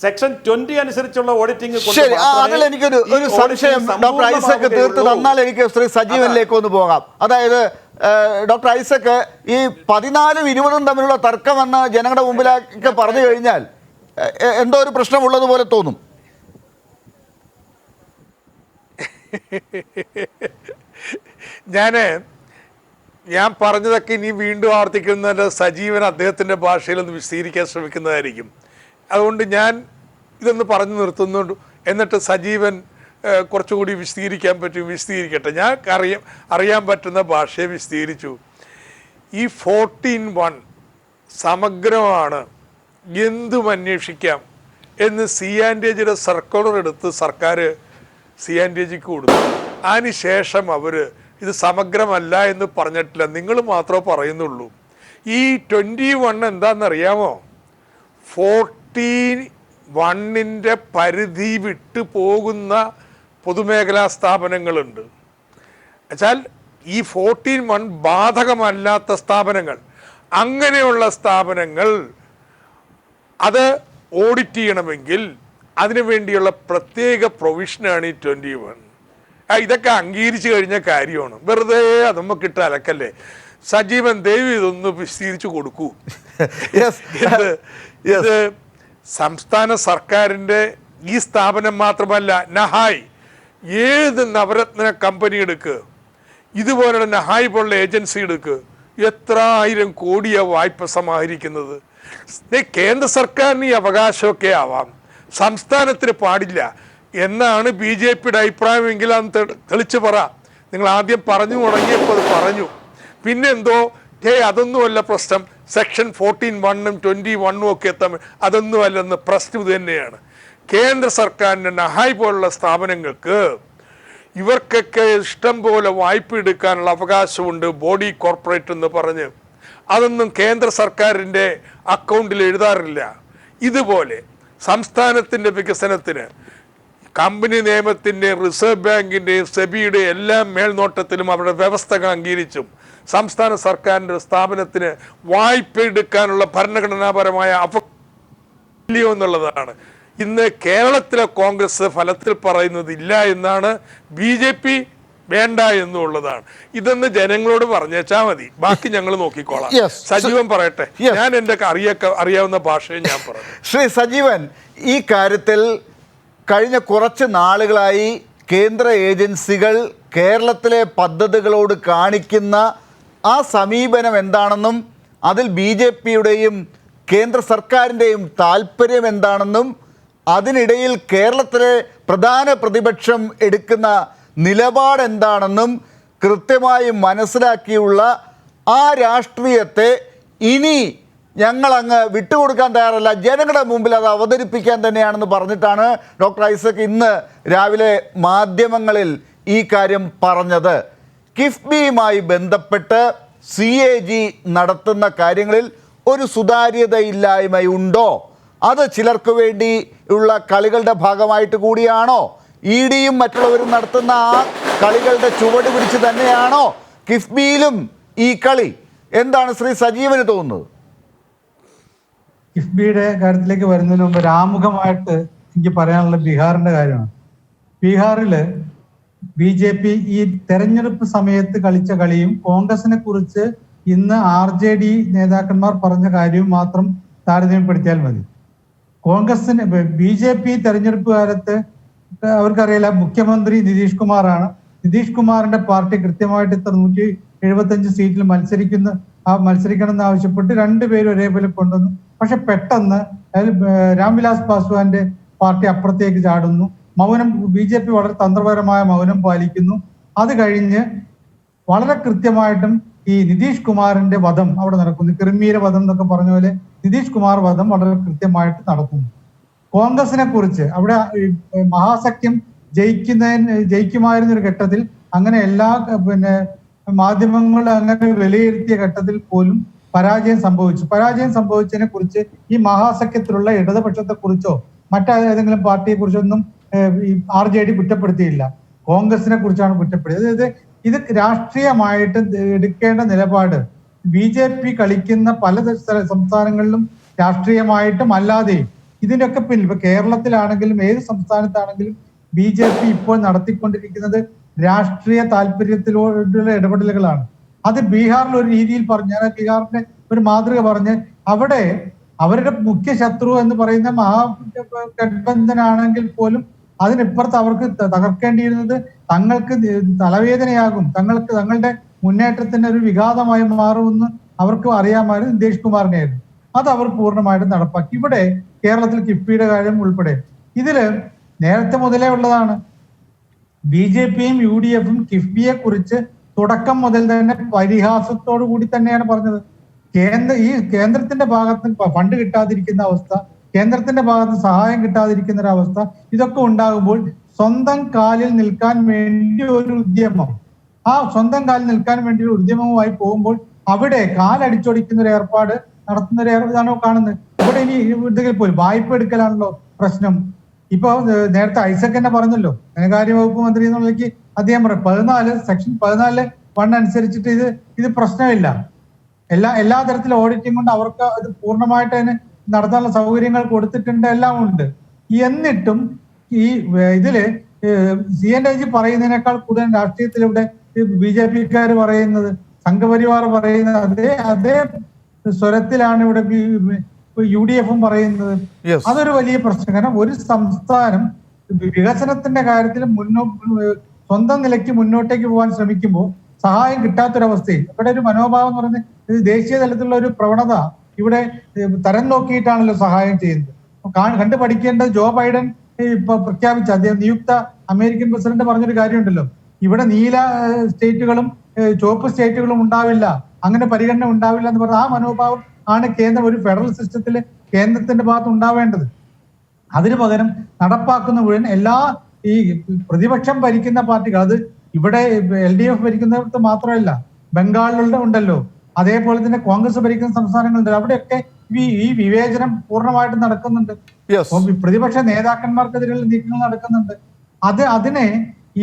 സെക്ഷൻ 20 അനുസരിച്ചുള്ള ഓഡിറ്റിംഗ് എനിക്കൊരു സംശയം ഡോക്ടർ ഐസക് തീർത്ത് തന്നാൽ എനിക്ക് ശ്രീ സജീവനിലേക്ക് ഒന്ന് പോകാം. അതായത് ഡോക്ടർ ഐസക്, ഈ 14ഉം 20ഉം തമ്മിലുള്ള തർക്കമെന്ന് ജനങ്ങളുടെ മുമ്പിലേക്ക് പറഞ്ഞു കഴിഞ്ഞാൽ എന്തോ ഒരു പ്രശ്നമുള്ളതുപോലെ തോന്നും. ഞാൻ പറഞ്ഞതൊക്കെ ഇനി വീണ്ടും ആവർത്തിക്കുന്നത് സജീവൻ അദ്ദേഹത്തിൻ്റെ ഭാഷയിലൊന്ന് വിശദീകരിക്കാൻ ശ്രമിക്കുന്നതായിരിക്കും. അതുകൊണ്ട് ഞാൻ ഇതൊന്ന് പറഞ്ഞു നിർത്തുന്നുണ്ട്, എന്നിട്ട് സജീവൻ കുറച്ചുകൂടി വിശദീകരിക്കാൻ പറ്റും വിശദീകരിക്കട്ടെ. ഞാൻ അറിയാൻ പറ്റുന്ന ഭാഷയെ വിശദീകരിച്ചു. ഈ 14(1) സമഗ്രമാണ്, എന്തും അന്വേഷിക്കാം എന്ന് C&AGയുടെ സർക്കുലർ എടുത്ത് സർക്കാർ C&AGക്ക് കൊടുത്തു. അതിനുശേഷം അവർ ഇത് സമഗ്രമല്ല എന്ന് പറഞ്ഞിട്ടില്ല, നിങ്ങൾ മാത്രമേ പറയുന്നുള്ളൂ. ഈ 21 എന്താണെന്നറിയാമോ? 41ൻ്റെ പരിധി വിട്ടു പോകുന്ന പൊതുമേഖലാ സ്ഥാപനങ്ങളുണ്ട്. എന്നുവെച്ചാൽ ഈ 14(1) ബാധകമല്ലാത്ത സ്ഥാപനങ്ങൾ, അങ്ങനെയുള്ള സ്ഥാപനങ്ങൾ അത് ഓഡിറ്റ് ചെയ്യണമെങ്കിൽ അതിനു വേണ്ടിയുള്ള പ്രത്യേക പ്രൊവിഷനാണ് ഈ 21. ഇതൊക്കെ അംഗീകരിച്ചു കഴിഞ്ഞ കാര്യമാണ്, വെറുതെ അത് നമുക്കിട്ട് അലക്കല്ലേ. സജീവൻ ദയവ് ഇതൊന്ന് വിശദീകരിച്ചു കൊടുക്കൂ. ഇത് സംസ്ഥാന സർക്കാരിൻ്റെ ഈ സ്ഥാപനം മാത്രമല്ല, നഹായ്, ഏത് നവരത്ന കമ്പനി എടുക്കുക, ഇതുപോലുള്ള നഹായ് പോലുള്ള ഏജൻസി എടുക്കുക, എത്ര 1000 കോടിയാണ് വായ്പ സമാഹരിക്കുന്നത്. കേന്ദ്ര സർക്കാരിന് ഈ അവകാശമൊക്കെ ആവാം, സംസ്ഥാനത്തിന് പാടില്ല എന്നാണ് BJPയുടെ അഭിപ്രായമെങ്കിൽ അന്ന് തെളിച്ചു പറ. നിങ്ങൾ ആദ്യം പറഞ്ഞു തുടങ്ങിയപ്പോൾ അത് പറഞ്ഞു, പിന്നെന്തോ അതൊന്നുമല്ല പ്രശ്നം, സെക്ഷൻ 14(1)ഉം 21 ഒക്കെ എത്താൻ അതൊന്നുമല്ലെന്ന് പ്രശ്നം ഇത് തന്നെയാണ്. കേന്ദ്ര സർക്കാരിൻ്റെ നഹായ് പോലുള്ള സ്ഥാപനങ്ങൾക്ക് ഇവർക്കൊക്കെ ഇഷ്ടം പോലെ വായ്പ എടുക്കാനുള്ള അവകാശമുണ്ട്, ബോഡി കോർപ്പറേറ്റ് എന്ന് പറഞ്ഞ്. അതൊന്നും കേന്ദ്ര സർക്കാരിൻ്റെ അക്കൗണ്ടിൽ എഴുതാറില്ല. ഇതുപോലെ സംസ്ഥാനത്തിൻ്റെ വികസനത്തിന് കമ്പനി നിയമത്തിൻ്റെയും റിസർവ് ബാങ്കിൻ്റെയും സെബിയുടെയും എല്ലാം മേൽനോട്ടത്തിലും അവരുടെ വ്യവസ്ഥ അംഗീകരിച്ചും സംസ്ഥാന സർക്കാരിൻ്റെ സ്ഥാപനത്തിന് വായ്പ എടുക്കാനുള്ള ഭരണഘടനാപരമായ അവകാശം എന്നുള്ളതാണ്. ഇന്ന് കേരളത്തിലെ കോൺഗ്രസ് ഫലത്തിൽ പറയുന്നത് ഇല്ല എന്നാണ്, BJP വേണ്ട എന്നുള്ളതാണ്. ഇതൊന്ന് ജനങ്ങളോട് പറഞ്ഞേച്ചാൽ മതി, ബാക്കി ഞങ്ങൾ നോക്കിക്കോളാം. സജീവൻ പറയട്ടെ, ഞാൻ എൻ്റെ അറിയാവുന്ന ഭാഷയെ ഞാൻ പറഞ്ഞു. ശ്രീ സജീവൻ, ഈ കാര്യത്തിൽ കഴിഞ്ഞ കുറച്ച് നാളുകളായി കേന്ദ്ര ഏജൻസികൾ കേരളത്തിലെ പദ്ധതികളോട് കാണിക്കുന്ന ആ സമീപനം എന്താണെന്നും അതിൽ BJPയുടെയും കേന്ദ്ര സർക്കാരിൻ്റെയും താല്പര്യം എന്താണെന്നും അതിനിടയിൽ കേരളത്തിലെ പ്രധാന പ്രതിപക്ഷം എടുക്കുന്ന നിലപാടെന്താണെന്നും കൃത്യമായി മനസ്സിലാക്കിയുള്ള ആ രാഷ്ട്രീയത്തെ ഇനി ഞങ്ങളങ്ങ് വിട്ടുകൊടുക്കാൻ തയ്യാറല്ല, ജനങ്ങളുടെ മുമ്പിൽ അത് അവതരിപ്പിക്കാൻ തന്നെയാണെന്ന് പറഞ്ഞിട്ടാണ് ഡോക്ടർ ഐസക് ഇന്ന് രാവിലെ മാധ്യമങ്ങളിൽ ഈ കാര്യം പറഞ്ഞത്. കിഫ്ബിയുമായി ബന്ധപ്പെട്ട് CAG നടത്തുന്ന കാര്യങ്ങളിൽ ഒരു സുതാര്യതയില്ലായ്മയുണ്ടോ? അത് ചിലർക്ക് വേണ്ടിയുള്ള കളികളുടെ ഭാഗമായിട്ട് കൂടിയാണോ? EDയും മറ്റുള്ളവരും നടത്തുന്ന ആ കളികളുടെ ചുവട് പിടിച്ച് തന്നെയാണോ കിഫ്ബിയിലും ഈ കളി? എന്താണ് ശ്രീ സജീവന് തോന്നുന്നത്? കിഫ്ബിയുടെ കാര്യത്തിലേക്ക് വരുന്നതിന് മുമ്പ് ആമുഖമായിട്ട് എനിക്ക് പറയാനുള്ള ബീഹാറിന്റെ കാര്യമാണ്. ബീഹാറിൽ BJP ഈ തെരഞ്ഞെടുപ്പ് സമയത്ത് കളിച്ച കളിയും കോൺഗ്രസിനെ കുറിച്ച് ഇന്ന് RJD നേതാക്കന്മാർ പറഞ്ഞ കാര്യവും മാത്രം താരതമ്യപ്പെടുത്തിയാൽ മതി. BJP തെരഞ്ഞെടുപ്പ് കാലത്ത് അവർക്കറിയില്ല, മുഖ്യമന്ത്രി നിതീഷ് കുമാറാണ്, നിതീഷ് കുമാറിന്റെ പാർട്ടി കൃത്യമായിട്ട് ഇത്ര 175 സീറ്റിൽ മത്സരിക്കണം എന്ന് ആവശ്യപ്പെട്ട് രണ്ടുപേരും ഒരേപോലെ കൊണ്ടുവന്നു. പക്ഷെ പെട്ടെന്ന് രാംവിലാസ് പാസ്വാന്റെ പാർട്ടി അപ്പുറത്തേക്ക് ചാടുന്നു. മൗനം BJP വളരെ തന്ത്രപരമായ മൗനം പാലിക്കുന്നു. അത് കഴിഞ്ഞ് വളരെ കൃത്യമായിട്ടും ഈ നിതീഷ് കുമാറിന്റെ വധം അവിടെ നടക്കുന്നു. ക്രിമീര വധം എന്നൊക്കെ പറഞ്ഞ പോലെ നിതീഷ് കുമാർ വധം വളരെ കൃത്യമായിട്ട് നടക്കുന്നു. കോൺഗ്രസിനെ കുറിച്ച് അവിടെ മഹാസഖ്യം ജയിക്കുമായിരുന്ന ഒരു ഘട്ടത്തിൽ അങ്ങനെ എല്ലാ മാധ്യമങ്ങൾ അങ്ങനെ വിലയിരുത്തിയ ഘട്ടത്തിൽ പോലും പരാജയം സംഭവിച്ചതിനെ കുറിച്ച് ഈ മഹാസഖ്യത്തിലുള്ള ഇടതുപക്ഷത്തെ കുറിച്ചോ മറ്റേതെങ്കിലും പാർട്ടിയെ കുറിച്ചൊന്നും RJD കുറ്റപ്പെടുത്തിയില്ല. കോൺഗ്രസിനെ കുറിച്ചാണ് കുറ്റപ്പെടുത്തിയത്. അതായത് ഇത് രാഷ്ട്രീയമായിട്ട് എടുക്കേണ്ട നിലപാട് BJP കളിക്കുന്ന പല സംസ്ഥാനങ്ങളിലും രാഷ്ട്രീയമായിട്ടും അല്ലാതെയും ഇതിന്റെയൊക്കെ പിന്നിൽ ഇപ്പൊ കേരളത്തിലാണെങ്കിലും ഏത് സംസ്ഥാനത്താണെങ്കിലും BJP ഇപ്പോൾ നടത്തിക്കൊണ്ടിരിക്കുന്നത് രാഷ്ട്രീയ താല്പര്യത്തിലുള്ള ഇടപെടലുകളാണ്. അത് ബീഹാറിൽ ഒരു രീതിയിൽ പറഞ്ഞ ബീഹാറിന്റെ ഒരു മാതൃക പറഞ്ഞ് അവിടെ അവരുടെ മുഖ്യ ശത്രു എന്ന് പറയുന്ന മഹാഗഠബന്ധനാണെങ്കിൽ പോലും അതിനിപ്പുറത്ത് അവർക്ക് തകർക്കേണ്ടിയിരുന്നത് തങ്ങൾക്ക് തലവേദനയാകും, തങ്ങളുടെ മുന്നേറ്റത്തിന് ഒരു വിഘാതമായി മാറുമെന്ന് അവർക്ക് അറിയാമായിരുന്നു. നിതീഷ് കുമാറിനെയായിരുന്നു. അത് അവർ പൂർണ്ണമായിട്ടും നടപ്പാക്കി. ഇവിടെ കേരളത്തിൽ കിഫ്ബിയുടെ കാര്യം ഉൾപ്പെടെ ഇതില് നേരത്തെ മുതലേ ഉള്ളതാണ്. BJPയും UDFും കിഫ്ബിയെ കുറിച്ച് തുടക്കം മുതൽ തന്നെ പരിഹാസത്തോടു കൂടി തന്നെയാണ് പറഞ്ഞത്. കേന്ദ്രത്തിന്റെ ഭാഗത്ത് ഫണ്ട് കിട്ടാതിരിക്കുന്ന അവസ്ഥ, കേന്ദ്രത്തിന്റെ ഭാഗത്ത് സഹായം കിട്ടാതിരിക്കുന്ന ഒരു അവസ്ഥ, ഇതൊക്കെ ഉണ്ടാകുമ്പോൾ സ്വന്തം കാലിൽ നിൽക്കാൻ വേണ്ടി ഒരു ഉദ്യമം, ആ സ്വന്തം കാലിൽ നിൽക്കാൻ വേണ്ടി ഒരു ഉദ്യമവുമായി പോകുമ്പോൾ അവിടെ കാലടിച്ചൊടിക്കുന്ന ഒരു ഏർപ്പാട് നടത്തുന്ന ഒരു ഏർപ്പാടാണോ കാണുന്നത്. ഇവിടെ ഇനി എന്തെങ്കിലും പോലും വായ്പ എടുക്കലാണല്ലോ പ്രശ്നം. ഇപ്പൊ നേരത്തെ ഐസക് തന്നെ പറഞ്ഞല്ലോ, ധനകാര്യ വകുപ്പ് മന്ത്രി എന്നുള്ളതിലേക്ക് അദ്ദേഹം പറയും സെക്ഷൻ 14(1) അനുസരിച്ചിട്ട് ഇത് പ്രശ്നമില്ല. എല്ലാ തരത്തിലും ഓഡിറ്റിംഗ് കൊണ്ട് അവർക്ക് ഇത് പൂർണ്ണമായിട്ട് അതിന് നടത്താനുള്ള സൗകര്യങ്ങൾ കൊടുത്തിട്ടുണ്ട്, എല്ലാം ഉണ്ട്. എന്നിട്ടും ഈ ഇതില് CNAG പറയുന്നതിനേക്കാൾ കൂടുതൽ രാഷ്ട്രീയത്തിൽ ഇവിടെ BJPക്കാർ പറയുന്നത്, സംഘപരിവാർ പറയുന്നത് അതേ സ്വരത്തിലാണ് ഇവിടെ UDFും പറയുന്നത്. അതൊരു വലിയ പ്രശ്നം. കാരണം ഒരു സംസ്ഥാനം വികസനത്തിന്റെ കാര്യത്തിൽ സ്വന്തം നിലയ്ക്ക് മുന്നോട്ടേക്ക് പോകാൻ ശ്രമിക്കുമ്പോൾ സഹായം കിട്ടാത്തൊരവസ്ഥയിൽ ഇവിടെ ഒരു മനോഭാവം എന്ന് പറയുന്നത് ദേശീയ തലത്തിലുള്ള ഒരു പ്രവണത ഇവിടെ തരം നോക്കിയിട്ടാണല്ലോ സഹായം ചെയ്യുന്നത്. കണ്ടു പഠിക്കേണ്ടത് ജോ ബൈഡൻ ഇപ്പൊ പ്രഖ്യാപിച്ച അദ്ദേഹം നിയുക്ത അമേരിക്കൻ പ്രസിഡന്റ് പറഞ്ഞൊരു കാര്യമുണ്ടല്ലോ, ഇവിടെ നീല സ്റ്റേറ്റുകളും ചുവപ്പ് സ്റ്റേറ്റുകളും ഉണ്ടാവില്ല, അങ്ങനെ പരിഗണന ഉണ്ടാവില്ല എന്ന് പറഞ്ഞ ആ മനോഭാവം ആണ് കേന്ദ്രം ഒരു ഫെഡറൽ സിസ്റ്റത്തിൽ കേന്ദ്രത്തിന്റെ ഭാഗത്ത് ഉണ്ടാവേണ്ടത്. അതിനു പകരം നടപ്പാക്കുന്ന മുഴുവൻ എല്ലാ ഈ പ്രതിപക്ഷം ഭരിക്കുന്ന പാർട്ടികൾ, അത് ഇവിടെ LDF ഭരിക്കുന്നിടത്ത് മാത്രമല്ല ബംഗാളിലുള്ള ഉണ്ടല്ലോ, അതേപോലെ തന്നെ കോൺഗ്രസ് ഭരിക്കുന്ന സംസ്ഥാനങ്ങളുണ്ട്, അവിടെയൊക്കെ ഈ വിവേചനം പൂർണ്ണമായിട്ട് നടക്കുന്നുണ്ട്. പ്രതിപക്ഷ നേതാക്കന്മാർക്കെതിരെയുള്ള നീക്കങ്ങൾ നടക്കുന്നുണ്ട്. അതിനെ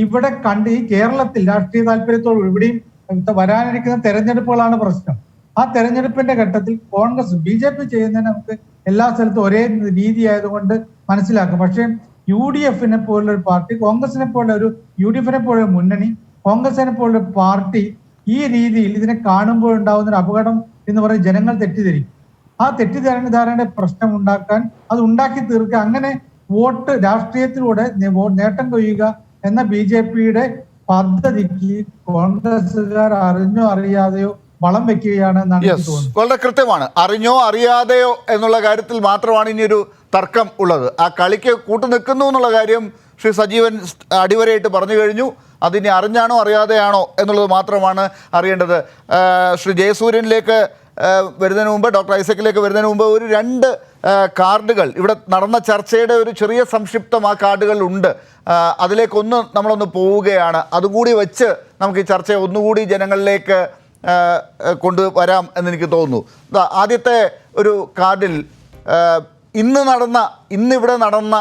ഇവിടെ ഈ കേരളത്തിൽ രാഷ്ട്രീയ താല്പര്യത്തോട് ഇവിടെയും വരാനിരിക്കുന്ന തെരഞ്ഞെടുപ്പുകളാണ് പ്രശ്നം. ആ തെരഞ്ഞെടുപ്പിന്റെ ഘട്ടത്തിൽ കോൺഗ്രസ് BJP ചെയ്യുന്നതിന് നമുക്ക് എല്ലാ സ്ഥലത്തും ഒരേ രീതി ആയതുകൊണ്ട് മനസ്സിലാക്കും. പക്ഷെ UDFിനെ പോലുള്ള ഒരു പാർട്ടി, കോൺഗ്രസിനെ പോലുള്ള ഒരു UDFിനെ പോലുള്ള മുന്നണി, കോൺഗ്രസിനെ പോലുള്ള പാർട്ടി ഈ രീതിയിൽ ഇതിനെ കാണുമ്പോൾ ഉണ്ടാകുന്ന ഒരു അപകടം എന്ന് പറയുന്നത് ജനങ്ങൾ തെറ്റിദ്ധരിക്കും. ആ തെറ്റിദ്ധാരണയുടെ പ്രശ്നം ഉണ്ടാക്കാൻ, അത് ഉണ്ടാക്കി തീർക്കുക, അങ്ങനെ വോട്ട് രാഷ്ട്രീയത്തിലൂടെ നേട്ടം കൊയ്യുക എന്ന BJPയുടെ പദ്ധതിക്ക് കോൺഗ്രസുകാർ അറിഞ്ഞോ അറിയാതെയോ വളം വെക്കുകയാണ് എന്നാണ് എനിക്ക് തോന്നുന്നത്. വളരെ കൃത്യമാണ്. അറിഞ്ഞോ അറിയാതെയോ എന്നുള്ള കാര്യത്തിൽ മാത്രമാണ് ഇനിയൊരു തർക്കം ഉള്ളത്. ആ കളിക്ക് കൂട്ടുനിൽക്കുന്നു എന്നുള്ള കാര്യം ശ്രീ സജീവൻ അടിവരയിട്ട് പറഞ്ഞു കഴിഞ്ഞു. അതിനി അറിഞ്ഞാണോ അറിയാതെയാണോ എന്നുള്ളത് മാത്രമാണ് അറിയേണ്ടത്. ശ്രീ ജയസൂര്യനിലേക്ക് വരുന്നതിന് മുമ്പ്, ഡോക്ടർ ഐസക്കിലേക്ക് വരുന്നതിന് മുമ്പ് ഒരു 2 കാർഡുകൾ ഇവിടെ നടന്ന ചർച്ചയുടെ ഒരു ചെറിയ സംക്ഷിപ്തം ആ കാർഡുകൾ ഉണ്ട്. അതിലേക്കൊന്ന് നമ്മളൊന്ന് പോവുകയാണ്. അതുകൂടി വെച്ച് നമുക്ക് ഈ ചർച്ചയെ ഒന്നുകൂടി ജനങ്ങളിലേക്ക് കൊണ്ടുവരാം എന്നെനിക്ക് തോന്നുന്നു. ആദ്യത്തെ ഒരു കാർഡിൽ ഇന്നിവിടെ നടന്ന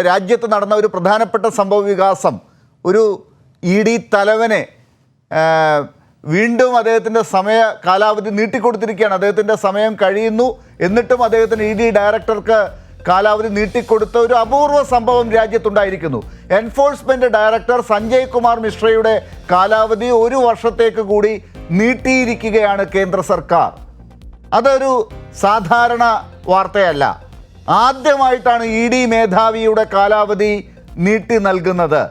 രാജ്യത്ത് നടന്ന ഒരു പ്രധാനപ്പെട്ട സംഭവ വികാസം, ഒരു ED തലവനെ വീണ്ടും അദ്ദേഹത്തിൻ്റെ കാലാവധി നീട്ടിക്കൊടുത്തിരിക്കുകയാണ്. അദ്ദേഹത്തിൻ്റെ സമയം കഴിയുന്നു, എന്നിട്ടും അദ്ദേഹത്തിന് ED ഡയറക്ടർക്ക് കാലാവധി നീട്ടിക്കൊടുത്ത ഒരു അപൂർവ സംഭവം രാജ്യത്തുണ്ടായിരിക്കുന്നു. എൻഫോഴ്സ്മെൻറ്റ് ഡയറക്ടർ സഞ്ജയ് കുമാർ മിശ്രയുടെ കാലാവധി 1 വർഷത്തേക്ക് കൂടി നീട്ടിയിരിക്കുകയാണ് കേന്ദ്ര സർക്കാർ. അതൊരു സാധാരണ വാർത്തയല്ല. ആദ്യമായിട്ടാണ് ED മേധാവിയുടെ കാലാവധി നീട്ടി നൽകുന്നത്.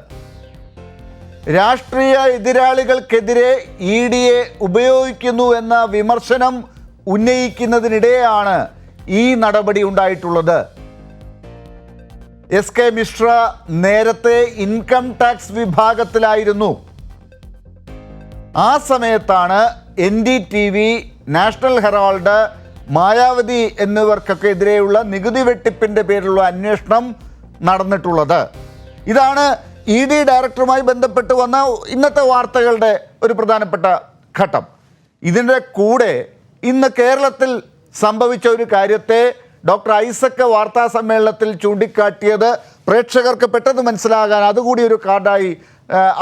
രാഷ്ട്രീയ എതിരാളികൾക്കെതിരെ ED ഉപയോഗിക്കുന്നു എന്ന വിമർശനം ഉന്നയിക്കുന്നതിനിടെയാണ് ഈ നടപടി ഉണ്ടായിട്ടുള്ളത്. SK മിശ്ര നേരത്തെ ഇൻകം ടാക്സ് വിഭാഗത്തിലായിരുന്നു. ആ സമയത്താണ് NDTV, നാഷണൽ ഹെറാൾഡ്, മായാവതി എന്നിവർക്കൊക്കെ എതിരെയുള്ള നികുതി വെട്ടിപ്പിൻ്റെ പേരിലുള്ള അന്വേഷണം നടന്നിട്ടുള്ളത്. ഇതാണ് ED ഡയറക്ടറുമായി ബന്ധപ്പെട്ട് വന്ന ഇന്നത്തെ വാർത്തകളുടെ ഒരു പ്രധാനപ്പെട്ട ഘട്ടം. ഇതിൻ്റെ കൂടെ ഇന്ന് കേരളത്തിൽ സംഭവിച്ച ഒരു കാര്യത്തെ ഡോക്ടർ ഐസക് വാർത്താ സമ്മേളനത്തിൽ ചൂണ്ടിക്കാട്ടിയത് പ്രേക്ഷകർക്ക് പെട്ടെന്ന് മനസ്സിലാകാൻ അതുകൂടി ഒരു കാർഡായി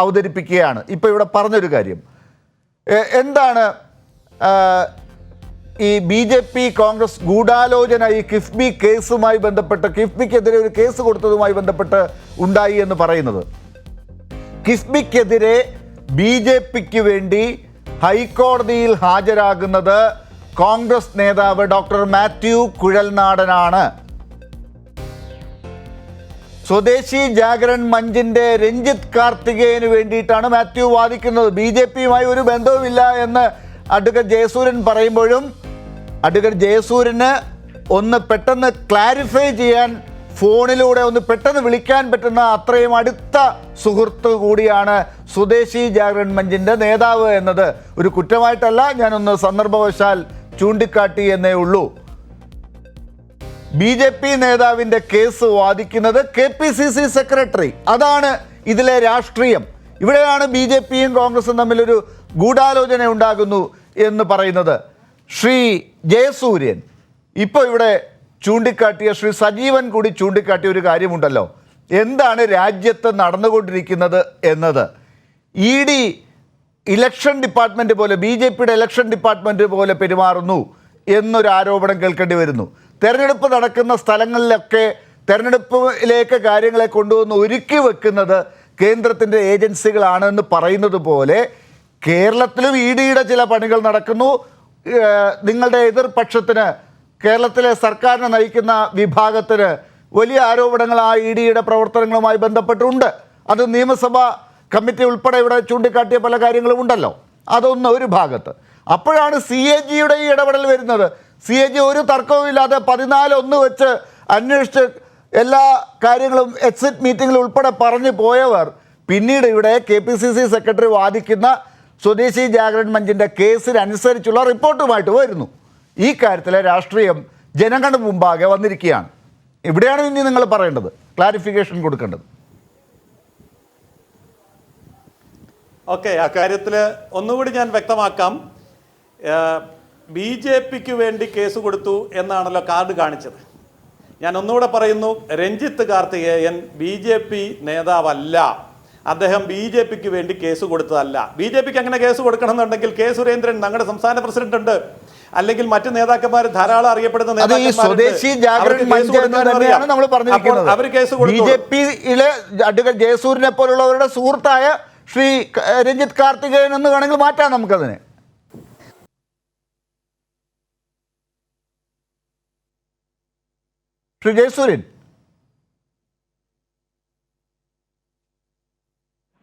അവതരിപ്പിക്കുകയാണ്. ഇപ്പോൾ ഇവിടെ പറഞ്ഞൊരു കാര്യം എന്താണ്, ഈ BJP കോൺഗ്രസ് ഗൂഢാലോചന ഈ കിഫ്ബി കേസുമായി ബന്ധപ്പെട്ട്, കിഫ്ബിക്കെതിരെ ഒരു കേസ് കൊടുത്തതുമായി ബന്ധപ്പെട്ട് ഉണ്ടായി എന്ന് പറയുന്നത്. കിഫ്ബിക്കെതിരെ BJPക്ക് വേണ്ടി ഹൈക്കോടതിയിൽ ഹാജരാകുന്നത് കോൺഗ്രസ് നേതാവ് ഡോക്ടർ മാത്യു കുഴൽനാടനാണ്. സ്വദേശി ജാഗരൺ മഞ്ചിന്റെ രഞ്ജിത്ത് കാർത്തികേയന് വേണ്ടിയിട്ടാണ് മാത്യു വാദിക്കുന്നത്. BJPയുമായി ഒരു ബന്ധവുമില്ല എന്ന് അഡ്വക്കേറ്റ് ജയസൂര്യൻ പറയുമ്പോഴും അഡ്വക്കേറ്റ് ജയസൂര്യന് ഒന്ന് പെട്ടെന്ന് ക്ലാരിഫൈ ചെയ്യാൻ, ഫോണിലൂടെ ഒന്ന് പെട്ടെന്ന് വിളിക്കാൻ പറ്റുന്ന അത്രയും അടുത്ത സുഹൃത്ത് കൂടിയാണ് സ്വദേശി ജാഗരൺ മഞ്ചിന്റെ നേതാവ് എന്നത് ഒരു കുറ്റമായിട്ടല്ല, ഞാനൊന്ന് സന്ദർഭവശാൽ ചൂണ്ടിക്കാട്ടി എന്നേ ഉള്ളൂ. BJP നേതാവിൻ്റെ കേസ് വാദിക്കുന്നത് KPCC സെക്രട്ടറി. അതാണ് ഇതിലെ രാഷ്ട്രീയം. ഇവിടെയാണ് BJPയും കോൺഗ്രസും തമ്മിലൊരു ഗൂഢാലോചന ഉണ്ടാകുന്നു എന്ന് പറയുന്നത്. ശ്രീ ജയസൂര്യൻ ഇപ്പോൾ ഇവിടെ ചൂണ്ടിക്കാട്ടിയ, ശ്രീ സജീവൻ കൂടി ചൂണ്ടിക്കാട്ടിയ ഒരു കാര്യമുണ്ടല്ലോ, എന്താണ് രാജ്യത്ത് നടന്നുകൊണ്ടിരിക്കുന്നത് എന്നത്. ED ഇലക്ഷൻ ഡിപ്പാർട്ട്മെൻറ്റ് പോലെ, BJPയുടെ ഇലക്ഷൻ ഡിപ്പാർട്ട്മെൻറ്റ് പോലെ പെരുമാറുന്നു എന്നൊരു ആരോപണം കേൾക്കേണ്ടി വരുന്നു. തെരഞ്ഞെടുപ്പ് നടക്കുന്ന സ്ഥലങ്ങളിലൊക്കെ തെരഞ്ഞെടുപ്പിലേക്ക് കാര്യങ്ങളെ കൊണ്ടുവന്ന് ഒരുക്കി വെക്കുന്നത് കേന്ദ്രത്തിൻ്റെ ഏജൻസികളാണ് എന്ന് പറയുന്നത് പോലെ കേരളത്തിലും EDയുടെ ചില പണികൾ നടക്കുന്നു. നിങ്ങളുടെ എതിർപക്ഷത്തിന്, കേരളത്തിലെ സർക്കാരിനെ നയിക്കുന്ന വിഭാഗത്തിന് വലിയ ആരോപണങ്ങൾ ആ EDയുടെ പ്രവർത്തനങ്ങളുമായി ബന്ധപ്പെട്ടുണ്ട്. അത് നിയമസഭാ കമ്മിറ്റി ഉൾപ്പെടെ ഇവിടെ ചൂണ്ടിക്കാട്ടിയ പല കാര്യങ്ങളും ഉണ്ടല്ലോ. അതൊന്ന് ഒരു ഭാഗത്ത്. അപ്പോഴാണ് CAGയുടെ ഈ ഇടപെടൽ വരുന്നത്. CAG ഒരു തർക്കവുമില്ലാതെ 14-1 വെച്ച് അന്വേഷിച്ച് എല്ലാ കാര്യങ്ങളും എക്സിറ്റ് മീറ്റിങ്ങിൽ ഉൾപ്പെടെ പറഞ്ഞു പോയവർ പിന്നീട് ഇവിടെ KPCC സെക്രട്ടറി വാദിക്കുന്ന സ്വദേശി ജാഗരൺ മഞ്ചിൻ്റെ കേസിനനുസരിച്ചുള്ള റിപ്പോർട്ടുമായിട്ട് വരുന്നു. ഈ കാര്യത്തിലെ രാഷ്ട്രീയം ജനങ്ങളുടെ മുമ്പാകെ വന്നിരിക്കുകയാണ്. ഇവിടെയാണ് ഇനി നിങ്ങൾ പറയേണ്ടത്, ക്ലാരിഫിക്കേഷൻ കൊടുക്കേണ്ടത്. ഓക്കെ, ആ കാര്യത്തിൽ ഒന്നുകൂടി ഞാൻ വ്യക്തമാക്കാം. BJPക്ക് വേണ്ടി കേസ് കൊടുത്തു എന്നാണല്ലോ കാർഡ് കാണിച്ചത്. ഞാൻ ഒന്നുകൂടെ പറയുന്നു, രഞ്ജിത്ത് കാർത്തികേയൻ BJP നേതാവല്ല. അദ്ദേഹം BJPക്ക് വേണ്ടി കേസ് കൊടുത്തതല്ല. BJPക്ക് അങ്ങനെ കേസ് കൊടുക്കണമെന്നുണ്ടെങ്കിൽ K സുരേന്ദ്രൻ, ഞങ്ങളുടെ സംസ്ഥാന പ്രസിഡന്റ് ഉണ്ട്, അല്ലെങ്കിൽ മറ്റു നേതാക്കന്മാർ ധാരാളം അറിയപ്പെടുന്ന അവർ കേസ് കൊടുത്തു. BJPയിലെ അഡ്വക്കേറ്റ് ജയസൂര്യനെ പോലുള്ളവരുടെ സുഹൃത്തായ ശ്രീ രഞ്ജിത്ത് കാർത്തികേയൻ എന്ന് വേണമെങ്കിൽ മാറ്റാം നമുക്കതിനെ. ശ്രീ ജയസൂര്യൻ,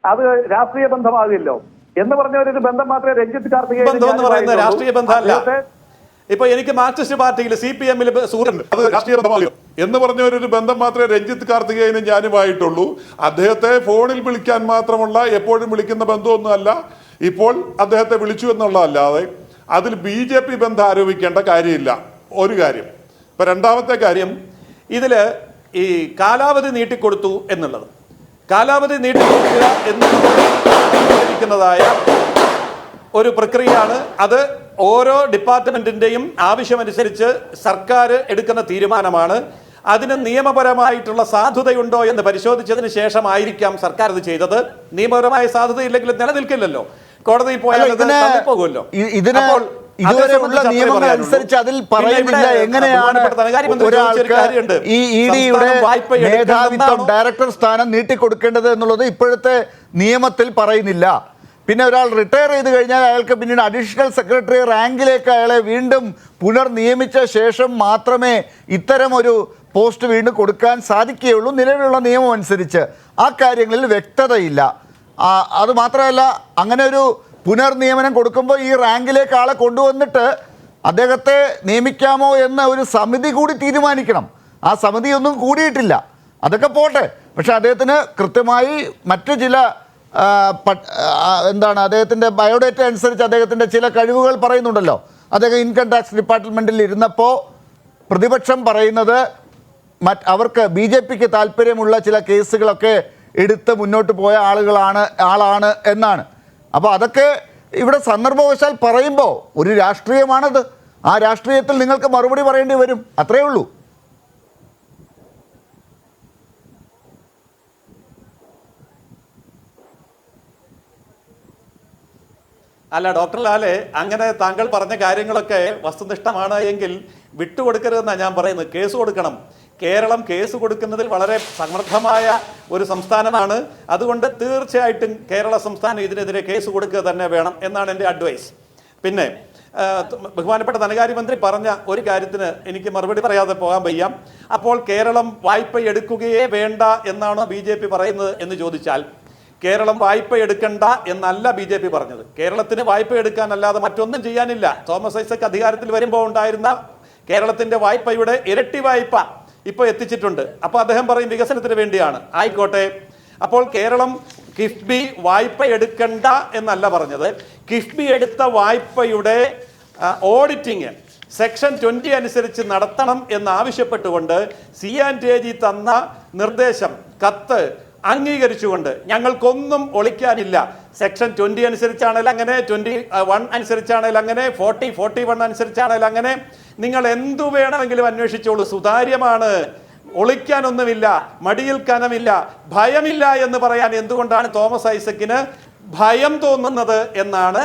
അത് രാഷ്ട്രീയ ബന്ധമാകില്ലോ എന്ന് പറഞ്ഞ ഒരു ബന്ധം മാത്രമേ രഞ്ജിത്ത് കാർത്തികേയൻ ബന്ധം എന്ന് പറയുന്നത് രാഷ്ട്രീയ ബന്ധമല്ല. ഇപ്പൊ എനിക്ക് മാർക്സിസ്റ്റ് പാർട്ടിയിൽ CPM-ൽ സുഹൃത്തുണ്ട്, അത് രാഷ്ട്രീയ ബന്ധമാകും എന്ന് പറഞ്ഞ ഒരു ബന്ധം മാത്രമേ രഞ്ജിത്ത് കാർത്തികേയനും ഞാനുമായിട്ടുള്ളൂ. അദ്ദേഹത്തെ ഫോണിൽ വിളിക്കാൻ മാത്രമുള്ള, എപ്പോഴും വിളിക്കുന്ന ബന്ധമൊന്നുമല്ല. ഇപ്പോൾ അദ്ദേഹത്തെ വിളിച്ചു എന്നുള്ളതല്ലാതെ അതിൽ BJP ബന്ധം ആരോപിക്കേണ്ട കാര്യമില്ല. ഒരു കാര്യം. ഇപ്പൊ രണ്ടാമത്തെ കാര്യം, ഇതില് ഈ കാലാവധി നീട്ടിക്കൊടുത്തു എന്നുള്ളത്, കാലാവധി നീട്ടിക്കൊടുക്കുക എന്നുള്ളതായ ഒരു പ്രക്രിയയാണ്. അത് ഓരോ ഡിപ്പാർട്ട്മെന്റിന്റെയും ആവശ്യമനുസരിച്ച് സർക്കാർ എടുക്കുന്ന തീരുമാനമാണ്. അതിന് നിയമപരമായിട്ടുള്ള സാധുതയുണ്ടോ എന്ന് പരിശോധിച്ചതിന് ശേഷമായിരിക്കാം സർക്കാർ ഇത് ചെയ്തത്. നിയമപരമായ സാധുതയില്ലെങ്കിൽ നിലനിൽക്കില്ലല്ലോ, കോടതിയിൽ പോയാൽ പോകുമല്ലോ. ഇതുവരെയുള്ള നിയമങ്ങൾ അനുസരിച്ച് അതിൽ പറയുന്നില്ല എങ്ങനെയാണ് ഈ EDയുടെ മേധാവിത്വം, ഡയറക്ടർ സ്ഥാനം നീട്ടിക്കൊടുക്കേണ്ടത് എന്നുള്ളത് ഇപ്പോഴത്തെ നിയമത്തിൽ പറയുന്നില്ല. പിന്നെ ഒരാൾ റിട്ടയർ ചെയ്ത് കഴിഞ്ഞാൽ അയാൾക്ക് പിന്നീട് അഡീഷണൽ സെക്രട്ടറി റാങ്കിലേക്ക് അയാളെ വീണ്ടും പുനർനിയമിച്ച ശേഷം മാത്രമേ ഇത്തരം ഒരു പോസ്റ്റ് വീണ്ടും കൊടുക്കാൻ സാധിക്കുകയുള്ളൂ. നിലവിലുള്ള നിയമം അനുസരിച്ച് ആ കാര്യങ്ങളിൽ വ്യക്തതയില്ല. അത് മാത്രമല്ല, അങ്ങനെ ഒരു പുനർനിയമനം കൊടുക്കുമ്പോൾ ഈ റാങ്കിലേക്ക് ആളെ കൊണ്ടുവന്നിട്ട് അദ്ദേഹത്തെ നിയമിക്കാമോ എന്ന ഒരു സമിതി കൂടി തീരുമാനിക്കണം. ആ സമിതിയൊന്നും കൂടിയിട്ടില്ല. അതൊക്കെ പോട്ടെ, പക്ഷെ അദ്ദേഹത്തിന് കൃത്യമായി മറ്റു ചില അദ്ദേഹത്തിൻ്റെ ബയോഡേറ്റ അനുസരിച്ച് അദ്ദേഹത്തിൻ്റെ ചില കഴിവുകൾ പറയുന്നുണ്ടല്ലോ. അദ്ദേഹം ഇൻകം ടാക്സ് ഡിപ്പാർട്ട്മെൻറ്റിൽ ഇരുന്നപ്പോൾ പ്രതിപക്ഷം പറയുന്നത് അവർക്ക് BJPക്ക് താല്പര്യമുള്ള ചില കേസുകളൊക്കെ എടുത്ത് മുന്നോട്ട് പോയ ആളാണ് എന്നാണ്. അപ്പോൾ അതൊക്കെ ഇവിടെ സന്ദർഭവശാൽ പറയുമ്പോൾ ഒരു രാഷ്ട്രീയമാണത്. ആ രാഷ്ട്രീയത്തിൽ നിങ്ങൾക്ക് മറുപടി പറയേണ്ടി വരും, അത്രയേ ഉള്ളൂ. അല്ല ഡോക്ടർ ലാലെ, അങ്ങനെ താങ്കൾ പറഞ്ഞ കാര്യങ്ങളൊക്കെ വസ്തുനിഷ്ഠമാണ് എങ്കിൽ വിട്ടുകൊടുക്കരുതെന്നാണ് ഞാൻ പറയുന്നത്. കേസ് കൊടുക്കണം. കേരളം കേസ് കൊടുക്കുന്നതിൽ വളരെ സമർത്ഥമായ ഒരു സംസ്ഥാനമാണ്. അതുകൊണ്ട് തീർച്ചയായിട്ടും കേരള സംസ്ഥാനം ഇതിനെതിരെ കേസ് കൊടുക്കുക തന്നെ വേണം എന്നാണ് എൻ്റെ അഡ്വൈസ്. പിന്നെ ബഹുമാനപ്പെട്ട ധനകാര്യമന്ത്രി പറഞ്ഞ ഒരു കാര്യത്തിന് എനിക്ക് മറുപടി പറയാതെ പോകാൻ വയ്യ. അപ്പോൾ കേരളം വായ്പ എടുക്കുകയേ വേണ്ട എന്നാണോ BJP പറയുന്നത് എന്ന് ചോദിച്ചാൽ, കേരളം വായ്പ എടുക്കണ്ട എന്നല്ല BJP പറഞ്ഞത്. കേരളത്തിന് വായ്പ എടുക്കാനല്ലാതെ മറ്റൊന്നും ചെയ്യാനില്ല. തോമസ് ഐസക് അധികാരത്തിൽ വരുമ്പോൾ ഉണ്ടായിരുന്ന കേരളത്തിന്റെ വായ്പയുടെ ഇരട്ടി വായ്പ ഇപ്പോൾ എത്തിച്ചിട്ടുണ്ട്. അപ്പോൾ അദ്ദേഹം പറയും വികസനത്തിന് വേണ്ടിയാണ്. ആയിക്കോട്ടെ. അപ്പോൾ കേരളം കിഫ്ബി വായ്പ എടുക്കണ്ട എന്നല്ല പറഞ്ഞത്. കിഫ്ബി എടുത്ത വായ്പയുടെ ഓഡിറ്റിങ് സെക്ഷൻ 20 അനുസരിച്ച് നടത്തണം എന്നാവശ്യപ്പെട്ടുകൊണ്ട് CAG തന്ന നിർദ്ദേശം, കത്ത് അംഗീകരിച്ചുകൊണ്ട്, ഞങ്ങൾക്കൊന്നും ഒളിക്കാനില്ല, സെക്ഷൻ 20 അനുസരിച്ചാണെങ്കിൽ അങ്ങനെ, 21 അനുസരിച്ചാണെങ്കിൽ അങ്ങനെ, 41 അനുസരിച്ചാണെങ്കിൽ അങ്ങനെ, നിങ്ങൾ എന്തു വേണമെങ്കിലും അന്വേഷിച്ചോളൂ, സുതാര്യമാണ്, ഒളിക്കാനൊന്നുമില്ല, മടിയിൽ കനമില്ല, ഭയമില്ല എന്ന് പറയാൻ എന്തുകൊണ്ടാണ് തോമസ് ഐസക്കിന് ഭയം തോന്നുന്നത് എന്നാണ്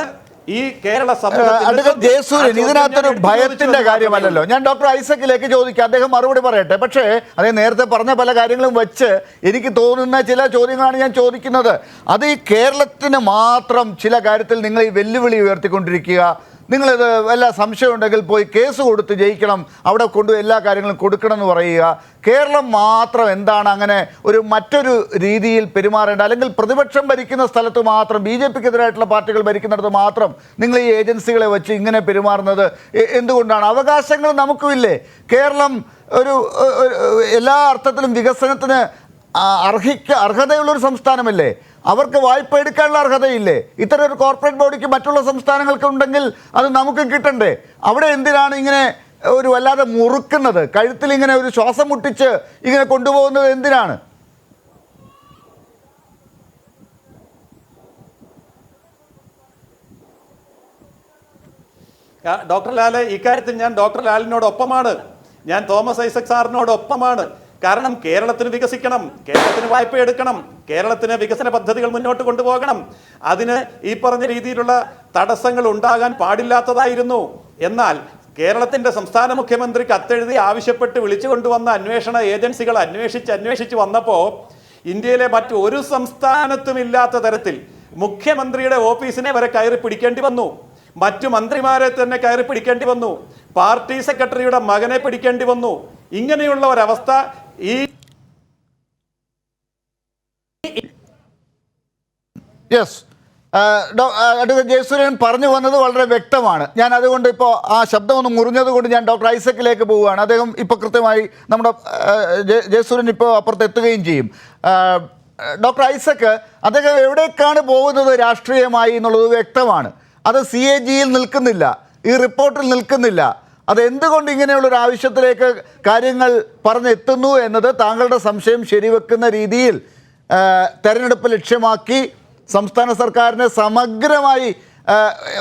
ഈ കേരള ജയസൂര്യൻ. ഇതിനകത്തൊരു ഭയത്തിന്റെ കാര്യമല്ലല്ലോ. ഞാൻ ഡോക്ടർ ഐസക്കിലേക്ക് ചോദിക്കാം, അദ്ദേഹം മറുപടി പറയട്ടെ. പക്ഷേ അദ്ദേഹം നേരത്തെ പറഞ്ഞ പല കാര്യങ്ങളും വെച്ച് എനിക്ക് തോന്നുന്ന ചില ചോദ്യങ്ങളാണ് ഞാൻ ചോദിക്കുന്നത്. അത് ഈ കേരളത്തിന് മാത്രം ചില കാര്യത്തിൽ നിങ്ങൾ ഈ വെല്ലുവിളി ഉയർത്തിക്കൊണ്ടിരിക്കുക. നിങ്ങളിത് വല്ല സംശയമുണ്ടെങ്കിൽ പോയി കേസ് കൊടുത്ത് ജയിക്കണം, അവിടെ കൊണ്ടുപോയി എല്ലാ കാര്യങ്ങളും കൊടുക്കണം എന്ന് പറയുക. കേരളം മാത്രം എന്താണ് അങ്ങനെ ഒരു മറ്റൊരു രീതിയിൽ പെരുമാറേണ്ട, അല്ലെങ്കിൽ പ്രതിപക്ഷം ഭരിക്കുന്ന സ്ഥലത്ത് മാത്രം, BJPക്കെതിരായിട്ടുള്ള പാർട്ടികൾ ഭരിക്കുന്നിടത്ത് മാത്രം നിങ്ങൾ ഈ ഏജൻസികളെ വെച്ച് ഇങ്ങനെ പെരുമാറുന്നത് എന്തുകൊണ്ടാണ്? അവകാശങ്ങൾ നമുക്കുമില്ലേ? കേരളം ഒരു എല്ലാ അർത്ഥത്തിലും വികസനത്തിന് അർഹതയുള്ളൊരു സംസ്ഥാനമല്ലേ? അവർക്ക് വായ്പ എടുക്കാനുള്ള അർഹതയില്ലേ? ഇത്തരം ഒരു കോർപ്പറേറ്റ് ബോഡിക്ക് മറ്റുള്ള സംസ്ഥാനങ്ങൾക്ക് ഉണ്ടെങ്കിൽ അത് നമുക്ക് കിട്ടണ്ടേ? അവിടെ എന്തിനാണ് ഇങ്ങനെ ഒരു വല്ലാതെ മുറുക്കുന്നത്? കഴുത്തിൽ ഇങ്ങനെ ഒരു ശ്വാസം മുട്ടിച്ച് ഇങ്ങനെ കൊണ്ടുപോകുന്നത് എന്തിനാണ്? ഡോക്ടർ ലാലെ, ഇക്കാര്യത്തിൽ ഞാൻ ഡോക്ടർ ലാലിനോടൊപ്പമാണ്. ഞാൻ തോമസ് ഐസക് സാറിനോടൊപ്പമാണ്. കാരണം കേരളത്തിന് വികസിക്കണം, കേരളത്തിന് വായ്പ എടുക്കണം, കേരളത്തിന് വികസന പദ്ധതികൾ മുന്നോട്ട് കൊണ്ടുപോകണം. അതിന് ഈ പറഞ്ഞ രീതിയിലുള്ള തടസ്സങ്ങൾ ഉണ്ടാകാൻ പാടില്ലാത്തതായിരുന്നു. എന്നാൽ കേരളത്തിന്റെ സംസ്ഥാന മുഖ്യമന്ത്രി കത്തെഴുതി ആവശ്യപ്പെട്ട് വിളിച്ചു കൊണ്ടുവന്ന അന്വേഷണ ഏജൻസികൾ അന്വേഷിച്ച് വന്നപ്പോൾ ഇന്ത്യയിലെ മറ്റൊരു സംസ്ഥാനത്തും ഇല്ലാത്ത തരത്തിൽ മുഖ്യമന്ത്രിയുടെ ഓഫീസിനെ വരെ കയറി പിടിക്കേണ്ടി വന്നു, മറ്റു മന്ത്രിമാരെ തന്നെ കയറി പിടിക്കേണ്ടി വന്നു, പാർട്ടി സെക്രട്ടറിയുടെ മകനെ പിടിക്കേണ്ടി വന്നു. ഇങ്ങനെയുള്ള ഒരവസ്ഥ ഈ അഡ്വക്കേറ്റ് ജയസൂര്യൻ പറഞ്ഞു വന്നത് വളരെ വ്യക്തമാണ്. ഞാൻ അതുകൊണ്ട് ഇപ്പോൾ ആ ശബ്ദം ഒന്ന് മുറിഞ്ഞത് കൊണ്ട് ഞാൻ ഡോക്ടർ ഐസക്കിലേക്ക് പോവുകയാണ്. അദ്ദേഹം ഇപ്പോൾ കൃത്യമായി നമ്മുടെ ജയസൂര്യൻ ഇപ്പോൾ അപ്പുറത്ത് എത്തുകയും ചെയ്യും. ഡോക്ടർ ഐസക്ക്, അദ്ദേഹം എവിടേക്കാണ് പോകുന്നത് രാഷ്ട്രീയമായി എന്നുള്ളത് വ്യക്തമാണ്. അത് CAGയിൽ നിൽക്കുന്നില്ല, ഈ റിപ്പോർട്ടിൽ നിൽക്കുന്നില്ല. അത് എന്തുകൊണ്ട് ഇങ്ങനെയുള്ളൊരു ആവശ്യത്തിലേക്ക് കാര്യങ്ങൾ പറഞ്ഞെത്തുന്നു എന്നത് താങ്കളുടെ സംശയം ശരിവെക്കുന്ന രീതിയിൽ തെരഞ്ഞെടുപ്പ് ലക്ഷ്യമാക്കി സംസ്ഥാന സർക്കാരിനെ സമഗ്രമായി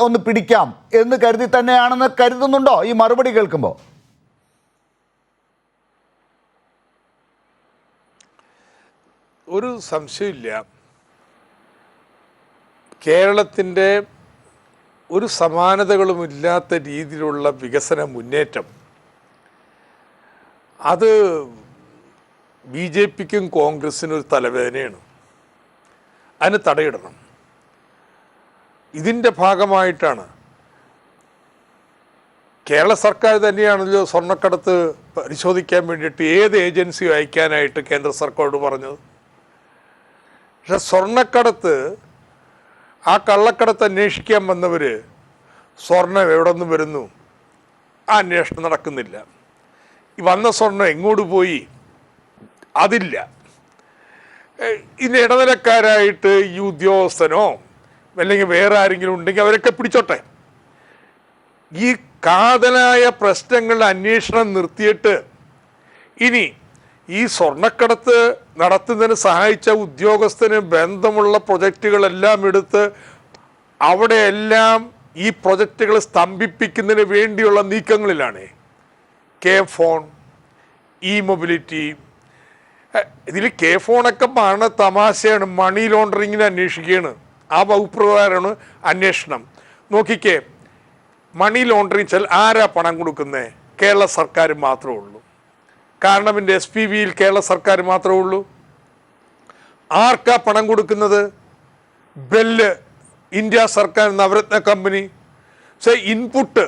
ഒന്ന് പിടിക്കാം എന്ന് കരുതി തന്നെയാണെന്ന് കരുതുന്നുണ്ടോ ഈ മറുപടി കേൾക്കുമ്പോൾ? ഒരു സംശയമില്ല, കേരളത്തിൻ്റെ ഒരു സമാനതകളുമില്ലാത്ത രീതിയിലുള്ള വികസന മുന്നേറ്റം അത് BJPക്കും കോൺഗ്രസിനും ഒരു തലവേദനയാണ്. അതിന് തടയിടണം. ഇതിൻ്റെ ഭാഗമായിട്ടാണ് കേരള സർക്കാർ തന്നെയാണല്ലോ സ്വർണ്ണക്കടത്ത് പരിശോധിക്കാൻ വേണ്ടിയിട്ട് ഏത് ഏജൻസിയും അയക്കാനായിട്ട് കേന്ദ്ര സർക്കാരോട് പറഞ്ഞത്. പക്ഷെ സ്വർണ്ണക്കടത്ത്, ആ കള്ളക്കടത്ത് അന്വേഷിക്കാൻ വന്നവർ സ്വർണം എവിടെ നിന്ന് വരുന്നു, ആ അന്വേഷണം നടക്കുന്നില്ല. ഈ വന്ന സ്വർണം എങ്ങോട്ട് പോയി, അതില്ല. ഇതിന് ഇടനിലക്കാരായിട്ട് ഈ ഉദ്യോഗസ്ഥനോ അല്ലെങ്കിൽ വേറെ ആരെങ്കിലും ഉണ്ടെങ്കിൽ അവരൊക്കെ പിടിച്ചോട്ടെ. ഈ കാതലായ പ്രശ്നങ്ങളുടെ അന്വേഷണം നിർത്തിയിട്ട് ഇനി ഈ സ്വർണ്ണക്കടത്ത് നടത്തുന്നതിന് സഹായിച്ച ഉദ്യോഗസ്ഥന് ബന്ധമുള്ള പ്രൊജക്റ്റുകളെല്ലാം എടുത്ത് അവിടെയെല്ലാം ഈ പ്രൊജക്റ്റുകൾ സ്തംഭിപ്പിക്കുന്നതിന് വേണ്ടിയുള്ള നീക്കങ്ങളിലാണ്. കെ ഫോൺ, ഇ മൊബിലിറ്റി, ഇതിൽ കെ ഫോണൊക്കെ പറഞ്ഞ തമാശയാണ്. മണി ലോണ്ടറിങ്ങിന് അന്വേഷിക്കുകയാണ്. ആ വകുപ്പ് പ്രകാരമാണ് അന്വേഷണം. നോക്കിക്കേ, മണി ലോണ്ടറിങ് ആരാ പണം കൊടുക്കുന്നത്? കേരള സർക്കാർ മാത്രമേ ഉള്ളൂ. കാരണം എൻ്റെ SPVയിൽ കേരള സർക്കാർ മാത്രമേ ഉള്ളൂ. ആർക്കാ പണം കൊടുക്കുന്നത്? ബെല്ല്, ഇന്ത്യ സർക്കാർ, നവരത്ന കമ്പനി. പക്ഷേ ഇൻപുട്ട്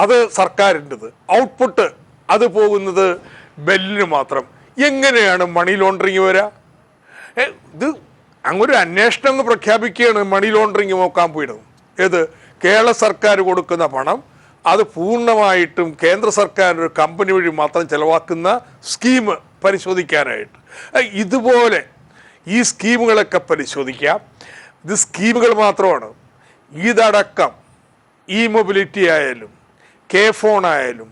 അത് സർക്കാരിൻ്റെത്, ഔട്ട്പുട്ട് അത് പോകുന്നത് ബെല്ലിന് മാത്രം. എങ്ങനെയാണ് മണി ലോണ്ടറിങ് വരാ? ഇത് അങ്ങൊരു അന്വേഷണം എന്ന് പ്രഖ്യാപിക്കുകയാണ് മണി ലോണ്ടറിങ് നോക്കാൻ പോയിടുന്നത്. ഏത്? കേരള സർക്കാർ കൊടുക്കുന്ന പണം അത് പൂർണ്ണമായിട്ടും കേന്ദ്ര സർക്കാർ ഒരു കമ്പനി വഴി മാത്രം ചെലവാക്കുന്ന സ്കീം പരിശോധിക്കാനായിട്ട്. ഇതുപോലെ ഈ സ്കീമുകളൊക്കെ പരിശോധിക്കാം. ഇത് സ്കീമുകൾ മാത്രമാണ്. ഇതടക്കം ഇ മൊബിലിറ്റി ആയാലും കെ ഫോൺ ആയാലും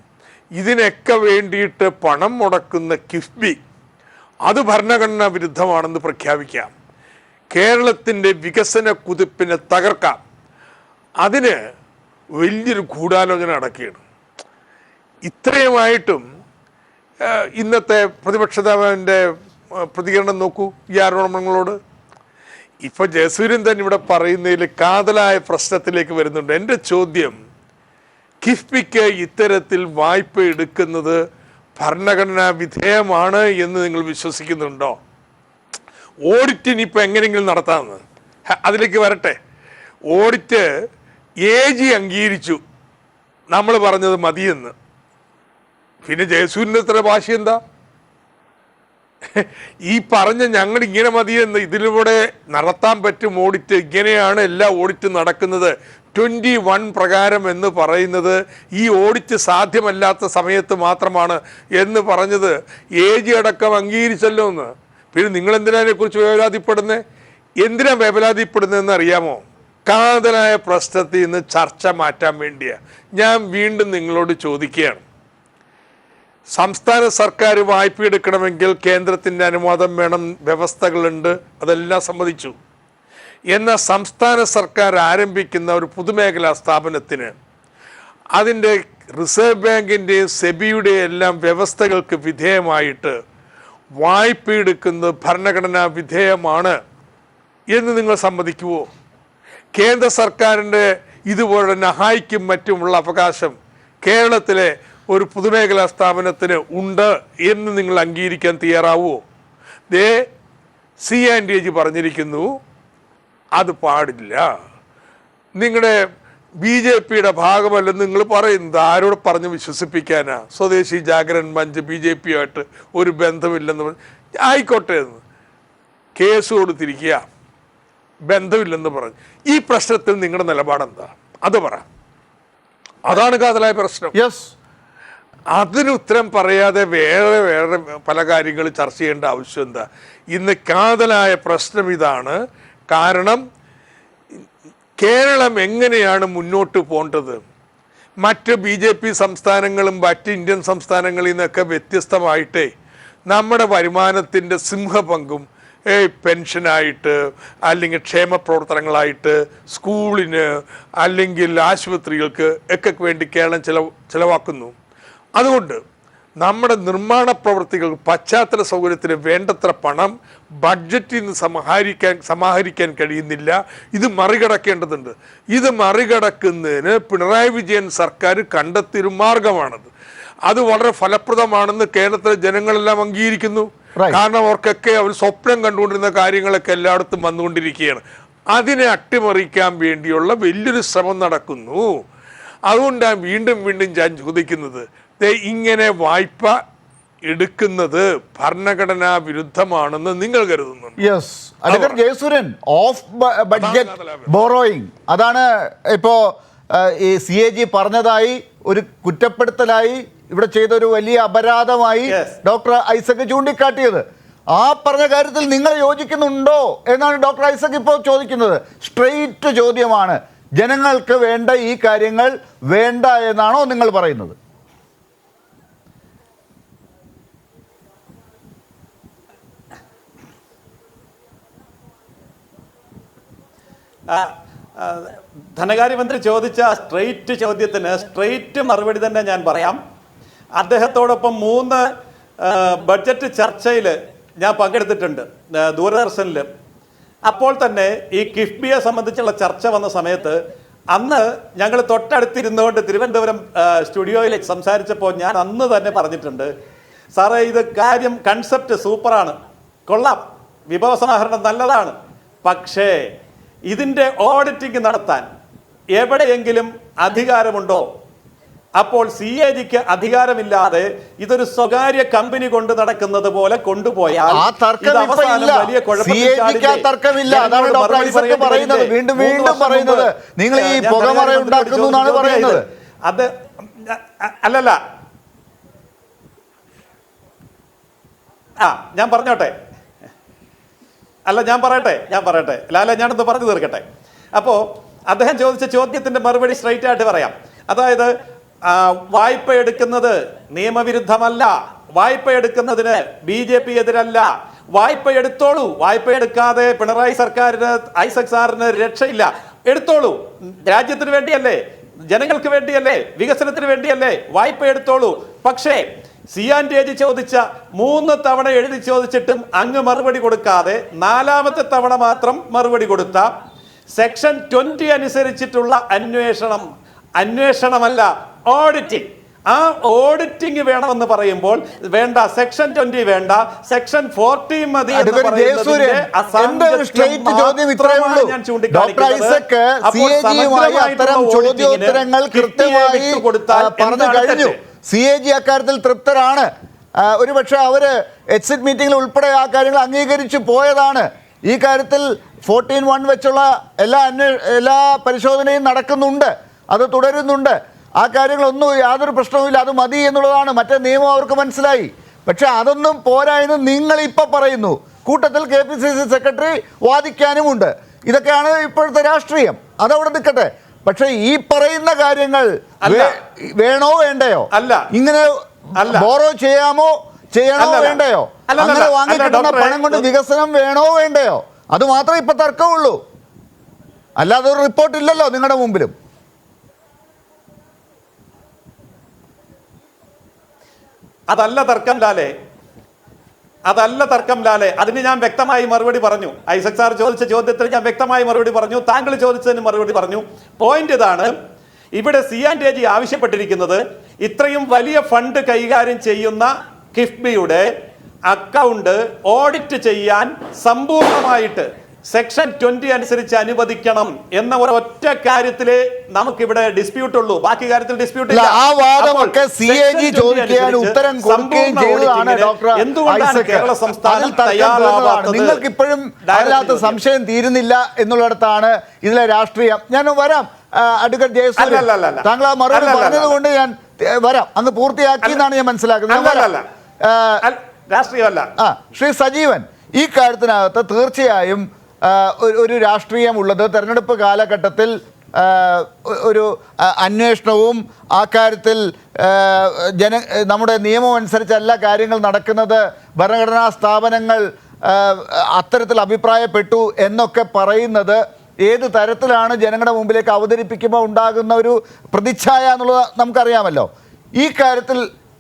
ഇതിനൊക്കെ വേണ്ടിയിട്ട് പണം മുടക്കുന്ന കിഫ്ബി അത് ഭരണഘടനാ വിരുദ്ധമാണെന്ന് പ്രഖ്യാപിക്കാം. കേരളത്തിൻ്റെ വികസന കുതിപ്പിനെ തകർക്കാം. അതിന് വലിയൊരു ഗൂഢാലോചന നടക്കുകയാണ്. ഇത്രയുമായിട്ടും ഇന്നത്തെ പ്രതിപക്ഷ നേതാവിൻ്റെ പ്രതികരണം നോക്കൂ ഈ ആരോപണങ്ങളോട്. ഇപ്പൊ ജയസൂര്യൻ തന്നെ ഇവിടെ പറയുന്നതിൽ കാതലായ പ്രശ്നത്തിലേക്ക് വരുന്നുണ്ട്. എൻ്റെ ചോദ്യം, കിഫ്ബിക്ക് ഇത്തരത്തിൽ വായ്പ എടുക്കുന്നത് ഭരണഘടനാ വിധേയമാണ് എന്ന് നിങ്ങൾ വിശ്വസിക്കുന്നുണ്ടോ? ഓഡിറ്റിന് ഇപ്പൊ എങ്ങനെയെങ്കിലും നടത്താമെന്ന് അതിലേക്ക് വരട്ടെ. ഓഡിറ്റ് AG അംഗീകരിച്ചു, നമ്മൾ പറഞ്ഞത് മതിയെന്ന്. പിന്നെ ജയസൂര്യൻ്റെ ഇത്ര ഭാഷ എന്താ? ഈ പറഞ്ഞ ഞങ്ങൾ ഇങ്ങനെ മതിയെന്ന്, ഇതിലൂടെ നടത്താൻ പറ്റും ഓഡിറ്റ്, ഇങ്ങനെയാണ് എല്ലാ ഓഡിറ്റും നടക്കുന്നത് 21 പ്രകാരം എന്ന് പറയുന്നത് ഈ ഓഡിറ്റ് സാധ്യമല്ലാത്ത സമയത്ത് മാത്രമാണ് എന്ന് പറഞ്ഞത് AG അടക്കം അംഗീകരിച്ചല്ലോ എന്ന്. പിന്നെ നിങ്ങൾ എന്തിനെ കുറിച്ച് വേവലാതിപ്പെടുന്നത്? എന്തിനാ വേവലാതിപ്പെടുന്നതെന്ന് അറിയാമോ? കാതലായ പ്രശ്നത്തിൽ നിന്ന് ചർച്ച മാറ്റാൻ വേണ്ടിയാ. ഞാൻ വീണ്ടും നിങ്ങളോട് ചോദിക്കുകയാണ്, സംസ്ഥാന സർക്കാർ വായ്പ എടുക്കണമെങ്കിൽ കേന്ദ്രത്തിൻ്റെ അനുവാദം വേണം, വ്യവസ്ഥകളുണ്ട്, അതെല്ലാം സമ്മതിച്ചു. എന്നാൽ സംസ്ഥാന സർക്കാർ ആരംഭിക്കുന്ന ഒരു പൊതുമേഖലാ സ്ഥാപനത്തിന് അതിൻ്റെ റിസർവ് ബാങ്കിൻ്റെയും സെബിയുടെയും എല്ലാം വ്യവസ്ഥകൾക്ക് വിധേയമായിട്ട് വായ്പ എടുക്കുന്നത് ഭരണഘടനാ വിധേയമാണ് എന്ന് നിങ്ങൾ സമ്മതിക്കുമോ? കേന്ദ്ര സർക്കാരിൻ്റെ ഇതുപോലെ നഹായിക്കും മറ്റുമുള്ള അവകാശം കേരളത്തിലെ ഒരു പൊതുമേഖലാ സ്ഥാപനത്തിന് ഉണ്ട് എന്ന് നിങ്ങൾ അംഗീകരിക്കാൻ തയ്യാറാവുമോ? CAG പറഞ്ഞിരിക്കുന്നു അത് പാടില്ല. നിങ്ങളുടെ BJPയുടെ ഭാഗമല്ലെന്ന് നിങ്ങൾ പറയുന്നത് ആരോട് പറഞ്ഞ് വിശ്വസിപ്പിക്കാനാ? സ്വദേശി ജാഗരൺ മഞ്ച് BJPയുമായിട്ട് ഒരു ബന്ധമില്ലെന്ന് ആയിക്കോട്ടെ എന്ന് കേസ് കൊടുത്തിരിക്കുക, ബന്ധമില്ലെന്ന് പറഞ്ഞു. ഈ പ്രശ്നത്തിൽ നിങ്ങളുടെ നിലപാടെന്താ? അത് പറ. അതാണ് കാതലായ പ്രശ്നം. യെസ്, അതിന് ഉത്തരം പറയാതെ വേറെ വേറെ പല കാര്യങ്ങൾ ചർച്ച ചെയ്യേണ്ട ആവശ്യം എന്താ? ഇന്ന് കാതലായ പ്രശ്നം ഇതാണ്. കാരണം കേരളം എങ്ങനെയാണ് മുന്നോട്ട് പോകേണ്ടത്? മറ്റ് BJP സംസ്ഥാനങ്ങളും മറ്റ് ഇന്ത്യൻ സംസ്ഥാനങ്ങളിൽ നിന്നൊക്കെ വ്യത്യസ്തമായിട്ടേ നമ്മുടെ വരുമാനത്തിൻ്റെ സിംഹപങ്കും പെൻഷനായിട്ട് അല്ലെങ്കിൽ ക്ഷേമ പ്രവർത്തനങ്ങളായിട്ട് സ്കൂളിന് അല്ലെങ്കിൽ ആശുപത്രികൾക്ക് ഒക്കെ വേണ്ടി കേരളം ചിലവാക്കുന്നു. അതുകൊണ്ട് നമ്മുടെ നിർമ്മാണ പ്രവൃത്തികൾ പശ്ചാത്തല സൗകര്യത്തിന് വേണ്ടത്ര പണം ബഡ്ജറ്റിൽ നിന്ന് സമാഹരിക്കാൻ കഴിയുന്നില്ല. ഇത് മറികടക്കേണ്ടതുണ്ട്. ഇത് മറികടക്കുന്നതിന് പിണറായി വിജയൻ സർക്കാർ കണ്ടെത്തിയൊരു മാർഗമാണത്. അത് വളരെ ഫലപ്രദമാണെന്ന് കേരളത്തിലെ ജനങ്ങളെല്ലാം അംഗീകരിക്കുന്നു. കാരണം അവർക്കൊക്കെ അവർ സ്വപ്നം കണ്ടുകൊണ്ടിരുന്ന കാര്യങ്ങളൊക്കെ എല്ലായിടത്തും വന്നുകൊണ്ടിരിക്കുകയാണ്. അതിനെ അട്ടിമറിക്കാൻ വേണ്ടിയുള്ള വലിയൊരു ശ്രമം നടക്കുന്നു. അതുകൊണ്ടാണ് വീണ്ടും വീണ്ടും ഞാൻ ചോദിക്കുന്നത്, ഇങ്ങനെ വായ്പ എടുക്കുന്നത് ഭരണഘടനാ വിരുദ്ധമാണെന്ന് നിങ്ങൾ കരുതുന്നുണ്ട്? Yes, advocate Jayasuryan, of budget borrowing, അതാണ് ഇപ്പോൾ ഈ CAG പറഞ്ഞതായി ഒരു കുറ്റപ്പെടുത്തലായി ഇവിടെ ചെയ്തൊരു വലിയ അപരാധമായി ഡോക്ടർ ഐസക് ചൂണ്ടിക്കാട്ടിയത്. ആ പറഞ്ഞ കാര്യത്തിൽ നിങ്ങൾ യോജിക്കുന്നുണ്ടോ എന്നാണ് ഡോക്ടർ ഐസക് ഇപ്പോൾ ചോദിക്കുന്നത്. സ്ട്രെയിറ്റ് ചോദ്യമാണ്. ജനങ്ങൾക്ക് വേണ്ട ഈ കാര്യങ്ങൾ വേണ്ട എന്നാണോ നിങ്ങൾ പറയുന്നത്? ധനകാര്യമന്ത്രി ചോദിച്ച സ്ട്രെയിറ്റ് ചോദ്യത്തിന് സ്ട്രെയിറ്റ് മറുപടി തന്നെ ഞാൻ പറയാം. അദ്ദേഹത്തോടൊപ്പം 3 ബഡ്ജറ്റ് ചർച്ചയിൽ ഞാൻ പങ്കെടുത്തിട്ടുണ്ട് ദൂരദർശനിൽ. അപ്പോൾ തന്നെ ഈ കിഫ്ബിയെ സംബന്ധിച്ചുള്ള ചർച്ച വന്ന സമയത്ത് അന്ന് ഞങ്ങൾ തൊട്ടടുത്തിരുന്നുകൊണ്ട് തിരുവനന്തപുരം സ്റ്റുഡിയോയിൽ സംസാരിച്ചപ്പോൾ ഞാൻ അന്ന് തന്നെ പറഞ്ഞിട്ടുണ്ട്, സാറേ ഇത് കാര്യം കൺസെപ്റ്റ് സൂപ്പറാണ്, കൊള്ളാം, വിഭവസമാഹരണം നല്ലതാണ്, പക്ഷേ ഇതിൻ്റെ ഓഡിറ്റിംഗ് നടത്താൻ എവിടെയെങ്കിലും അധികാരമുണ്ടോ? അപ്പോൾ CAGക്ക് അധികാരമില്ലാതെ ഇതൊരു സ്വകാര്യ കമ്പനി കൊണ്ട് നടക്കുന്നത് പോലെ കൊണ്ടുപോയാൽ വീണ്ടും പറയുന്നത് നിങ്ങൾ ഈ പുകമറ ഉണ്ടാക്കുന്നു എന്നാണ് പറയുന്നത്. അത് അല്ലല്ല, ഞാൻ പറഞ്ഞോട്ടെ, ഞാൻ പറയട്ടെ ലാല, ഞാനൊന്ന് പറഞ്ഞു തീർക്കട്ടെ. അപ്പോൾ അദ്ദേഹം ചോദിച്ച ചോദ്യത്തിന്റെ മറുപടി സ്ട്രൈറ്റ് ആയിട്ട് പറയാം. അതായത് വായ്പ എടുക്കുന്നത് നിയമവിരുദ്ധമല്ല, വായ്പ എടുക്കുന്നതിന് BJP എതിരല്ല, വായ്പ എടുത്തോളൂ, വായ്പ എടുക്കാതെ പിണറായി സർക്കാരിന് ഐസക് സാറിന് രക്ഷയില്ല, എടുത്തോളൂ, രാജ്യത്തിന് വേണ്ടിയല്ലേ, ജനങ്ങൾക്ക് വേണ്ടിയല്ലേ, വികസനത്തിന് വേണ്ടിയല്ലേ, വായ്പ എടുത്തോളൂ. പക്ഷേ CAG ചോദിച്ച 3 തവണ എഴുതി ചോദിച്ചിട്ടും അങ്ങ് മറുപടി കൊടുക്കാതെ 4ാമത്തെ തവണ മാത്രം മറുപടി കൊടുത്ത സെക്ഷൻ 20 അനുസരിച്ചിട്ടുള്ള അന്വേഷണമല്ല ഓഡിറ്റിംഗ്. ആ ഓഡിറ്റിംഗ് വേണമെന്ന് പറയുമ്പോൾ വേണ്ട, സെക്ഷൻ 20 വേണ്ട, സെക്ഷൻ 40 മതി എന്ന് CAG അക്കാര്യത്തിൽ തൃപ്തരാണ്. ഒരുപക്ഷെ അവർ എക്സിറ്റ് മീറ്റിംഗിൽ ഉൾപ്പെടെ ആ കാര്യങ്ങൾ അംഗീകരിച്ചു പോയതാണ്. ഈ കാര്യത്തിൽ 14(1) വെച്ചുള്ള എല്ലാ പരിശോധനയും നടക്കുന്നുണ്ട്, അത് തുടരുന്നുണ്ട്. ആ കാര്യങ്ങളൊന്നും യാതൊരു പ്രശ്നവുമില്ല, അത് മതി എന്നുള്ളതാണ്. മറ്റേ നിയമം അവർക്ക് മനസ്സിലായി. പക്ഷെ അതൊന്നും പോരാ എന്ന് നിങ്ങൾ ഇപ്പം പറയുന്നു. കൂട്ടത്തിൽ KPCC സെക്രട്ടറി വാദിക്കാനുമുണ്ട്. ഇതൊക്കെയാണ് ഇപ്പോഴത്തെ രാഷ്ട്രീയം. അതവിടെ നിൽക്കട്ടെ. പക്ഷെ ഈ പറയുന്ന കാര്യങ്ങൾ വേണോ വേണ്ടയോ, ഇങ്ങനെ ബോറോ ചെയ്യണോ വേണ്ടയോ, അങ്ങനെ വാങ്ങിക്കിട്ടുന്ന പണം കൊണ്ട് വികസനം വേണോ വേണ്ടയോ, അത് മാത്രമേ ഇപ്പൊ തർക്കമുള്ളൂ. അല്ലാതെ ഒരു റിപ്പോർട്ട് ഇല്ലല്ലോ നിങ്ങളുടെ മുമ്പിലും. അതല്ല തർക്കം ലാലെ, അതിന് ഞാൻ വ്യക്തമായി മറുപടി പറഞ്ഞു. ഐസക് സാർ ചോദിച്ച ചോദ്യത്തിന് ഞാൻ വ്യക്തമായി മറുപടി പറഞ്ഞു, താങ്കൾ ചോദിച്ചതിന് മറുപടി പറഞ്ഞു. പോയിന്റ് ഇതാണ്, ഇവിടെ CAG ആവശ്യപ്പെട്ടിരിക്കുന്നത് ഇത്രയും വലിയ ഫണ്ട് കൈകാര്യം ചെയ്യുന്ന കിഫ്ബിയുടെ അക്കൗണ്ട് ഓഡിറ്റ് ചെയ്യാൻ സമ്പൂർണ്ണമായിട്ട് സെക്ഷൻ 20 അനുസരിച്ച് അനുവദിക്കണം എന്ന ഒരൊറ്റ കാര്യത്തിലേ നമുക്കിവിടെ ഡിസ്പ്യൂട്ട് ഉള്ളൂ. ബാക്കി കാര്യത്തിൽ ഡിസ്പ്യൂട്ട് ഇല്ല. എന്തുകൊണ്ടാണ് കേരള സംസ്ഥാനം തയ്യാറാവാത്തത്? നിങ്ങൾക്ക് ഇപ്പോഴും അതിനകത്ത് സംശയം തീരുന്നില്ല എന്നുള്ളിടത്താണ് ഇതിലെ രാഷ്ട്രീയം. ഞാൻ വരാം അഡ്വക്കേറ്റ് ജയസൂര്യൻ, താങ്കൾ ആ മറുപടി പറഞ്ഞത് കൊണ്ട് ഞാൻ വരാം. അങ്ങ് പൂർത്തിയാക്കി എന്നാണ് ഞാൻ മനസ്സിലാക്കുന്നത്. രാഷ്ട്രീയമല്ല. ശ്രീ സജീവൻ, ഈ കാര്യത്തിനകത്ത് തീർച്ചയായും ഒരു രാഷ്ട്രീയമുള്ളത്. തെരഞ്ഞെടുപ്പ് കാലഘട്ടത്തിൽ ഒരു അന്വേഷണവും ആ കാര്യത്തിൽ നമ്മുടെ നിയമം അനുസരിച്ചല്ല കാര്യങ്ങൾ നടക്കുന്നത്, ഭരണഘടനാ സ്ഥാപനങ്ങൾ അത്തരത്തിൽ അഭിപ്രായപ്പെട്ടു എന്നൊക്കെ പറയുന്നത് ഏത് തരത്തിലാണ് ജനങ്ങളുടെ മുമ്പിലേക്ക് അവതരിപ്പിക്കുമ്പോൾ ഉണ്ടാകുന്ന ഒരു പ്രതിച്ഛായ എന്നുള്ളത് നമുക്കറിയാമല്ലോ. ഈ കാര്യത്തിൽ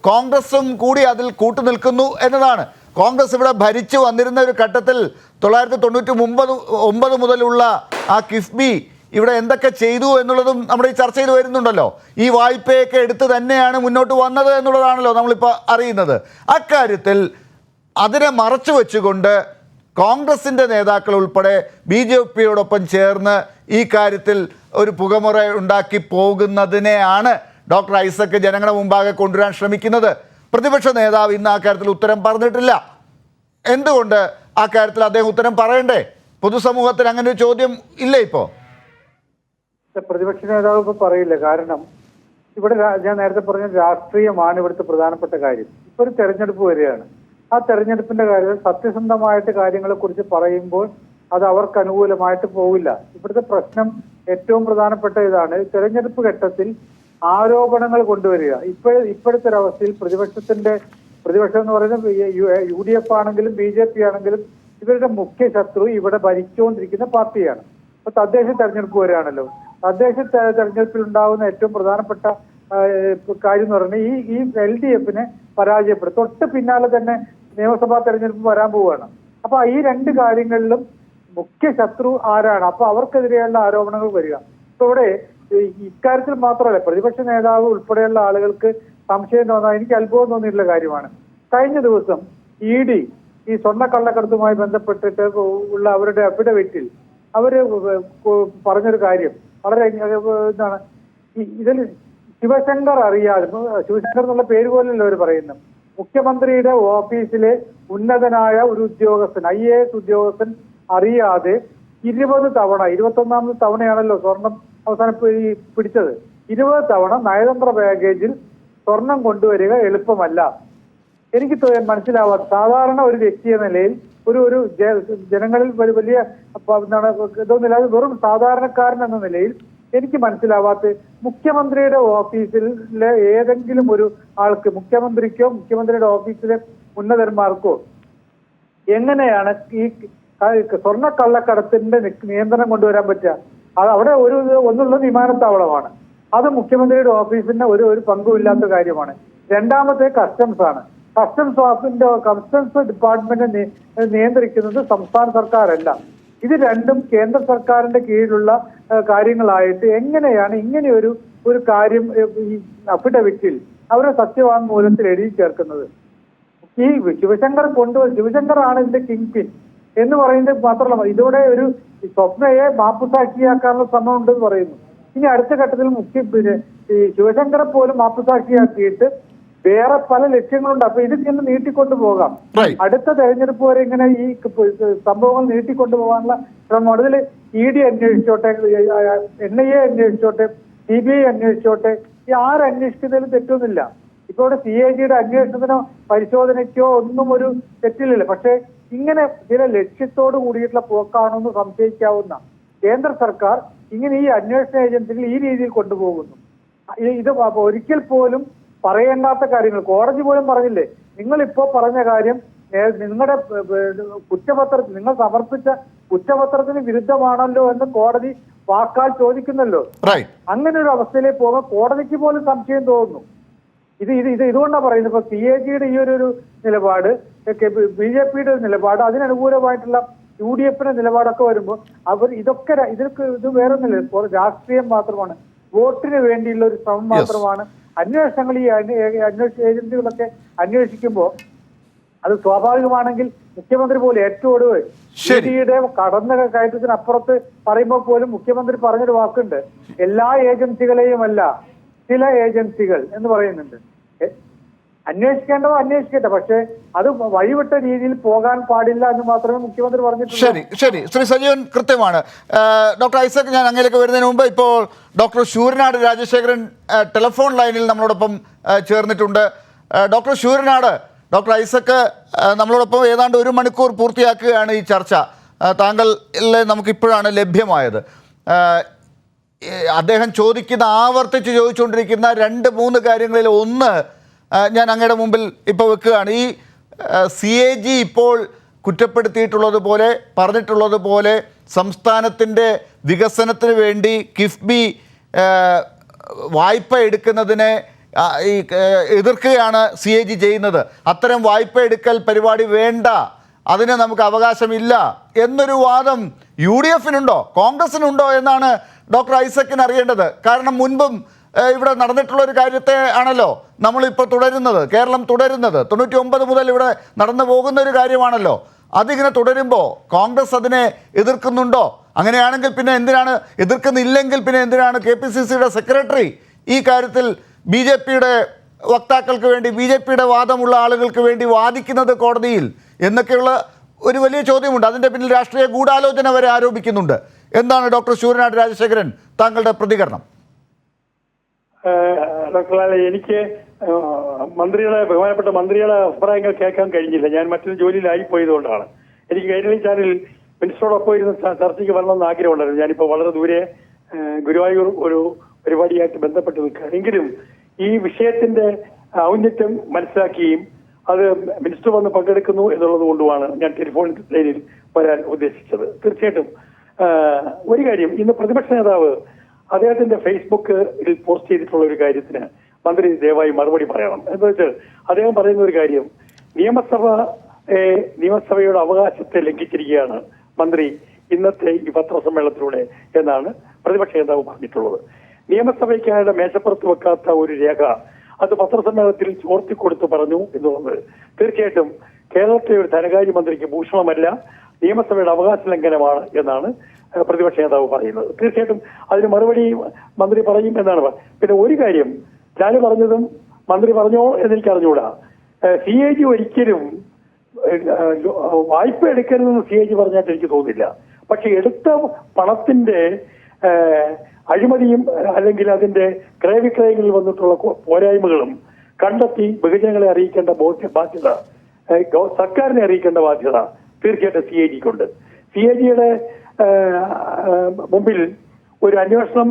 കോൺഗ്രസും കൂടി അതിൽ കൂട്ടുനിൽക്കുന്നു എന്നതാണ്. കോൺഗ്രസ് ഇവിടെ ഭരിച്ചു വന്നിരുന്ന ഒരു ഘട്ടത്തിൽ 1999 മുതലുള്ള ആ കിഫ്ബി ഇവിടെ എന്തൊക്കെ ചെയ്തു എന്നുള്ളതും നമ്മുടെ ഈ ചർച്ചയിൽ വരുന്നുണ്ടല്ലോ. ഈ വായ്പയൊക്കെ എടുത്ത് തന്നെയാണ് മുന്നോട്ട് വന്നത് എന്നുള്ളതാണല്ലോ നമ്മളിപ്പോൾ അറിയുന്നത്. അക്കാര്യത്തിൽ അതിനെ മറച്ചു വെച്ചുകൊണ്ട് കോൺഗ്രസിൻ്റെ നേതാക്കൾ ഉൾപ്പെടെ BJPയോടൊപ്പം ചേർന്ന് ഈ കാര്യത്തിൽ ഒരു പുകമുറ ഉണ്ടാക്കി പോകുന്നതിനെയാണ് ഡോക്ടർ ഐസക് ജനങ്ങളുടെ മുമ്പാകെ കൊണ്ടുവരാൻ ശ്രമിക്കുന്നത്. പ്രതിപക്ഷ നേതാവ് ഇന്ന് ആ കാര്യത്തിൽ ഉത്തരം പറഞ്ഞിട്ടില്ല. എന്തുകൊണ്ട് ആ കാര്യത്തിൽ അദ്ദേഹം ഉത്തരം പറയണ്ടേ? പൊതുസമൂഹത്തിന് അങ്ങനെ ഒരു ചോദ്യം ഇല്ലേ ഇപ്പോൾ? പ്രതിപക്ഷ നേതാവ് ഇപ്പൊ പറയില്ല. കാരണം ഇവിടെ ഞാൻ നേരത്തെ പറഞ്ഞ രാഷ്ട്രീയമാണ് ഇവിടുത്തെ പ്രധാനപ്പെട്ട കാര്യം. ഇപ്പൊ ഒരു തെരഞ്ഞെടുപ്പ് വരികയാണ്. ആ തെരഞ്ഞെടുപ്പിന്റെ കാര്യത്തിൽ സത്യസന്ധമായിട്ട് കാര്യങ്ങളെ കുറിച്ച് പറയുമ്പോൾ അത് അവർക്ക് അനുകൂലമായിട്ട് പോവില്ല. ഇവിടുത്തെ പ്രശ്നം ഏറ്റവും പ്രധാനപ്പെട്ട ഇതാണ്. തെരഞ്ഞെടുപ്പ് ഘട്ടത്തിൽ ആരോപണങ്ങൾ കൊണ്ടുവരിക. ഇപ്പോഴത്തെ ഒരവസ്ഥയിൽ പ്രതിപക്ഷം എന്ന് പറയുന്നത് UDF ആണെങ്കിലും BJP ആണെങ്കിലും ഇവരുടെ മുഖ്യ ശത്രു ഇവിടെ ഭരിച്ചുകൊണ്ടിരിക്കുന്ന പാർട്ടിയാണ്. ഇപ്പൊ തദ്ദേശ തെരഞ്ഞെടുപ്പ് വരികയാണല്ലോ. തദ്ദേശ തെരഞ്ഞെടുപ്പിൽ ഉണ്ടാകുന്ന ഏറ്റവും പ്രധാനപ്പെട്ട കാര്യം എന്ന് പറഞ്ഞാൽ ഈ LDFനെ പരാജയപ്പെടും. തൊട്ട് പിന്നാലെ തന്നെ നിയമസഭാ തെരഞ്ഞെടുപ്പ് വരാൻ പോവുകയാണ്. അപ്പൊ ഈ രണ്ട് കാര്യങ്ങളിലും മുഖ്യ ശത്രു ആരാണ്? അപ്പൊ അവർക്കെതിരെയുള്ള ആരോപണങ്ങൾ വരിക. അപ്പൊ ഇവിടെ ഇക്കാര്യത്തിൽ മാത്രമല്ല, പ്രതിപക്ഷ നേതാവ് ഉൾപ്പെടെയുള്ള ആളുകൾക്ക് സംശയം തോന്നാൻ എനിക്ക് അത്ഭുതം തോന്നിയിട്ടുള്ള കാര്യമാണ്. കഴിഞ്ഞ ദിവസം ED ഈ സ്വർണ്ണക്കള്ളക്കടത്തുമായി ബന്ധപ്പെട്ടിട്ട് ഉള്ള അവരുടെ അഫിഡവിറ്റിൽ അവര് പറഞ്ഞൊരു കാര്യം വളരെ എന്താണ്, ഇതിൽ ശിവശങ്കർ അറിയാതെ, ശിവശങ്കർ എന്നുള്ള പേര് പോലല്ലോ അവർ പറയുന്നത്, മുഖ്യമന്ത്രിയുടെ ഓഫീസിലെ ഉന്നതനായ ഒരു ഉദ്യോഗസ്ഥൻ, IAS ഉദ്യോഗസ്ഥൻ അറിയാതെ 20 തവണ, 21ാമത് തവണയാണല്ലോ സ്വർണം അവസാനം പിടിച്ചത്, 20 തവണ നയതന്ത്ര ബാഗേജിൽ സ്വർണം കൊണ്ടുവരിക എളുപ്പമല്ല. എനിക്ക് മനസ്സിലാവാത്ത, സാധാരണ ഒരു വ്യക്തി എന്ന നിലയിൽ ഒരു ജനങ്ങളിൽ വലിയ എന്താണ് ഇതൊന്നുമില്ലാതെ വെറും സാധാരണക്കാരൻ എന്ന നിലയിൽ എനിക്ക് മനസ്സിലാവാത്ത, മുഖ്യമന്ത്രിയുടെ ഓഫീസിലെ ഏതെങ്കിലും ഒരു ആൾക്ക്, മുഖ്യമന്ത്രിക്കോ മുഖ്യമന്ത്രിയുടെ ഓഫീസിലെ ഉന്നതന്മാർക്കോ എങ്ങനെയാണ് ഈ സ്വർണ്ണക്കള്ളക്കടത്തിന്റെ നിയന്ത്രണം കൊണ്ടുവരാൻ പറ്റുക? അത് അവിടെ ഒന്നുള്ളത് വിമാനത്താവളമാണ്. അത് മുഖ്യമന്ത്രിയുടെ ഓഫീസിന് ഒരു പങ്കുമില്ലാത്ത കാര്യമാണ്. രണ്ടാമത്തെ കസ്റ്റംസ് ആണ്. കസ്റ്റംസ് ഡിപ്പാർട്ട്മെന്റ് നിയന്ത്രിക്കുന്നത് സംസ്ഥാന സർക്കാരല്ല. ഇത് രണ്ടും കേന്ദ്ര സർക്കാരിന്റെ കീഴിലുള്ള കാര്യങ്ങളായിട്ട് എങ്ങനെയാണ് ഇങ്ങനെയൊരു കാര്യം ഈ അഫിഡവിറ്റിൽ അവരുടെ സത്യവാങ്മൂലത്തിൽ എഴുതി ചേർക്കുന്നത്? ഈ ശിവശങ്കറാണ് ഇതിന്റെ കിങ് പിൻ എന്ന് പറയുന്നത് മാത്രമല്ല, ഇതോടെ ഒരു സ്വപ്നയെ മാപ്പുസാക്ഷിയാക്കാനുള്ള ശ്രമം ഉണ്ടെന്ന് പറയുന്നു. ഇനി അടുത്ത ഘട്ടത്തിൽ ഈ ശിവശങ്കറെ പോലും മാപ്പുസാക്ഷിയാക്കിയിട്ട് വേറെ പല ലക്ഷ്യങ്ങളുണ്ട്. അപ്പൊ ഇത് ഇങ്ങനെ നീട്ടിക്കൊണ്ടു പോകാം. അടുത്ത തെരഞ്ഞെടുപ്പ് വരെ ഇങ്ങനെ ഈ സംഭവങ്ങൾ നീട്ടിക്കൊണ്ടു പോകാനുള്ള ശ്രമമാണ്. ഇതിൽ ED അന്വേഷിച്ചോട്ടെ, NIA അന്വേഷിച്ചോട്ടെ, CBI അന്വേഷിച്ചോട്ടെ, ഈ ആരന്വേഷിക്കുന്നതിലും തെറ്റൊന്നുമില്ല. ഇപ്പൊ ഇവിടെ CAGയുടെ അന്വേഷണത്തിനോ പരിശോധനയ്ക്കോ ഒന്നും ഒരു തെറ്റില്ലല്ലോ. പക്ഷെ ഇങ്ങനെ ചില ലക്ഷ്യത്തോട് കൂടിയിട്ടുള്ള പോക്കാണെന്ന് സംശയിക്കാവുന്ന കേന്ദ്ര സർക്കാർ ഇങ്ങനെ ഈ അന്വേഷണ ഏജൻസികൾ ഈ രീതിയിൽ കൊണ്ടുപോകുന്നു. ഇത് ഒരിക്കൽ പോലും പറയേണ്ടാത്ത കാര്യങ്ങൾ കോടതി പോലും പറഞ്ഞില്ലേ. നിങ്ങളിപ്പോ പറഞ്ഞ കാര്യം നിങ്ങളുടെ കുറ്റപത്രത്തിൽ നിങ്ങൾ സമർപ്പിച്ച കുറ്റപത്രത്തിന് വിരുദ്ധമാണല്ലോ എന്ന് കോടതി വാക്കാൽ ചോദിക്കുന്നല്ലോ. അങ്ങനെ ഒരു അവസ്ഥയിലേക്ക് പോകാൻ കോടതിക്ക് പോലും സംശയം തോന്നുന്നു. ഇതുകൊണ്ടാണ് പറയുന്നത്. ഇപ്പൊ CAGയുടെ ഈ ഒരു നിലപാട്, BJPയുടെ നിലപാട്, അതിനനുകൂലമായിട്ടുള്ള UDFന്റെ നിലപാടൊക്കെ വരുമ്പോൾ ഇത് വേറൊന്നുമില്ല, രാഷ്ട്രീയം മാത്രമാണ്, വോട്ടിന് വേണ്ടിയുള്ള ഒരു ശ്രമം മാത്രമാണ്. അന്വേഷണങ്ങൾ ഈ അന്വേഷണ ഏജൻസികളൊക്കെ അന്വേഷിക്കുമ്പോൾ അത് സ്വാഭാവികമാണെങ്കിൽ മുഖ്യമന്ത്രി പോലും ഏറ്റവും ഒടുവ് EDയുടെ കടന്ന കയറ്റത്തിനപ്പുറത്ത് പറയുമ്പോൾ പോലും മുഖ്യമന്ത്രി പറഞ്ഞൊരു വാക്കുണ്ട്, എല്ലാ ഏജൻസികളെയും അല്ല, ചില ഏജൻസികൾ എന്ന് പറയുന്നുണ്ട്. അന്വേഷിക്കേണ്ടതോ അന്വേഷിക്കട്ടെ, പക്ഷെ അത് വഴിവിട്ട രീതിയിൽ പോകാൻ പാടില്ല എന്ന് മാത്രമേ മുഖ്യമന്ത്രി പറഞ്ഞിട്ടുള്ളൂ. ശരി ശ്രീ സജീവൻ, കൃത്യമാണ്. ഡോക്ടർ ഐസക്, ഞാൻ അങ്ങനെയൊക്കെ വരുന്നതിന് മുമ്പ് ഇപ്പോൾ ഡോക്ടർ ശൂരനാട് രാജശേഖരൻ ടെലിഫോൺ ലൈനിൽ നമ്മളോടൊപ്പം ചേർന്നിട്ടുണ്ട്. ഡോക്ടർ ശൂരനാട്, ഡോക്ടർ ഐസക് നമ്മളോടൊപ്പം ഏതാണ്ട് 1 മണിക്കൂർ പൂർത്തിയാക്കുകയാണ് ഈ ചർച്ച. താങ്കളെ നമുക്കിപ്പോഴാണ് ലഭ്യമായത്. അദ്ദേഹം ആവർത്തിച്ച് ചോദിച്ചുകൊണ്ടിരിക്കുന്ന 2-3 കാര്യങ്ങളിൽ ഒന്ന് ഞാൻ അങ്ങയുടെ മുമ്പിൽ ഇപ്പോൾ വെക്കുകയാണ്. ഈ CAG ഇപ്പോൾ കുറ്റപ്പെടുത്തിയിട്ടുള്ളതുപോലെ, പറഞ്ഞിട്ടുള്ളതുപോലെ സംസ്ഥാനത്തിൻ്റെ വികസനത്തിന് വേണ്ടി കിഫ്ബി വായ്പ എടുക്കുന്നതിനെ എതിർക്കുകയാണ് CAG ചെയ്യുന്നത്. അത്തരം വായ്പ എടുക്കൽ പരിപാടി വേണ്ട, അതിന് നമുക്ക് അവകാശമില്ല എന്നൊരു വാദം UDFനുണ്ടോ കോൺഗ്രസിനുണ്ടോ എന്നാണ് ഡോക്ടർ ഐസക്കിന് അറിയേണ്ടത്. കാരണം മുൻപും ഇവിടെ നടന്നിട്ടുള്ള ഒരു കാര്യത്തെ ആണല്ലോ നമ്മളിപ്പോൾ തുടരുന്നത്, കേരളം തുടരുന്നത്. 99 മുതൽ ഇവിടെ നടന്നു പോകുന്ന ഒരു കാര്യമാണല്ലോ. അതിങ്ങനെ തുടരുമ്പോൾ കോൺഗ്രസ് അതിനെ എതിർക്കുന്നുണ്ടോ? അങ്ങനെയാണെങ്കിൽ പിന്നെ എന്തിനാണ്, എതിർക്കുന്നില്ലെങ്കിൽ പിന്നെ എന്തിനാണ് KPCCയുടെ സെക്രട്ടറി ഈ കാര്യത്തിൽ BJPയുടെ വക്താക്കൾക്ക് വേണ്ടി BJP-യുടെ വാദമുള്ള ആളുകൾക്ക് വേണ്ടി വാദിക്കുന്നത് കോടതിയിൽ എന്നൊക്കെയുള്ള ഒരു വലിയ ചോദ്യമുണ്ട്. അതിൻ്റെ പിന്നിൽ രാഷ്ട്രീയ ഗൂഢാലോചന വരെ ആരോപിക്കുന്നുണ്ട്. എന്താണ് ഡോക്ടർ ശൂരനാട് രാജശേഖരൻ താങ്കളുടെ പ്രതികരണം? ഡോക്ടർ ലാൽ, എനിക്ക് ബഹുമാനപ്പെട്ട മന്ത്രിയുടെ അഭിപ്രായങ്ങൾ കേൾക്കാൻ കഴിഞ്ഞില്ല. ഞാൻ മറ്റൊരു ജോലിയിലായി പോയതുകൊണ്ടാണ്. എനിക്ക് കൈരളി ചാനലിൽ മിനിസ്റ്ററോടൊപ്പം ഇരുന്ന് ചർച്ചയ്ക്ക് വരണമെന്ന് ആഗ്രഹമുണ്ടായിരുന്നു. ഞാനിപ്പോൾ വളരെ ദൂരെ ഗുരുവായൂർ ഒരു പരിപാടിയായിട്ട് ബന്ധപ്പെട്ട് നിൽക്കുകയാണ്. എങ്കിലും ഈ വിഷയത്തിന്റെ ഔന്നത്യം മനസ്സിലാക്കുകയും അത് മിനിസ്റ്റർ വന്ന് പങ്കെടുക്കുന്നു എന്നുള്ളത് കൊണ്ടുമാണ് ഞാൻ ടെലിഫോൺ ലൈനിൽ വരാൻ ഉദ്ദേശിച്ചത്. തീർച്ചയായിട്ടും ഒരു കാര്യം, ഇന്ന് പ്രതിപക്ഷ നേതാവ് അദ്ദേഹത്തിന്റെ ഫേസ്ബുക്കിൽ പോസ്റ്റ് ചെയ്തിട്ടുള്ള ഒരു കാര്യത്തിന് മന്ത്രി ദയവായി മറുപടി പറയണം. എന്താ വെച്ചാൽ അദ്ദേഹം പറയുന്ന ഒരു കാര്യം, നിയമസഭയുടെ അവകാശത്തെ ലംഘിച്ചിരിക്കുകയാണ് മന്ത്രി ഇന്നത്തെ ഈ പത്രസമ്മേളനത്തിലൂടെ എന്നാണ് പ്രതിപക്ഷ നേതാവ് പറഞ്ഞിട്ടുള്ളത്. നിയമസഭയ്ക്ക് അയാളുടെ മേശപ്പുറത്ത് വെക്കാത്ത ഒരു രേഖ അത് പത്രസമ്മേളനത്തിൽ ചോർത്തിക്കൊടുത്ത് പറഞ്ഞു എന്നുള്ളത് തീർച്ചയായിട്ടും കേരളത്തിലെ ഒരു ധനകാര്യമന്ത്രിക്ക് ഭൂഷണമല്ല, നിയമസഭയുടെ അവകാശ ലംഘനമാണ് എന്നാണ് പ്രതിപക്ഷ നേതാവ് പറയുന്നത്. തീർച്ചയായിട്ടും അതിന് മറുപടി മന്ത്രി പറയും എന്നാണ്. പിന്നെ ഒരു കാര്യം, ഞാൻ പറഞ്ഞതും മന്ത്രി പറഞ്ഞോ എന്നെനിക്ക് അറിഞ്ഞുകൂടാ. CAG ഒരിക്കലും വായ്പ എടുക്കരുതെന്ന് CAG പറഞ്ഞായിട്ട് എനിക്ക് തോന്നുന്നില്ല. പക്ഷെ എടുത്ത പണത്തിന്റെ അഴിമതിയും അല്ലെങ്കിൽ അതിന്റെ ക്രയവിക്രയങ്ങളിൽ വന്നിട്ടുള്ള പോരായ്മകളും കണ്ടെത്തി ബഹുജനങ്ങളെ അറിയിക്കേണ്ട ബാധ്യത, സർക്കാരിനെ അറിയിക്കേണ്ട ബാധ്യത തീർച്ചയായിട്ടും CAGക്കുണ്ട്. CAGയുടെ മുമ്പിൽ ഒരു അന്വേഷണം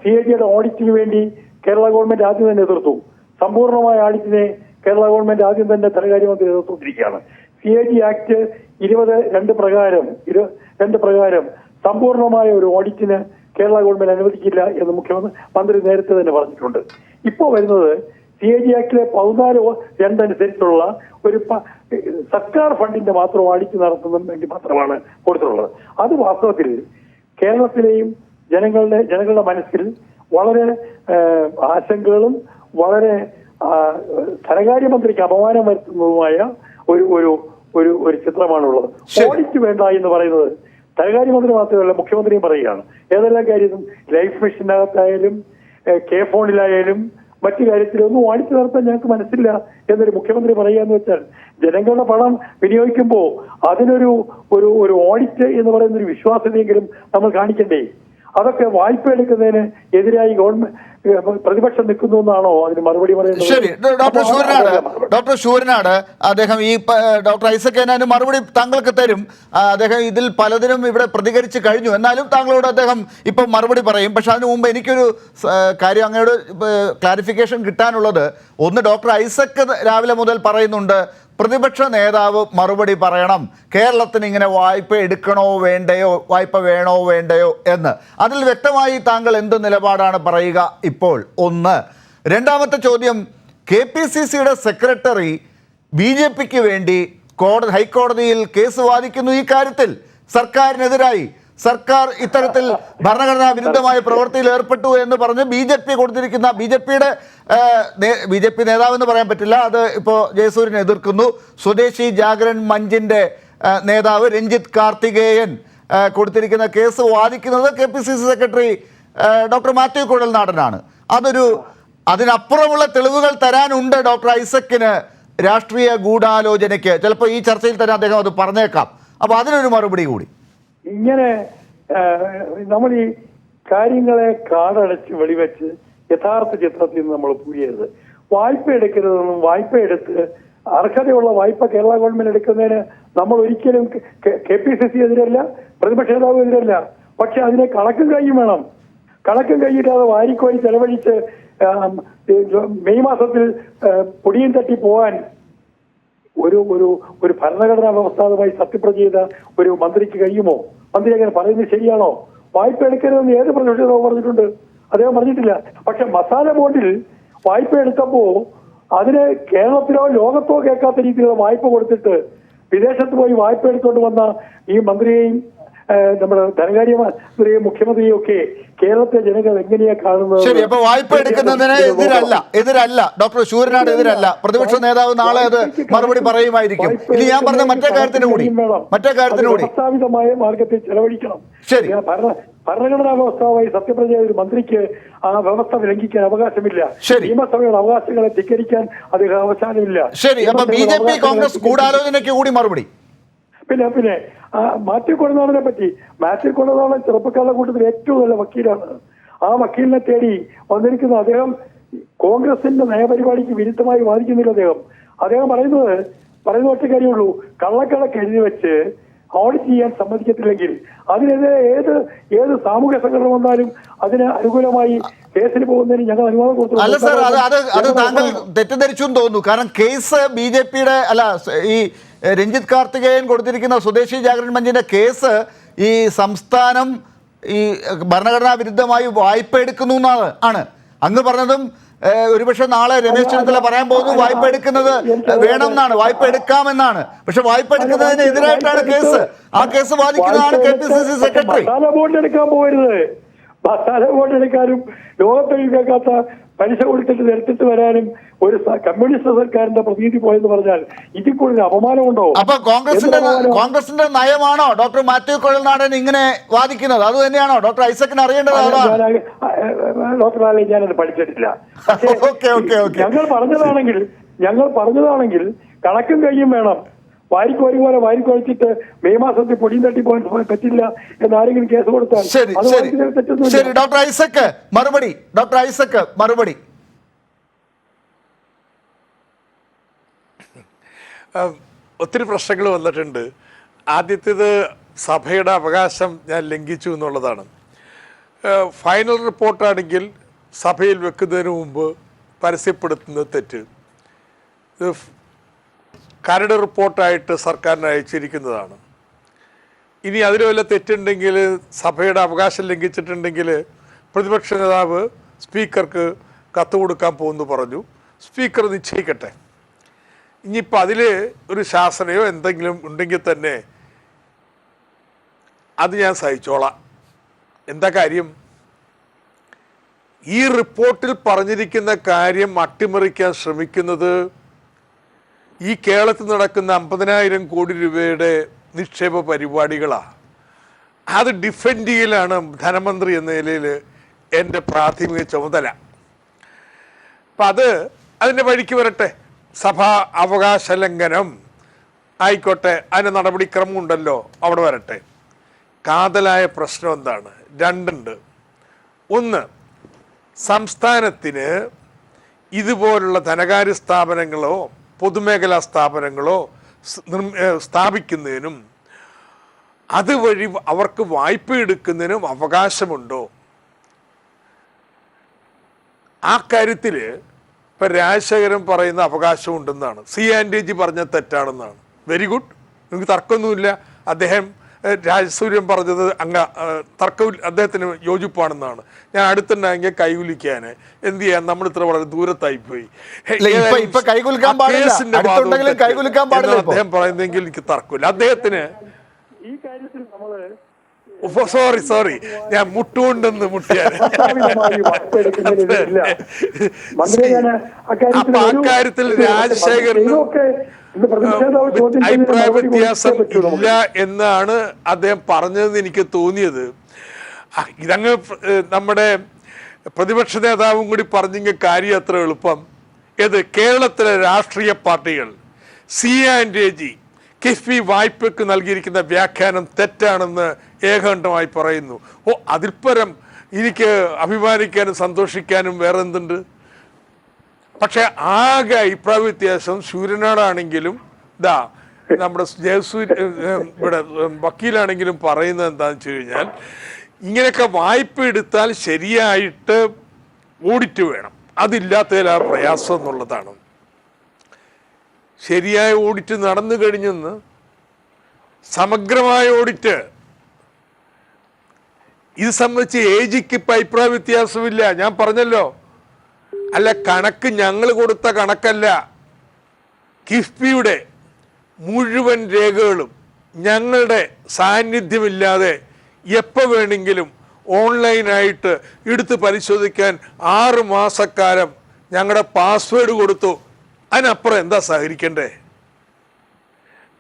CAGയുടെ ഓഡിറ്റിന് വേണ്ടി കേരള ഗവൺമെന്റ് ആദ്യം തന്നെ എതിർത്തു. സമ്പൂർണമായ ഓഡിറ്റിനെ കേരള ഗവൺമെന്റ് ആദ്യം തന്നെ ധനകാര്യമന്ത്രി എതിർത്തുകൊണ്ടിരിക്കുകയാണ്. CAG ആക്ട് 22 പ്രകാരം സമ്പൂർണമായ ഒരു ഓഡിറ്റിന് കേരള ഗവൺമെന്റ് അനുവദിക്കില്ല എന്ന് മന്ത്രി നേരത്തെ തന്നെ പറഞ്ഞിട്ടുണ്ട്. ഇപ്പോൾ വരുന്നത് CAG ആക്ടിലെ 14(2) അനുസരിച്ചുള്ള ഒരു സർക്കാർ ഫണ്ടിന്റെ മാത്രം ഓഡിറ്റ് നടത്തുന്നതിന് വേണ്ടി മാത്രമാണ് കൊടുത്തിട്ടുള്ളത്. അത് വാസ്തവത്തിൽ കേരളത്തിലെയും ജനങ്ങളുടെ മനസ്സിൽ വളരെ ആശങ്കകളും വളരെ ധനകാര്യമന്ത്രിക്ക് അപമാനം വരുത്തുന്നതുമായ ഒരു ചിത്രമാണുള്ളത്. ഓഡിറ്റ് വേണ്ട എന്ന് പറയുന്നത് ധനകാര്യമന്ത്രി മാത്രമല്ല, മുഖ്യമന്ത്രിയും പറയുകയാണ്. ഏതെല്ലാം കാര്യത്തിലും, ലൈഫ് മിഷനകത്തായാലും K-ഫോണിലായാലും മറ്റു കാര്യത്തിലൊന്നും ഓഡിറ്റ് നടത്താൻ ഞങ്ങൾക്ക് മനസ്സില്ല എന്നൊരു മുഖ്യമന്ത്രി പറയുകയെന്ന് വെച്ചാൽ, ജനങ്ങളുടെ പണം വിനിയോഗിക്കുമ്പോൾ അതിനൊരു ഓഡിറ്റ് എന്ന് പറയുന്ന ഒരു വിശ്വാസ്യതയെങ്കിലും നമ്മൾ കാണിക്കണ്ടേ? അതൊക്കെ വായ്പ എടുക്കുന്നതിന് എതിരായി പ്രതിപക്ഷം നിൽക്കുന്നു എന്നാണോ അതിന് മറുപടി പറയുന്നത്? ശരി, ഡോക്ടർ ശൂരനാട് അദ്ദേഹം ഈ ഡോക്ടർ ഐസക് ഏനാന് മറുപടി താങ്കൾക്ക് തരും. അദ്ദേഹം ഇതിൽ പലതിനും ഇവിടെ പ്രതികരിച്ച് കഴിഞ്ഞു. എന്നാലും താങ്കളോട് അദ്ദേഹം ഇപ്പം മറുപടി പറയും. പക്ഷെ അതിനു മുമ്പ് എനിക്കൊരു കാര്യം അങ്ങയോട് ക്ലാരിഫിക്കേഷൻ കിട്ടാനുള്ളത്, ഒന്ന്, ഡോക്ടർ ഐസക് രാവിലെ മുതൽ പറയുന്നുണ്ട് പ്രതിപക്ഷ നേതാവ് മറുപടി പറയണം, കേരളത്തിന് ഇങ്ങനെ വായ്പ എടുക്കണോ വേണ്ടയോ, വായ്പ വേണോ വേണ്ടയോ എന്ന്. അതിൽ വ്യക്തമായി താങ്കൾ എന്ത് നിലപാടാണ് പറയുക ഇപ്പോൾ? ഒന്ന്. രണ്ടാമത്തെ ചോദ്യം, KPCCയുടെ സെക്രട്ടറി BJPക്ക് വേണ്ടി ഹൈക്കോടതിയിൽ കേസ് വാദിക്കുന്നു. ഈ കാര്യത്തിൽ സർക്കാരിനെതിരായി സർക്കാർ ഇത്തരത്തിൽ ഭരണഘടനാ വിരുദ്ധമായ പ്രവൃത്തിയിൽ ഏർപ്പെട്ടു എന്ന് പറഞ്ഞ് BJP കൊടുത്തിരിക്കുന്ന BJP നേതാവെന്ന് പറയാൻ പറ്റില്ല, അത് ഇപ്പോൾ ജയസൂര്യനെ എതിർക്കുന്നു. സ്വദേശി ജാഗരൺ മഞ്ചിൻ്റെ നേതാവ് രഞ്ജിത്ത് കാർത്തികേയൻ കൊടുത്തിരിക്കുന്ന കേസ് വാദിക്കുന്നത് KPCC സെക്രട്ടറി ഡോക്ടർ മാത്യു കുഴൽനാടനാണ്. അതിനപ്പുറമുള്ള തെളിവുകൾ തരാനുണ്ട് ഡോക്ടർ ഐസക്കിന് രാഷ്ട്രീയ ഗൂഢാലോചനയ്ക്ക്. ചിലപ്പോൾ ഈ ചർച്ചയിൽ തന്നെ അദ്ദേഹം അത് പറഞ്ഞേക്കാം. അപ്പോൾ അതിനൊരു മറുപടി കൂടി. ഇങ്ങനെ നമ്മൾ ഈ കാര്യങ്ങളെ കാടടച്ച് വെളിവെച്ച് യഥാർത്ഥ ചിത്രത്തിൽ നിന്ന് നമ്മൾ പുരിയരുത്. വായ്പ എടുക്കരുതെന്നും വായ്പ എടുത്ത് അർഹതയുള്ള വായ്പ കേരള ഗവൺമെന്റ് എടുക്കുന്നതിന് നമ്മൾ ഒരിക്കലും KPCC എതിരല്ല, പ്രതിപക്ഷ നേതാവ് എതിരല്ല. പക്ഷെ അതിനെ കണക്കും കൈയും വേണം. കണക്കും കൈയിട്ടാതെ വാരിക്കോരി ചെലവഴിച്ച് മെയ് മാസത്തിൽ പൊടിയും തട്ടി പോകാൻ ഒരു ഭരണഘടനാ വ്യവസ്ഥാപകമായി സത്യപ്രതിജ്ഞ ചെയ്ത ഒരു മന്ത്രിക്ക് കഴിയുമോ? മന്ത്രി അങ്ങനെ പറയുന്നത് ശരിയാണോ? വായ്പ എടുക്കരുതെന്ന് ഏത് പ്രതിപക്ഷ നേതാവ് പറഞ്ഞിട്ടുണ്ട്? അദ്ദേഹം പറഞ്ഞിട്ടില്ല. പക്ഷെ മസാല ബോണ്ടിൽ വായ്പ എടുത്തപ്പോ അതിന് കേരളത്തിലോ ലോകത്തോ കേൾക്കാത്ത രീതിയിലുള്ള വായ്പ കൊടുത്തിട്ട് വിദേശത്ത് പോയി വായ്പ എടുത്തുകൊണ്ട് വന്ന ഈ മന്ത്രിയെയും നമ്മുടെ ധനകാര്യമന്ത്രിയെയും മുഖ്യമന്ത്രിയും ഒക്കെ കേരളത്തെ ജനങ്ങൾ എങ്ങനെയാ കാണുന്നത്? ശരി, അപ്പൊ വായ്പ എടുക്കുന്നതിന് എതിരല്ല ഡോക്ടർ ശൂരനാട്, എതിരല്ല. പ്രതിപക്ഷ നേതാവ് നാളെ അത് മറുപടി പറയുമായിരിക്കും. ഇനി ഞാൻ പറഞ്ഞ മറ്റേ കാര്യത്തിന് കൂടി വ്യവസ്ഥാപിതമായ മാർഗത്തിൽ ചെലവഴിക്കണം. ശരി. ഭരണഘടനാ വ്യവസ്ഥയുമായി സത്യപ്രതിജ്ഞ ഒരു മന്ത്രിക്ക് ആ വ്യവസ്ഥ ലംഘിക്കാൻ അവകാശമില്ല. ശരി. നിയമസഭയുടെ അവകാശങ്ങളെ ധിക്കരിക്കാൻ അദ്ദേഹം അവസാനമില്ല. ശരി, അപ്പൊ BJP കോൺഗ്രസ് ഗൂഢാലോചനയ്ക്ക് കൂടി മറുപടി. പിന്നെ മാത്യു കൊടനാടനെ പറ്റി, മാത്യു കൊടനാടൻ ചെറുപ്പക്കാരുടെ കൂട്ടത്തിൽ ഏറ്റവും നല്ല വക്കീലാണ്. ആ വക്കീലിനെ തേടി വന്നിരിക്കുന്ന അദ്ദേഹം കോൺഗ്രസിന്റെ നയപരിപാടിക്ക് വിരുദ്ധമായി വാദിക്കുന്നില്ല. അദ്ദേഹം പറയുന്ന ഒറ്റ കാര്യമുള്ളൂ, കള്ളക്കണക്ക് എഴുതി വെച്ച് ഓഡിറ്റ് ചെയ്യാൻ സമ്മതിക്കത്തില്ലെങ്കിൽ അതിനെതിരെ ഏത് സാമൂഹ്യ സംഘടന വന്നാലും അതിന് അനുകൂലമായി കേസിന് പോകുന്നതിന് ഞങ്ങൾ അനുവാദം കൊടുത്തു. അല്ല സാർ, അത് താങ്കൾ തെറ്റിദ്ധരിച്ചു എന്ന് തോന്നുന്നു. കാരണം കേസ് BJPയുടെ അല്ല, ഈ രഞ്ജിത്ത് കാർത്തികേയൻ കൊടുത്തിരിക്കുന്ന സ്വദേശി ജാഗരൺ മഞ്ചിന്റെ കേസ് ഈ സംസ്ഥാനം ഈ ഭരണഘടനാ വിരുദ്ധമായി വായ്പ എടുക്കുന്നു എന്നാണ്. അങ്ങ് പറഞ്ഞതും ഒരുപക്ഷെ നാളെ രമേശ് ചെന്നിത്തല പറയാൻ പോകുന്നു വായ്പ എടുക്കുന്നത് വേണം എന്നാണ്, വായ്പ എടുക്കാമെന്നാണ്. പക്ഷെ വായ്പ എടുക്കുന്നതിനെതിരായിട്ടാണ് കേസ്. ആ കേസ് വാദിക്കുന്നതാണ് KPCC സെക്രട്ടറി. മസാല ബോണ്ട് എടുക്കാൻ പോകരുത്. മസാല ബോണ്ട് എടുക്കാനും ലോകത്തിൽ കേൾക്കാത്ത പലിശ കൊടുത്തിട്ട് എടുത്തിട്ട് വരാനും ഒരു കമ്മ്യൂണിസ്റ്റ് സർക്കാരിന്റെ പ്രതിനിധി പോയെന്ന് പറഞ്ഞാൽ ഇതിൽ കൂടുതൽ അപമാനമുണ്ടോ? അപ്പൊ കോൺഗ്രസിന്റെ നയമാണോ ഡോക്ടർ മാത്യു കുഴൽനാടൻ ഇങ്ങനെ വാദിക്കുന്നത്? അത് തന്നെയാണോ ഡോക്ടർ ഐസക്കിന് അറിയേണ്ടത്? ഡോക്ടർ ആലെ ഞാനത് പഠിച്ചിട്ടില്ല. ഞങ്ങൾ പറഞ്ഞതാണെങ്കിൽ കണക്കും കയ്യും വേണം. വാരിക്ക് ഒരുപോലെ വാരിക്ക് ഒഴിച്ചിട്ട് മെയ് മാസത്തിൽ പൊടിയും തട്ടി പോകാൻ പറ്റില്ല എന്നാരെങ്കിലും കേസ് കൊടുത്താൽ ശരി. ഡോക്ടർ ഐസക്ക് മറുപടി. ഒത്തിരി പ്രശ്നങ്ങൾ വന്നിട്ടുണ്ട്. ആദ്യത്തേത് സഭയുടെ അവകാശം ഞാൻ ലംഘിച്ചു എന്നുള്ളതാണ്. ഫൈനൽ റിപ്പോർട്ടാണെങ്കിൽ സഭയിൽ വെക്കുന്നതിന് മുമ്പ് പരസ്യപ്പെടുത്തുന്നത് തെറ്റ്. കരട് റിപ്പോർട്ടായിട്ട് സർക്കാരിന് അയച്ചിരിക്കുന്നതാണ്. ഇനി അതിൽ വല്ല തെറ്റുണ്ടെങ്കിൽ, സഭയുടെ അവകാശം ലംഘിച്ചിട്ടുണ്ടെങ്കിൽ പ്രതിപക്ഷ നേതാവ് സ്പീക്കർക്ക് കത്ത് കൊടുക്കാൻ പോകുന്നു പറഞ്ഞു. സ്പീക്കർ നിശ്ചയിക്കട്ടെ. ഇനിയിപ്പോൾ അതിൽ ഒരു ശാസനയോ എന്തെങ്കിലും ഉണ്ടെങ്കിൽ തന്നെ അത് ഞാൻ സഹിച്ചോളാം. എന്താ കാര്യം? ഈ റിപ്പോർട്ടിൽ പറഞ്ഞിരിക്കുന്ന കാര്യം അട്ടിമറിക്കാൻ ശ്രമിക്കുന്നത് ഈ കേരളത്തിൽ നടക്കുന്ന 50,000 കോടി രൂപയുടെ നിക്ഷേപ പരിപാടികളാണ്. അത് ഡിഫെൻഡ് ചെയ്യലാണ് ധനമന്ത്രി എന്ന നിലയിൽ എൻ്റെ പ്രാഥമിക ചുമതല. അപ്പം അതിൻ്റെ വഴിക്ക് വരട്ടെ. സഭാ അവകാശ ലംഘനം ആയിക്കോട്ടെ, അതിന് നടപടിക്രമം ഉണ്ടല്ലോ, അവിടെ വരട്ടെ. കാതലായ പ്രശ്നം എന്താണ്? രണ്ടുണ്ട്. ഒന്ന്, സംസ്ഥാനത്തിന് ഇതുപോലുള്ള ധനകാര്യ സ്ഥാപനങ്ങളോ പൊതുമേഖലാ സ്ഥാപനങ്ങളോ സ്ഥാപിക്കുന്നതിനും അതുവഴി അവർക്ക് വായ്പ എടുക്കുന്നതിനും അവകാശമുണ്ടോ? ആ കാര്യത്തിൽ ഇപ്പം രാജശേഖരൻ പറയുന്ന അവകാശമുണ്ടെന്നാണ്, C&G പറഞ്ഞ തെറ്റാണെന്നാണ്. വെരി ഗുഡ്, നിങ്ങൾക്ക് തർക്കമൊന്നുമില്ല. അദ്ദേഹം രാജസൂര്യൻ പറഞ്ഞത് തർക്കമില്ല, അദ്ദേഹത്തിന് യോജിപ്പാണെന്നാണ്. ഞാൻ അടുത്തുണ്ടായെങ്കിൽ കൈകുലിക്കാൻ എന്ത് ചെയ്യാൻ, നമ്മൾ ഇത്ര വളരെ ദൂരത്തായിപ്പോയി. അദ്ദേഹം പറയുന്നെങ്കിൽ എനിക്ക് തർക്കമില്ല. അദ്ദേഹത്തിന് സോറി ഞാൻ മുട്ടുകൊണ്ടെന്ന് മുട്ടിയാൽ അപ്പൊ അക്കാര്യത്തിൽ രാജശേഖരന് അഭിപ്രായ വ്യത്യാസം ഇല്ല എന്നാണ് അദ്ദേഹം പറഞ്ഞതെന്ന് എനിക്ക് തോന്നിയത്. ഇതങ്ങ് നമ്മുടെ പ്രതിപക്ഷ നേതാവും കൂടി പറഞ്ഞെങ്കിൽ കാര്യം അത്ര എളുപ്പം. ഏത് കേരളത്തിലെ രാഷ്ട്രീയ പാർട്ടികൾ C&G കിഫ്ബി വായ്പയ്ക്ക് നൽകിയിരിക്കുന്ന വ്യാഖ്യാനം തെറ്റാണെന്ന് ഏകകണ്ഠമായി പറയുന്നു. അതിൽപ്പരം എനിക്ക് അഭിമാനിക്കാനും സന്തോഷിക്കാനും വേറെ എന്തുണ്ട്? പക്ഷെ ആകെ അഭിപ്രായ വ്യത്യാസം സൂര്യനാടാണെങ്കിലും നമ്മുടെ ഇവിടെ വക്കീലാണെങ്കിലും പറയുന്നത് എന്താണെന്ന് വെച്ച് കഴിഞ്ഞാൽ, ഇങ്ങനെയൊക്കെ വായ്പ എടുത്താൽ ശരിയായിട്ട് ഓഡിറ്റ് വേണം, അതില്ലാത്തതിൽ ആ പ്രയാസം എന്നുള്ളതാണ്. ശരിയായ ഓഡിറ്റ് നടന്നു കഴിഞ്ഞെന്ന്, സമഗ്രമായ ഓഡിറ്റ് ഇത് സംബന്ധിച്ച് AGക്ക് ഇപ്പം അഭിപ്രായ വ്യത്യാസമില്ല. ഞാൻ പറഞ്ഞല്ലോ, അല്ല കണക്ക് ഞങ്ങൾ കൊടുത്ത കണക്കല്ല, കിഫ്ബിയുടെ മുഴുവൻ രേഖകളും ഞങ്ങളുടെ സാന്നിധ്യമില്ലാതെ എപ്പോൾ വേണമെങ്കിലും ഓൺലൈനായിട്ട് എടുത്ത് പരിശോധിക്കാൻ 6 മാസക്കാലം ഞങ്ങളുടെ പാസ്വേഡ് കൊടുത്തു. അതിനപ്പുറം എന്താ സഹകരിക്കണ്ടേ?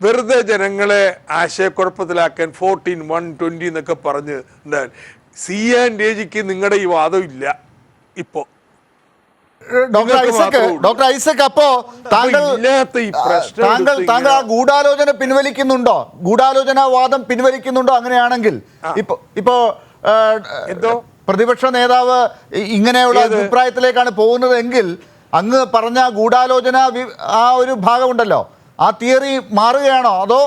വെറുതെ ജനങ്ങളെ ആശയക്കുഴപ്പത്തിലാക്കാൻ 14, 120 എന്നൊക്കെ പറഞ്ഞ് എന്താ CA&AGക്ക് നിങ്ങളുടെ ഈ വാദം ഇല്ല ഇപ്പോൾ. ഡോക്ടർ ഐസക്, അപ്പോ താങ്കൾ താങ്കൾ ആ ഗൂഢാലോചന പിൻവലിക്കുന്നുണ്ടോ? ഗൂഢാലോചനാവാദം പിൻവലിക്കുന്നുണ്ടോ? അങ്ങനെയാണെങ്കിൽ ഇപ്പോ എന്തോ പ്രതിപക്ഷ നേതാവ് ഇങ്ങനെയുള്ള അഭിപ്രായത്തിലേക്കാണ് പോകുന്നതെങ്കിൽ അങ്ങ് പറഞ്ഞ ഗൂഢാലോചന ആ ഒരു ഭാഗമുണ്ടല്ലോ, ആ തിയറി മാറുകയാണോ അതോ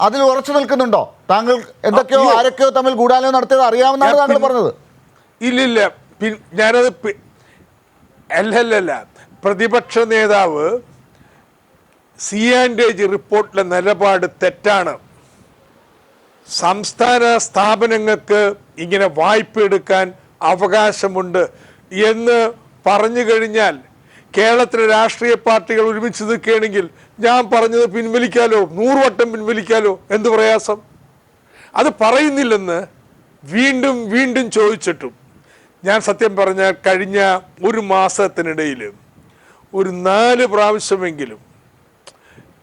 അതിൽ ഉറച്ചു നിൽക്കുന്നുണ്ടോ? താങ്കൾ എന്തൊക്കെയോ ആരൊക്കെയോ തമ്മിൽ ഗൂഢാലോചന നടത്തിയത് അറിയാമെന്നാണ് താങ്കൾ പറഞ്ഞത്. ഇല്ലില്ല, ഞാനത് അല്ലല്ല. പ്രതിപക്ഷ നേതാവ് CA&AG റിപ്പോർട്ടിലെ നിലപാട് തെറ്റാണ്. സംസ്ഥാന സ്ഥാപനങ്ങൾക്ക് ഇങ്ങനെ വായ്പ എടുക്കാൻ അവകാശമുണ്ട് എന്ന് പറഞ്ഞു കഴിഞ്ഞാൽ കേരളത്തിലെ രാഷ്ട്രീയ പാർട്ടികൾ ഒരുമിച്ച് നിൽക്കുകയാണെങ്കിൽ ഞാൻ പറഞ്ഞത് പിൻവലിക്കാലോ, 100 വട്ടം പിൻവലിക്കാലോ, എന്ത് പ്രയാസം? അത് പറയുന്നില്ലെന്ന് വീണ്ടും വീണ്ടും ചോദിച്ചിട്ടും ഞാൻ സത്യം പറഞ്ഞാൽ കഴിഞ്ഞ ഒരു മാസത്തിനിടയിൽ ഒരു 4 പ്രാവശ്യമെങ്കിലും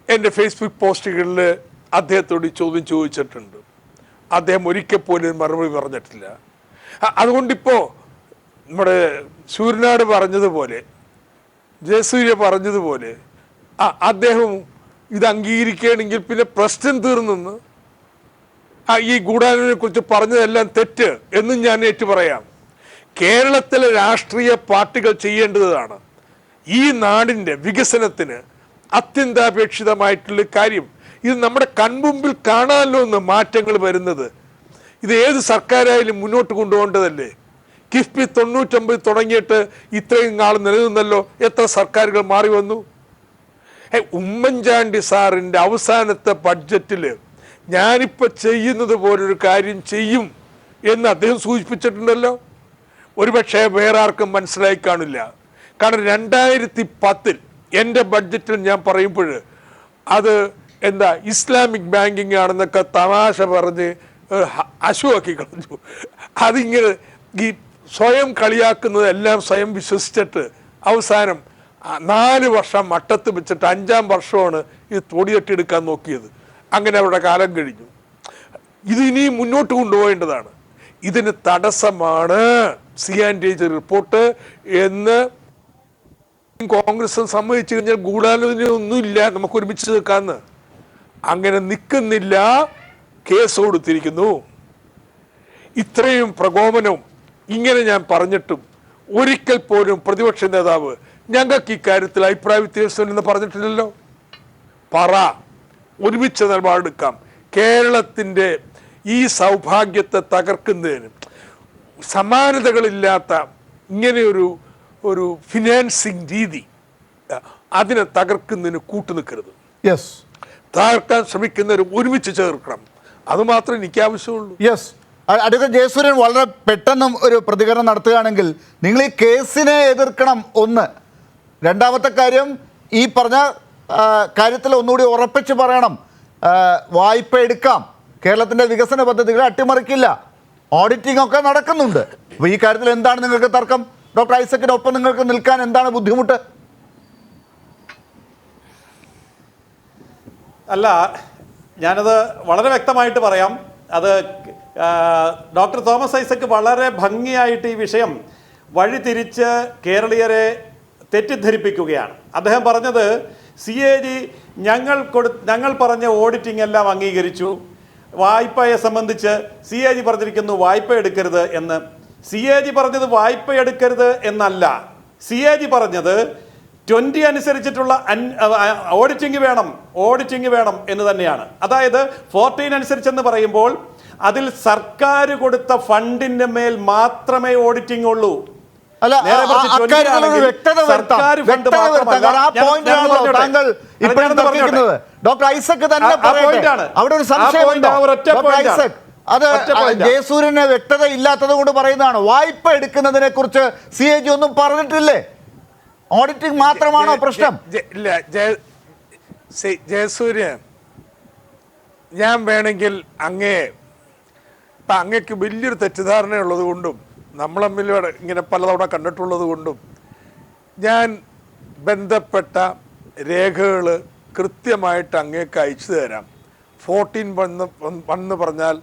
എൻ്റെ ഫേസ്ബുക്ക് പോസ്റ്റുകളിൽ അദ്ദേഹത്തോട് ചോദ്യം ചോദിച്ചിട്ടുണ്ട്. അദ്ദേഹം ഒരിക്കൽ പോലും മറുപടി പറഞ്ഞിട്ടില്ല. അതുകൊണ്ടിപ്പോൾ നമ്മുടെ സൂര്യനാട് പറഞ്ഞതുപോലെ, ജയസൂര്യ പറഞ്ഞതുപോലെ അദ്ദേഹം ഇത് അംഗീകരിക്കുകയാണെങ്കിൽ പിന്നെ പ്രശ്നം തീർന്നെന്ന്. ഈ ഗൂഢാലോചനയെ കുറിച്ച് പറഞ്ഞതെല്ലാം തെറ്റ് എന്നും ഞാൻ ഏറ്റു പറയാം. കേരളത്തിലെ രാഷ്ട്രീയ പാർട്ടികൾ ചെയ്യേണ്ടതാണ് ഈ നാടിൻ്റെ വികസനത്തിന് അത്യന്താപേക്ഷിതമായിട്ടുള്ള കാര്യം. ഇത് നമ്മുടെ കൺമുമ്പിൽ കാണാമല്ലോ എന്ന് മാറ്റങ്ങൾ വരുന്നത്. ഇത് ഏത് സർക്കാരായാലും മുന്നോട്ട് കൊണ്ടുപോകേണ്ടതല്ലേ? കിഫ്ബി 99 തുടങ്ങിയിട്ട് ഇത്രയും നാൾ നിലനിന്നല്ലോ, എത്ര സർക്കാരുകൾ മാറി വന്നു? ഉമ്മൻചാണ്ടി സാറിൻ്റെ അവസാനത്തെ ബഡ്ജറ്റിൽ ഞാനിപ്പോൾ ചെയ്യുന്നത് പോലൊരു കാര്യം ചെയ്യും എന്ന് അദ്ദേഹം സൂചിപ്പിച്ചിട്ടുണ്ടല്ലോ. ഒരുപക്ഷെ വേറെ ആർക്കും മനസ്സിലായി കാണില്ല. കാരണം 2010 എൻ്റെ ബഡ്ജറ്റിൽ ഞാൻ പറയുമ്പോൾ അത് എന്താ ഇസ്ലാമിക് ബാങ്കിങ് ആണെന്നൊക്കെ തമാശ പറഞ്ഞ് അശുവാക്കി കളഞ്ഞു. അതിങ്ങനെ ഈ സ്വയം കളിയാക്കുന്നതെല്ലാം സ്വയം വിശ്വസിച്ചിട്ട് അവസാനം 4 വർഷം മട്ടത്ത് വെച്ചിട്ട് 5ാം വർഷമാണ് ഇത് തൊടിയെട്ടിയെടുക്കാൻ നോക്കിയത്. അങ്ങനെ അവരുടെ കാലം കഴിഞ്ഞു. ഇത് ഇനിയും മുന്നോട്ട് കൊണ്ടുപോകേണ്ടതാണ്. ഇതിന് തടസ്സമാണ് CA&AG റിപ്പോർട്ട് എന്ന് കോൺഗ്രസ് സമ്മതിച്ചു കഴിഞ്ഞാൽ ഗൂഢാലോചനയൊന്നുമില്ല, നമുക്ക് ഒരുമിച്ച് നിൽക്കാമെന്ന്. അങ്ങനെ നിൽക്കുന്നില്ല, കേസ് കൊടുത്തിരിക്കുന്നു. ഇത്രയും പ്രകോപനവും ഇങ്ങനെ ഞാൻ പറഞ്ഞിട്ടും ഒരിക്കൽ പോലും പ്രതിപക്ഷ നേതാവ് ഞങ്ങൾക്ക് ഇക്കാര്യത്തിൽ അഭിപ്രായ വ്യത്യാസം എന്ന് പറഞ്ഞിട്ടില്ലല്ലോ. പറ, ഒരുമിച്ച് നിലപാടെടുക്കാം. കേരളത്തിൻ്റെ ഈ സൗഭാഗ്യത്തെ തകർക്കുന്നതിന് സമാനതകളില്ലാത്ത ഇങ്ങനെയൊരു ഫിനാൻസിങ് രീതി അതിനെ തകർക്കുന്നതിന് കൂട്ടുനിൽക്കരുത്. തകർക്കാൻ ശ്രമിക്കുന്നവരും ഒരുമിച്ച് ചേർക്കണം. അതുമാത്രമേ എനിക്ക് ആവശ്യമുള്ളൂ. അഡ്വക്കേറ്റ് ജയസൂര്യൻ വളരെ പെട്ടെന്ന് ഒരു പ്രതികരണം നടത്തുകയാണെങ്കിൽ, നിങ്ങൾ ഈ കേസിനെ എതിർക്കണം ഒന്ന്. രണ്ടാമത്തെ കാര്യം, ഈ പറഞ്ഞ കാര്യത്തിൽ ഒന്നുകൂടി ഉറപ്പിച്ച് പറയണം, വായ്പ എടുക്കാം, കേരളത്തിൻ്റെ വികസന പദ്ധതികളെ അട്ടിമറിക്കില്ല, ഓഡിറ്റിംഗ് ഒക്കെ നടക്കുന്നുണ്ട്. അപ്പോൾ ഈ കാര്യത്തിൽ എന്താണ് നിങ്ങൾക്ക് തർക്കം? ഡോക്ടർ ഐസക്കിനൊപ്പം നിങ്ങൾക്ക് നിൽക്കാൻ എന്താണ് ബുദ്ധിമുട്ട്? അല്ല, ഞാനത് വളരെ വ്യക്തമായിട്ട് പറയാം. അത് ഡോക്ടർ തോമസ് ഐസക് വളരെ ഭംഗിയായിട്ട് ഈ വിഷയം വഴിതിരിച്ച് കേരളീയരെ തെറ്റിദ്ധരിപ്പിക്കുകയാണ്. അദ്ദേഹം പറഞ്ഞത് CAG ഞങ്ങൾ പറഞ്ഞ ഓഡിറ്റിംഗ് എല്ലാം അംഗീകരിച്ചു, വായ്പയെ സംബന്ധിച്ച് CAG പറഞ്ഞിരിക്കുന്നു വായ്പ എടുക്കരുത് എന്ന്. CAG പറഞ്ഞത് വായ്പ എടുക്കരുത് എന്നല്ല, CAG പറഞ്ഞത് 20 അനുസരിച്ചിട്ടുള്ള ഓഡിറ്റിംഗ് വേണം എന്ന് തന്നെയാണ്. അതായത് 14 അനുസരിച്ചെന്ന് പറയുമ്പോൾ അതിൽ സർക്കാർ കൊടുത്ത ഫണ്ടിന്റെ മേൽ മാത്രമേ ഓഡിറ്റിംഗ് ഉള്ളൂ. ഡോക്ടർ ഐസക് തന്നെ അവിടെ ഒരു സംശയമുണ്ടോ? അത് ജയസൂര്യന് വ്യക്തത ഇല്ലാത്തത് കൊണ്ട് പറയുന്നതാണ്. വായ്പ എടുക്കുന്നതിനെ കുറിച്ച് CAG ഒന്നും പറഞ്ഞിട്ടില്ലേ? ഓഡിറ്റിംഗ് മാത്രമാണോ പ്രശ്നം? ഇല്ല ജയസൂര്യ, ഞാൻ വേണമെങ്കിൽ അങ്ങേക്ക് വലിയൊരു തെറ്റിദ്ധാരണയുള്ളത് കൊണ്ടും നമ്മൾ തമ്മിൽ ഇങ്ങനെ പലതവണ കണ്ടിട്ടുള്ളത് കൊണ്ടും ഞാൻ ബന്ധപ്പെട്ട രേഖകൾ കൃത്യമായിട്ട് അങ്ങേക്ക് അയച്ചു തരാം. 14 വന്ന് പറഞ്ഞാൽ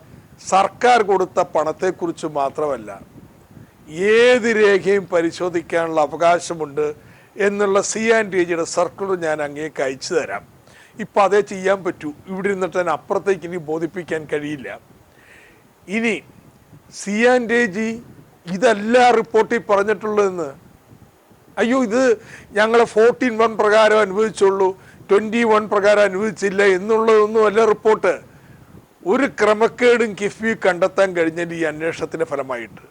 സർക്കാർ കൊടുത്ത പണത്തെക്കുറിച്ച് മാത്രമല്ല, ഏത് രേഖയും പരിശോധിക്കാനുള്ള അവകാശമുണ്ട് എന്നുള്ള CNDG സർക്കുലർ ഞാൻ അങ്ങേക്ക് അയച്ചു തരാം. ഇപ്പം അതേ ചെയ്യാൻ പറ്റൂ. ഇവിടെ ഇരുന്നിട്ട് തന്നെ അപ്പുറത്തേക്ക് ഇനി ബോധിപ്പിക്കാൻ കഴിയില്ല. ഇനി CNDG ഇതല്ല റിപ്പോർട്ടിൽ പറഞ്ഞിട്ടുള്ളതെന്ന്, അയ്യോ ഇത് ഞങ്ങൾ 14(1) പ്രകാരം അനുവദിച്ചുള്ളൂ, 21 പ്രകാരം അനുവദിച്ചില്ല എന്നുള്ളതൊന്നുമല്ല റിപ്പോർട്ട്. ഒരു ക്രമക്കേടും കിഫ്ബി കണ്ടെത്താൻ കഴിഞ്ഞാൽ ഈ അന്വേഷണത്തിൻ്റെ ഫലമായിട്ട്,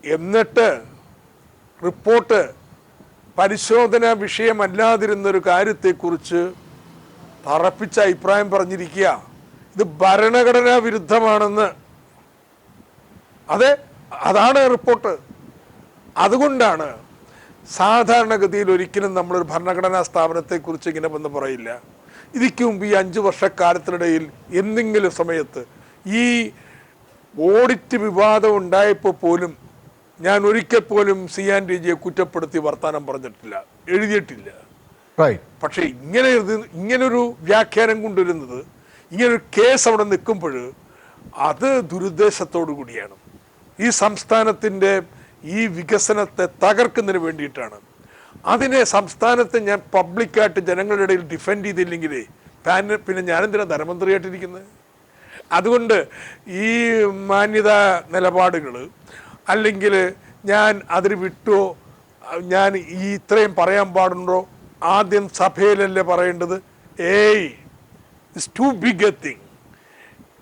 എന്നിട്ട് റിപ്പോർട്ട് പരിശോധന വിഷയമല്ലാതിരുന്നൊരു കാര്യത്തെക്കുറിച്ച് തറപ്പിച്ച അഭിപ്രായം പറഞ്ഞിരിക്കുക. ഇത് ഭരണഘടനാ വിരുദ്ധമാണെന്ന്. അതാണ് റിപ്പോർട്ട്. അതുകൊണ്ടാണ് സാധാരണഗതിയിൽ ഒരിക്കലും നമ്മളൊരു ഭരണഘടനാ സ്ഥാപനത്തെക്കുറിച്ച് ഇങ്ങനെ വന്ന് പറയില്ല. ഇതിക്ക് മുമ്പ് ഈ 5 വർഷക്കാലത്തിനിടയിൽ എന്തെങ്കിലും സമയത്ത് ഈ ഓഡിറ്റ് വിവാദം ഉണ്ടായപ്പോൾ പോലും ഞാൻ ഒരിക്കൽ പോലും CNDG കുറ്റപ്പെടുത്തി വർത്താനം പറഞ്ഞിട്ടില്ല, എഴുതിയിട്ടില്ല. പക്ഷെ ഇങ്ങനൊരു വ്യാഖ്യാനം കൊണ്ടുവരുന്നത്, ഇങ്ങനൊരു കേസ് അവിടെ നിൽക്കുമ്പോൾ അത് ദുരുദ്ദേശത്തോടു കൂടിയാണ്. ഈ സംസ്ഥാനത്തിൻ്റെ ഈ വികസനത്തെ തകർക്കുന്നതിന് വേണ്ടിയിട്ടാണ്. അതിനെ സംസ്ഥാനത്തെ ഞാൻ പബ്ലിക്കായിട്ട് ജനങ്ങളുടെ ഇടയിൽ ഡിഫെൻഡ് ചെയ്തില്ലെങ്കിൽ പിന്നെ ഞാനെന്തിനാണ് ധനമന്ത്രിയായിട്ടിരിക്കുന്നത്? അതുകൊണ്ട് ഈ മാന്യതാ നിലപാടുകൾ, അല്ലെങ്കിൽ ഞാൻ അതിന് വിട്ടോ, ഞാൻ ഈ ഇത്രയും പറയാൻ പാടുണ്ടോ, ആദ്യം സഭയിലല്ലേ പറയേണ്ടത്? It's too big a thing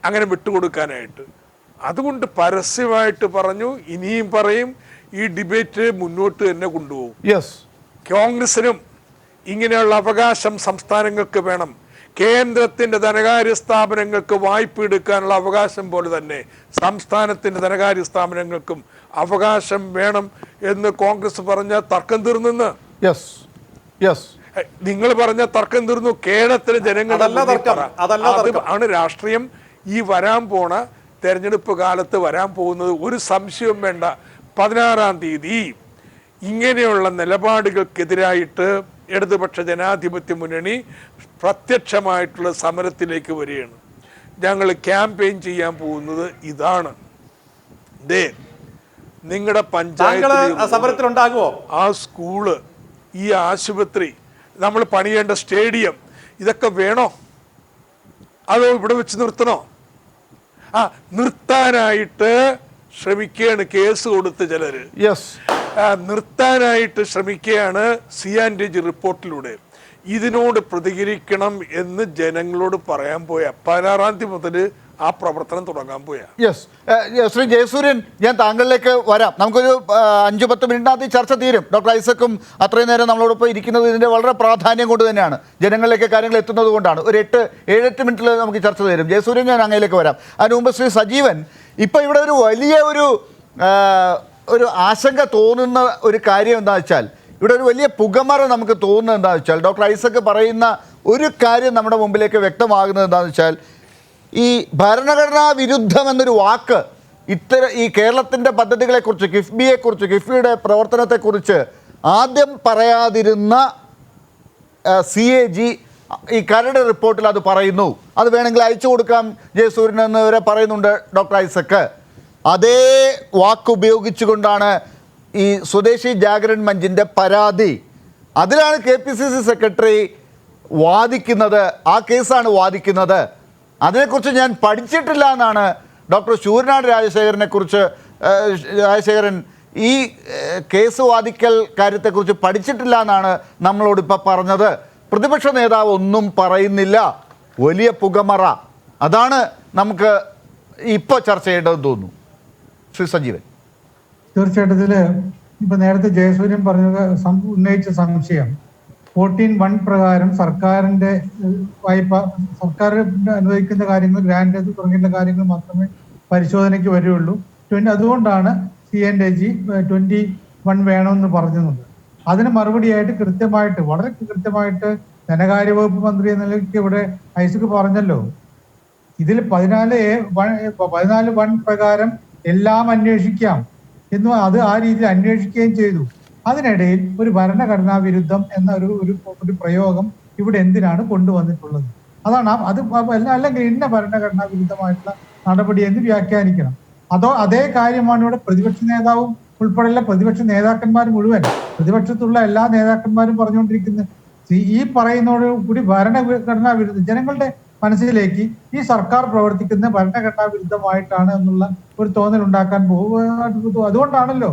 അങ്ങനെ വിട്ടുകൊടുക്കാനായിട്ട്. അതുകൊണ്ട് പരസ്യമായിട്ട് പറഞ്ഞു, ഇനിയും പറയും, ഈ ഡിബേറ്റ് മുന്നോട്ട് തന്നെ കൊണ്ടുപോകും. കോൺഗ്രസിനും ഇങ്ങനെയുള്ള അവകാശം സംസ്ഥാനങ്ങൾക്ക് വേണം. കേന്ദ്രത്തിന്റെ ധനകാര്യ സ്ഥാപനങ്ങൾക്ക് വായ്പ എടുക്കാനുള്ള അവകാശം പോലെ തന്നെ സംസ്ഥാനത്തിന്റെ ധനകാര്യ സ്ഥാപനങ്ങൾക്കും അവകാശം വേണം എന്ന് കോൺഗ്രസ് പറഞ്ഞ തർക്കം തീർന്നെന്ന്. നിങ്ങൾ പറഞ്ഞ തർക്കം തീർന്നു. കേരളത്തിലെ ജനങ്ങളുടെ ആണ് രാഷ്ട്രീയം. ഈ വരാൻ പോണ തെരഞ്ഞെടുപ്പ് കാലത്ത് വരാൻ പോകുന്നത് ഒരു സംശയവും വേണ്ട. 16-ാം തീയതി ഇങ്ങനെയുള്ള നിലപാടുകൾക്കെതിരായിട്ട് ഇടതുപക്ഷ ജനാധിപത്യ മുന്നണി പ്രത്യക്ഷമായിട്ടുള്ള സമരത്തിലേക്ക് വരികയാണ്. ഞങ്ങൾ ക്യാമ്പയിൻ ചെയ്യാൻ പോകുന്നത് ഇതാണ്. നിങ്ങളുടെ പഞ്ചായത്ത് സമരത്തിലുണ്ടാകുമോ? ആ സ്കൂള്, ഈ ആശുപത്രി, നമ്മൾ പണിയേണ്ട സ്റ്റേഡിയം, ഇതൊക്കെ വേണോ? അതോ ഇവിടെ വെച്ച് നിർത്തണോ? നിർത്താനായിട്ട് ശ്രമിക്കുകയാണ് കേസ് കൊടുത്ത് ചിലര്. നിർത്താനായിട്ട് ശ്രമിക്കുകയാണ് CNDG റിപ്പോർട്ടിലൂടെ. ഇതിനോട് പ്രതികരിക്കണം എന്ന് ജനങ്ങളോട് പറയാൻ പോയ 16-ാം തീയതി മുതൽ ആ പ്രവർത്തനം തുടങ്ങാൻ പോയാ. ശ്രീ ജയസൂര്യൻ, ഞാൻ താങ്കളിലേക്ക് വരാം. നമുക്കൊരു 5-10 മിനിറ്റിനകത്ത് ചർച്ച തീരും. ഡോക്ടർ ഐസക്കും അത്രയും നേരം നമ്മളോടൊപ്പം ഇരിക്കുന്നത് ഇതിൻ്റെ വളരെ പ്രാധാന്യം കൊണ്ട് തന്നെയാണ്, ജനങ്ങളിലേക്ക് കാര്യങ്ങൾ എത്തുന്നത് കൊണ്ടാണ്. ഒരു 7-8 മിനിറ്റിൽ നമുക്ക് ചർച്ച തീരും. ജയസൂര്യൻ, ഞാൻ അങ്ങയിലേക്ക് വരാം. അതിന് മുമ്പ് ശ്രീ സജീവൻ, ഇപ്പോൾ ഇവിടെ ഒരു വലിയ ഒരു ആശങ്ക തോന്നുന്ന ഒരു കാര്യം എന്താ വെച്ചാൽ, ഇവിടെ ഒരു വലിയ പുകമറ നമുക്ക് തോന്നുന്നത് എന്താണെന്ന് വെച്ചാൽ, ഡോക്ടർ ഐസക്ക് പറയുന്ന ഒരു കാര്യം നമ്മുടെ മുമ്പിലേക്ക് വ്യക്തമാകുന്നത് എന്താണെന്ന് വെച്ചാൽ, ഈ ഭരണഘടനാ വിരുദ്ധം എന്നൊരു വാക്ക് ഈ കേരളത്തിൻ്റെ പദ്ധതികളെക്കുറിച്ച്, കിഫ്ബിയെക്കുറിച്ച്, കിഫ്ബിയുടെ പ്രവർത്തനത്തെക്കുറിച്ച് ആദ്യം പറയാതിരുന്ന CAG ഈ കരട് റിപ്പോർട്ടിൽ അത് പറയുന്നു. അത് വേണമെങ്കിൽ അയച്ചു കൊടുക്കാം ജയസൂര്യൻ എന്ന് വരെ പറയുന്നുണ്ട് ഡോക്ടർ ഐസക്ക്. അതേ വാക്ക് ഉപയോഗിച്ചുകൊണ്ടാണ് ഈ സ്വദേശി ജാഗരൺ മഞ്ചിൻ്റെ പരാതി. അതിലാണ് KPCC സെക്രട്ടറി വാദിക്കുന്നത്, ആ കേസാണ് വാദിക്കുന്നത്. അതിനെക്കുറിച്ച് ഞാൻ പഠിച്ചിട്ടില്ല എന്നാണ് ഡോക്ടർ ശൂരനാട് രാജശേഖരൻ ഈ കേസ് വാദിക്കൽ കാര്യത്തെക്കുറിച്ച് പഠിച്ചിട്ടില്ല എന്നാണ് നമ്മളോടിപ്പോൾ പറഞ്ഞത്. പ്രതിപക്ഷ നേതാവ് ഒന്നും പറയുന്നില്ല. വലിയ പുകമറ. അതാണ് നമുക്ക് ഇപ്പോൾ ചർച്ച ചെയ്യേണ്ടതെന്ന് തോന്നുന്നു. ശ്രീ സജീവൻ. തീർച്ചയായിട്ടും ഇതിൽ ഇപ്പൊ നേരത്തെ ജയസൂര്യൻ പറഞ്ഞത് ഉന്നയിച്ച സംശയം 14(1) പ്രകാരം സർക്കാരിന്റെ വായ്പ, സർക്കാർ അനുവദിക്കുന്ന കാര്യങ്ങൾ, ഗ്രാന്റ് തുടങ്ങിയ കാര്യങ്ങൾ മാത്രമേ പരിശോധനയ്ക്ക് വരികയുള്ളൂ. അതുകൊണ്ടാണ് CNDG 21 വേണമെന്ന് പറഞ്ഞത്. അതിന് മറുപടിയായിട്ട് കൃത്യമായിട്ട്, വളരെ കൃത്യമായിട്ട് ധനകാര്യ വകുപ്പ് മന്ത്രി എന്ന നിലയ്ക്ക് ഇവിടെ ഐസക് പറഞ്ഞല്ലോ, ഇതിൽ 14(1) പ്രകാരം എല്ലാം അന്വേഷിക്കാം എന്നും അത് ആ രീതിയിൽ അന്വേഷിക്കുകയും ചെയ്തു. അതിനിടയിൽ ഒരു ഭരണഘടനാ വിരുദ്ധം എന്ന ഒരു പ്രയോഗം ഇവിടെ എന്തിനാണ് കൊണ്ടുവന്നിട്ടുള്ളത്? അതാണ് അത് അല്ലെങ്കിൽ ഇന്ന ഭരണഘടനാ വിരുദ്ധമായിട്ടുള്ള നടപടിയെന്ന് വ്യാഖ്യാനിക്കണം. അതോ അതേ കാര്യമാണ് ഇവിടെ പ്രതിപക്ഷ നേതാവും ഉൾപ്പെടെയുള്ള പ്രതിപക്ഷ നേതാക്കന്മാർ മുഴുവൻ, പ്രതിപക്ഷത്തുള്ള എല്ലാ നേതാക്കന്മാരും പറഞ്ഞുകൊണ്ടിരിക്കുന്നത് ഈ പറയുന്നതോട് കൂടി ഭരണഘടനാ വിരുദ്ധ ജനങ്ങളുടെ മനസ്സിലേക്ക് ഈ സർക്കാർ പ്രവർത്തിക്കുന്ന ഭരണഘടനാ വിരുദ്ധമായിട്ടാണ് എന്നുള്ള ഒരു തോന്നൽ ഉണ്ടാക്കാൻ അതുകൊണ്ടാണല്ലോ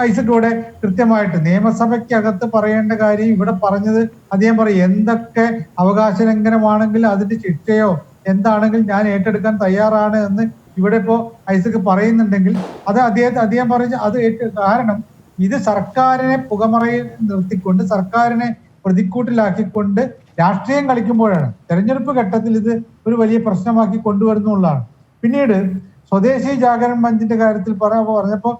ഐസക് ഇവിടെ കൃത്യമായിട്ട് നിയമസഭയ്ക്കകത്ത് പറയേണ്ട കാര്യം ഇവിടെ പറഞ്ഞത്. അദ്ദേഹം പറയും എന്തൊക്കെ അവകാശ ലംഘനമാണെങ്കിൽ അതിന്റെ ശിക്ഷയോ എന്താണെങ്കിലും ഞാൻ ഏറ്റെടുക്കാൻ തയ്യാറാണ് എന്ന് ഇവിടെ ഇപ്പോ ഐസക് പറയുന്നുണ്ടെങ്കിൽ അത് അദ്ദേഹം പറഞ്ഞ അത് കാരണം ഇത് സർക്കാരിനെ പുകമറയിൽ നിർത്തിക്കൊണ്ട് സർക്കാരിനെ പ്രതിക്കൂട്ടിലാക്കിക്കൊണ്ട് രാഷ്ട്രീയം കളിക്കുമ്പോഴാണ് തെരഞ്ഞെടുപ്പ് ഘട്ടത്തിൽ ഇത് ഒരു വലിയ പ്രശ്നമാക്കി കൊണ്ടുവരുന്നുള്ളതാണ്. പിന്നീട് സ്വദേശി ജാഗരൺ മഞ്ചിന്റെ കാര്യത്തിൽ പറഞ്ഞപ്പോ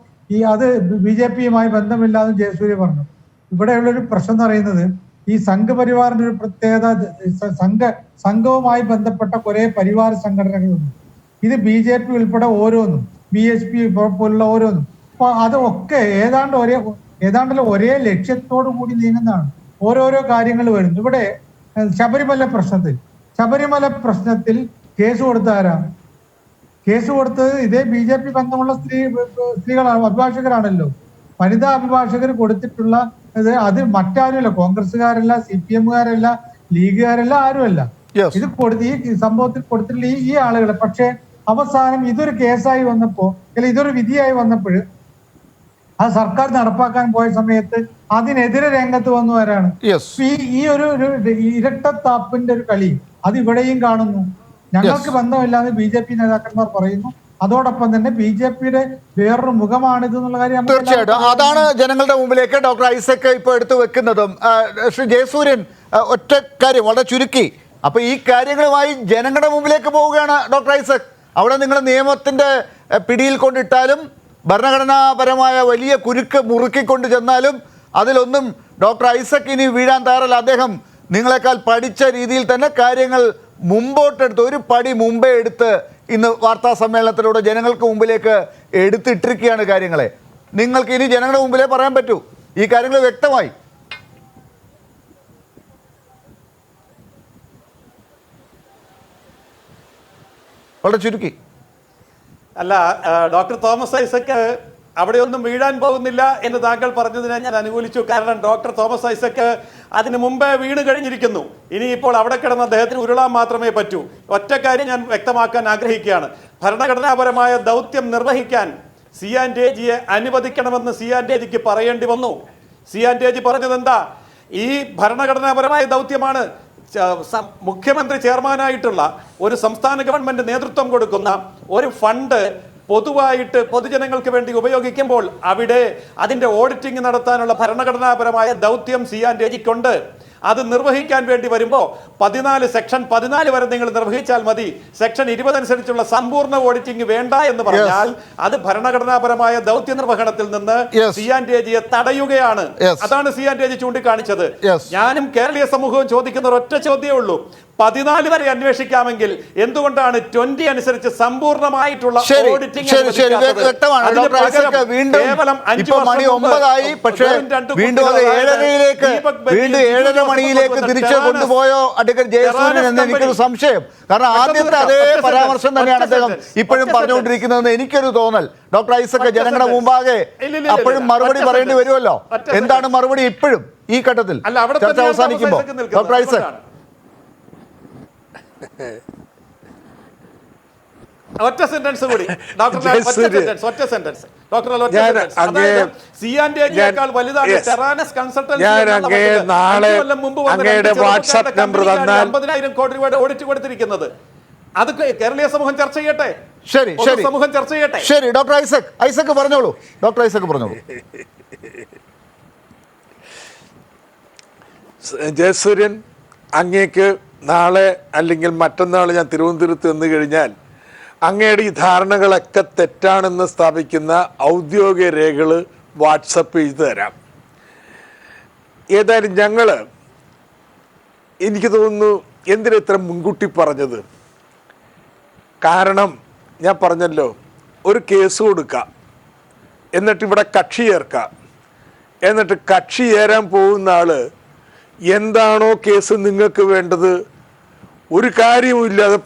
അത് BJP-യുമായി ബന്ധമില്ലാതെ ജയസൂര്യ പറഞ്ഞു. ഇവിടെയുള്ളൊരു പ്രശ്നം എന്ന് പറയുന്നത് ഈ സംഘപരിവാറിന്റെ ഒരു പ്രത്യേകത, സംഘവുമായി ബന്ധപ്പെട്ട കുറെ പരിവാര സംഘടനകളുണ്ട്. ഇത് BJP ഉൾപ്പെടെ ഓരോന്നും BHP പോലുള്ള ഓരോന്നും അപ്പൊ അതൊക്കെ ഏതാണ്ടല്ല ഒരേ ലക്ഷ്യത്തോടു കൂടി നീങ്ങുന്നതാണ്. ഓരോരോ കാര്യങ്ങൾ വരുന്നു. ഇവിടെ ശബരിമല പ്രശ്നത്തിൽ കേസ് കൊടുത്ത ആരാ? കേസ് കൊടുത്തത് ഇതേ BJP ബന്ധമുള്ള സ്ത്രീകളാണ്, അഭിഭാഷകരാണല്ലോ. വനിതാ അഭിഭാഷകർ കൊടുത്തിട്ടുള്ള അത് മറ്റാരുമല്ല, കോൺഗ്രസ്സുകാരല്ല, CPM-കാരല്ല, ലീഗുകാരല്ല, ആരുമല്ല. ഇത് ഈ സംഭവത്തിൽ കൊടുത്തിട്ടുള്ള ഈ ആളുകൾ. പക്ഷെ അവസാനം ഇതൊരു കേസായി വന്നപ്പോ അല്ലെങ്കിൽ ഇതൊരു വിധിയായി വന്നപ്പോൾ അത് സർക്കാർ നടപ്പാക്കാൻ പോയ സമയത്ത് അതിനെതിരെ രംഗത്ത് വന്നവരാണ്. ഈ ഒരു ഇരട്ടത്താപ്പിന്റെ ഒരു കളി അത് ഇവിടെയും കാണുന്നു. ഞങ്ങൾക്ക് ബന്ധമില്ലാതെ BJP നേതാക്കന്മാർ പറയുന്നു. അതോടൊപ്പം തന്നെ BJP-യുടെ വേറൊരു മുഖമാണിത് എന്നുള്ള കാര്യം തീർച്ചയായിട്ടും അതാണ് ജനങ്ങളുടെ മുമ്പിലേക്ക് ഡോക്ടർ ഐസക് ഇപ്പോൾ എടുത്തു വെക്കുന്നതും. ശ്രീ ജയസൂര്യൻ, ഒറ്റ കാര്യം വളരെ ചുരുക്കി, അപ്പൊ ഈ കാര്യങ്ങളുമായി ജനങ്ങളുടെ മുമ്പിലേക്ക് പോവുകയാണ് ഡോക്ടർ ഐസക്. അവിടെ നിങ്ങൾ നിയമത്തിന്റെ പിടിയിൽ കൊണ്ടിട്ടാലും ഭരണഘടനാപരമായ വലിയ കുരുക്ക് മുറുക്കിക്കൊണ്ട് ചെന്നാലും അതിലൊന്നും ഡോക്ടർ ഐസക് ഇനി വീഴാൻ തയ്യാറല്ല. അദ്ദേഹം നിങ്ങളെക്കാൾ പഠിച്ച രീതിയിൽ തന്നെ കാര്യങ്ങൾ മുമ്പോട്ടെടുത്ത് ഒരു പടി മുമ്പേ എടുത്ത് ഇന്ന് വാർത്താ സമ്മേളനത്തിലൂടെ ജനങ്ങൾക്ക് മുമ്പിലേക്ക് എടുത്തിട്ടിരിക്കുകയാണ് കാര്യങ്ങളെ. നിങ്ങൾക്ക് ഇനി ജനങ്ങളുടെ മുമ്പിലേ പറയാൻ പറ്റൂ ഈ കാര്യങ്ങൾ വ്യക്തമായി. വളരെ ചുരുക്കി. അല്ല, ഡോക്ടർ തോമസ് ഐസക് അവിടെയൊന്നും വീഴാൻ പോകുന്നില്ല എന്ന് താങ്കൾ പറഞ്ഞതിനെ ഞാൻ അനുകൂലിച്ചു. കാരണം ഡോക്ടർ തോമസ് ഐസക് അതിന് മുമ്പേ വീണ് കഴിഞ്ഞിരിക്കുന്നു. ഇനിയിപ്പോൾ അവിടെ കിടന്ന് അദ്ദേഹത്തിന് ഉരുളാൻ മാത്രമേ പറ്റൂ. ഒറ്റ കാര്യം ഞാൻ വ്യക്തമാക്കാൻ ആഗ്രഹിക്കുകയാണ്. ഭരണഘടനാപരമായ ദൗത്യം നിർവഹിക്കാൻ CNTG-യെ അനുവദിക്കണമെന്ന് CNTG-ക്ക് പറയേണ്ടി വന്നു. CNTG പറഞ്ഞത് എന്താ? ഈ ഭരണഘടനാപരമായ ദൗത്യമാണ് മുഖ്യമന്ത്രി ചെയർമാനായിട്ടുള്ള ഒരു സംസ്ഥാന ഗവൺമെന്റ് നേതൃത്വം കൊടുക്കുന്ന ഒരു ഫണ്ട് പൊതുവായിട്ട് പൊതുജനങ്ങൾക്ക് വേണ്ടി ഉപയോഗിക്കുമ്പോൾ അവിടെ അതിന്റെ ഓഡിറ്റിംഗ് നടത്താനുള്ള ഭരണഘടനാപരമായ ദൗത്യം CNTG-ക്കുണ്ട്. അത് നിർവഹിക്കാൻ വേണ്ടി വരുമ്പോൾ സെക്ഷൻ 14 വരെ നിങ്ങൾ നിർവഹിച്ചാൽ മതി. സെക്ഷൻ 20 അനുസരിച്ചുള്ള സമ്പൂർണ്ണ ഓഡിറ്റിംഗ് വേണ്ട എന്ന് പറഞ്ഞാൽ അത് ഭരണഘടനാപരമായ ദൗത്യ നിർവഹണത്തിൽ നിന്ന് CNTG-യെ തടയുകയാണ്. അതാണ് CNTG ചൂണ്ടിക്കാണിച്ചത്. ഞാനും കേരളീയ സമൂഹവും ചോദിക്കുന്ന ഒരൊറ്റ ചോദ്യമേ ഉള്ളൂ. 14 വരെ അന്വേഷിക്കാമെങ്കിൽ എന്തുകൊണ്ടാണ് 20 അനുസരിച്ച് സമ്പൂർണ്ണമായിട്ടുള്ള ഓഡിറ്റിംഗ് മണിയിലേക്ക് തിരിച്ചു കൊണ്ടുപോയോ അഡ്വക്കേറ്റ് ജയസൂര്യൻ എന്ന് എനിക്കൊരു സംശയം. കാരണം ആദ്യത്തെ അതേ പരാമർശം തന്നെയാണ് അദ്ദേഹം ഇപ്പോഴും പറഞ്ഞുകൊണ്ടിരിക്കുന്നതെന്ന് എനിക്കൊരു തോന്നൽ. ഡോക്ടർ ഐസക് ജനങ്ങളുടെ മുമ്പാകെ അപ്പോഴും മറുപടി പറയേണ്ടി വരുമല്ലോ. എന്താണ് മറുപടി ഇപ്പോഴും ഈ ഘട്ടത്തിൽ ചർച്ച അവസാനിക്കുമ്പോൾ? ഡോക്ടർ ഐസക്, ഒറ്റ സെന്റൻസ് കൂടി ഡോക്ടർ. CNTG-യേക്കാൾ വലുതാണ് ടെറാനസ് കൺസൾട്ടൻസി. 50,000 കോടി രൂപയുടെ ഓഡിറ്റ് കൊടുത്തിരിക്കുന്നത്. അത് കേരളീയ സമൂഹം ചർച്ച ചെയ്യട്ടെ. ശരി, സമൂഹം ചർച്ച ചെയ്യട്ടെ. ശരി, ഡോക്ടർ ഐസക് പറഞ്ഞോളൂ. ഡോക്ടർ ഐസക് പറഞ്ഞോളൂ. ജയസൂര്യൻ, അങ്ങേക്ക് നാളെ അല്ലെങ്കിൽ മറ്റന്നാൾ ഞാൻ തിരുവനന്തപുരത്ത് നിന്ന് കഴിഞ്ഞാൽ അങ്ങയുടെ ഈ ധാരണകളൊക്കെ തെറ്റാണെന്ന് സ്ഥാപിക്കുന്ന ഔദ്യോഗിക രേഖകൾ വാട്സപ്പ് ചെയ്ത് തരാം. ഏതായാലും എനിക്ക് തോന്നുന്നു എന്തിനാ ഇത്ര മുൻകൂട്ടി പറഞ്ഞത്? കാരണം ഞാൻ പറഞ്ഞല്ലോ, ഒരു കേസ് കൊടുക്കാം, എന്നിട്ട് ഇവിടെ കക്ഷി ചേർക്കാം, എന്നിട്ട് കക്ഷി ചേരാൻ പോകുന്ന ആള് എന്താണോ കേസ് നിങ്ങൾക്ക് വേണ്ടത് ഒരു കാര്യവുമില്ലാതെ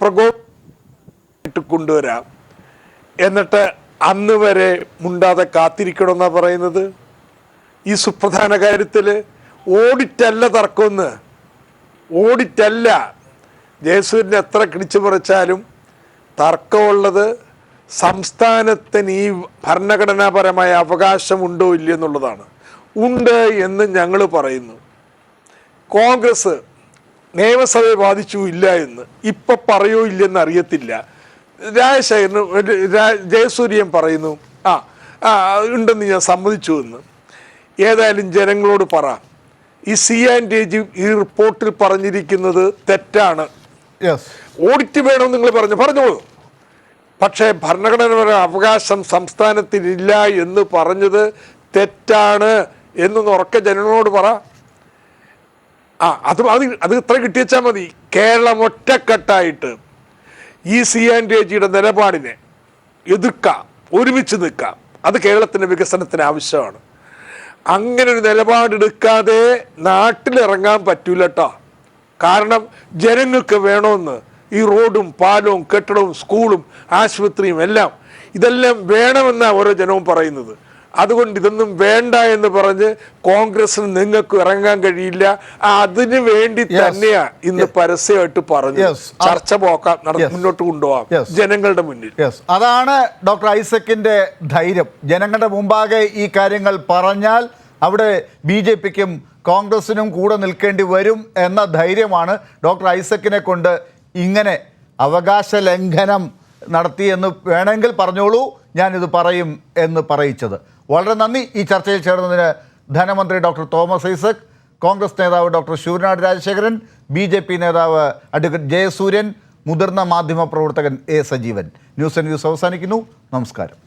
ഇട്ട് കൊണ്ടുവരാം, എന്നിട്ട് അന്ന് വരെ മുണ്ടാതെ കാത്തിരിക്കണമെന്നാണ് പറയുന്നത്. ഈ സുപ്രധാന കാര്യത്തിൽ ഓഡിറ്റല്ല തർക്കമെന്ന്, ഓഡിറ്റല്ല. ജയസൂര്യനെ എത്ര കിടിച്ചു പറിച്ചാലും തർക്കമുള്ളത് സംസ്ഥാനത്തിന് ഈ ഭരണഘടനാപരമായ അവകാശമുണ്ടോ ഇല്ലെന്നുള്ളതാണ്. ഉണ്ട് എന്ന് ഞങ്ങൾ പറയുന്നു. കോൺഗ്രസ് നിയമസഭയെ ബാധിച്ചു ഇല്ല എന്ന് ഇപ്പം പറയോ ഇല്ലെന്ന് അറിയത്തില്ല. ജയസൂര്യൻ പറയുന്നു ഉണ്ടെന്ന് ഞാൻ സമ്മതിച്ചു എന്ന്. ഏതായാലും ജനങ്ങളോട് പറ, ഈ CAG ഈ റിപ്പോർട്ടിൽ പറഞ്ഞിരിക്കുന്നത് തെറ്റാണ്. ഓഡിറ്റ് വേണമെന്ന് നിങ്ങൾ പറഞ്ഞോളൂ. പക്ഷേ ഭരണഘടനാപരമായ അവകാശം സംസ്ഥാനത്തിനില്ല എന്ന് പറഞ്ഞത് തെറ്റാണ് എന്നൊന്ന് ഉറക്കെ ജനങ്ങളോട് പറ. അത് ഇത്ര കിട്ടിയച്ചാൽ മതി. കേരളം ഒറ്റക്കെട്ടായിട്ട് ഈ CAGയുടെ നിലപാടിനെ എതിർക്കാം, ഒരുമിച്ച് നിൽക്കാം. അത് കേരളത്തിൻ്റെ വികസനത്തിന് ആവശ്യമാണ്. അങ്ങനെ ഒരു നിലപാടെടുക്കാതെ നാട്ടിലിറങ്ങാൻ പറ്റൂല കേട്ടോ. കാരണം ജനങ്ങൾക്ക് വേണമെന്ന് ഈ റോഡും പാലവും കെട്ടിടവും സ്കൂളും ആശുപത്രിയും എല്ലാം ഇതെല്ലാം വേണമെന്നാണ് ഓരോ ജനവും പറയുന്നത്. അതുകൊണ്ട് ഇതൊന്നും വേണ്ട എന്ന് പറഞ്ഞ് കോൺഗ്രസിന് നിങ്ങൾക്ക് ഇറങ്ങാൻ കഴിയില്ല. അതിനു വേണ്ടി തന്നെയാ ഇന്ന് പരസ്യമായിട്ട് പറഞ്ഞു ചർച്ച മുന്നോട്ട് കൊണ്ടുപോകാം ജനങ്ങളുടെ മുന്നിൽ. അതാണ് ഡോക്ടർ ഐസക്കിന്റെ ധൈര്യം. ജനങ്ങളുടെ മുമ്പാകെ ഈ കാര്യങ്ങൾ പറഞ്ഞാൽ അവിടെ BJPക്കും കോൺഗ്രസിനും കൂടെ നിൽക്കേണ്ടി വരും എന്ന ധൈര്യമാണ് ഡോക്ടർ ഐസക്കിനെ കൊണ്ട് ഇങ്ങനെ അവകാശ ലംഘനം നടത്തിയെന്ന് വേണമെങ്കിൽ പറഞ്ഞോളൂ, ഞാനിത് പറയും എന്ന് പറയിച്ചത്. വളരെ നന്ദി ഈ ചർച്ചയിൽ ചേർന്നതിന് ധനമന്ത്രി ഡോക്ടർ തോമസ് ഐസക്, കോൺഗ്രസ് നേതാവ് ഡോക്ടർ ശൂരനാട് രാജശേഖരൻ, BJP നേതാവ് അഡ്വക്കേറ്റ് ജയസൂര്യൻ, മുതിർന്ന മാധ്യമ പ്രവർത്തകൻ A. Sajeevan. News and views അവസാനിക്കുന്നു. നമസ്കാരം.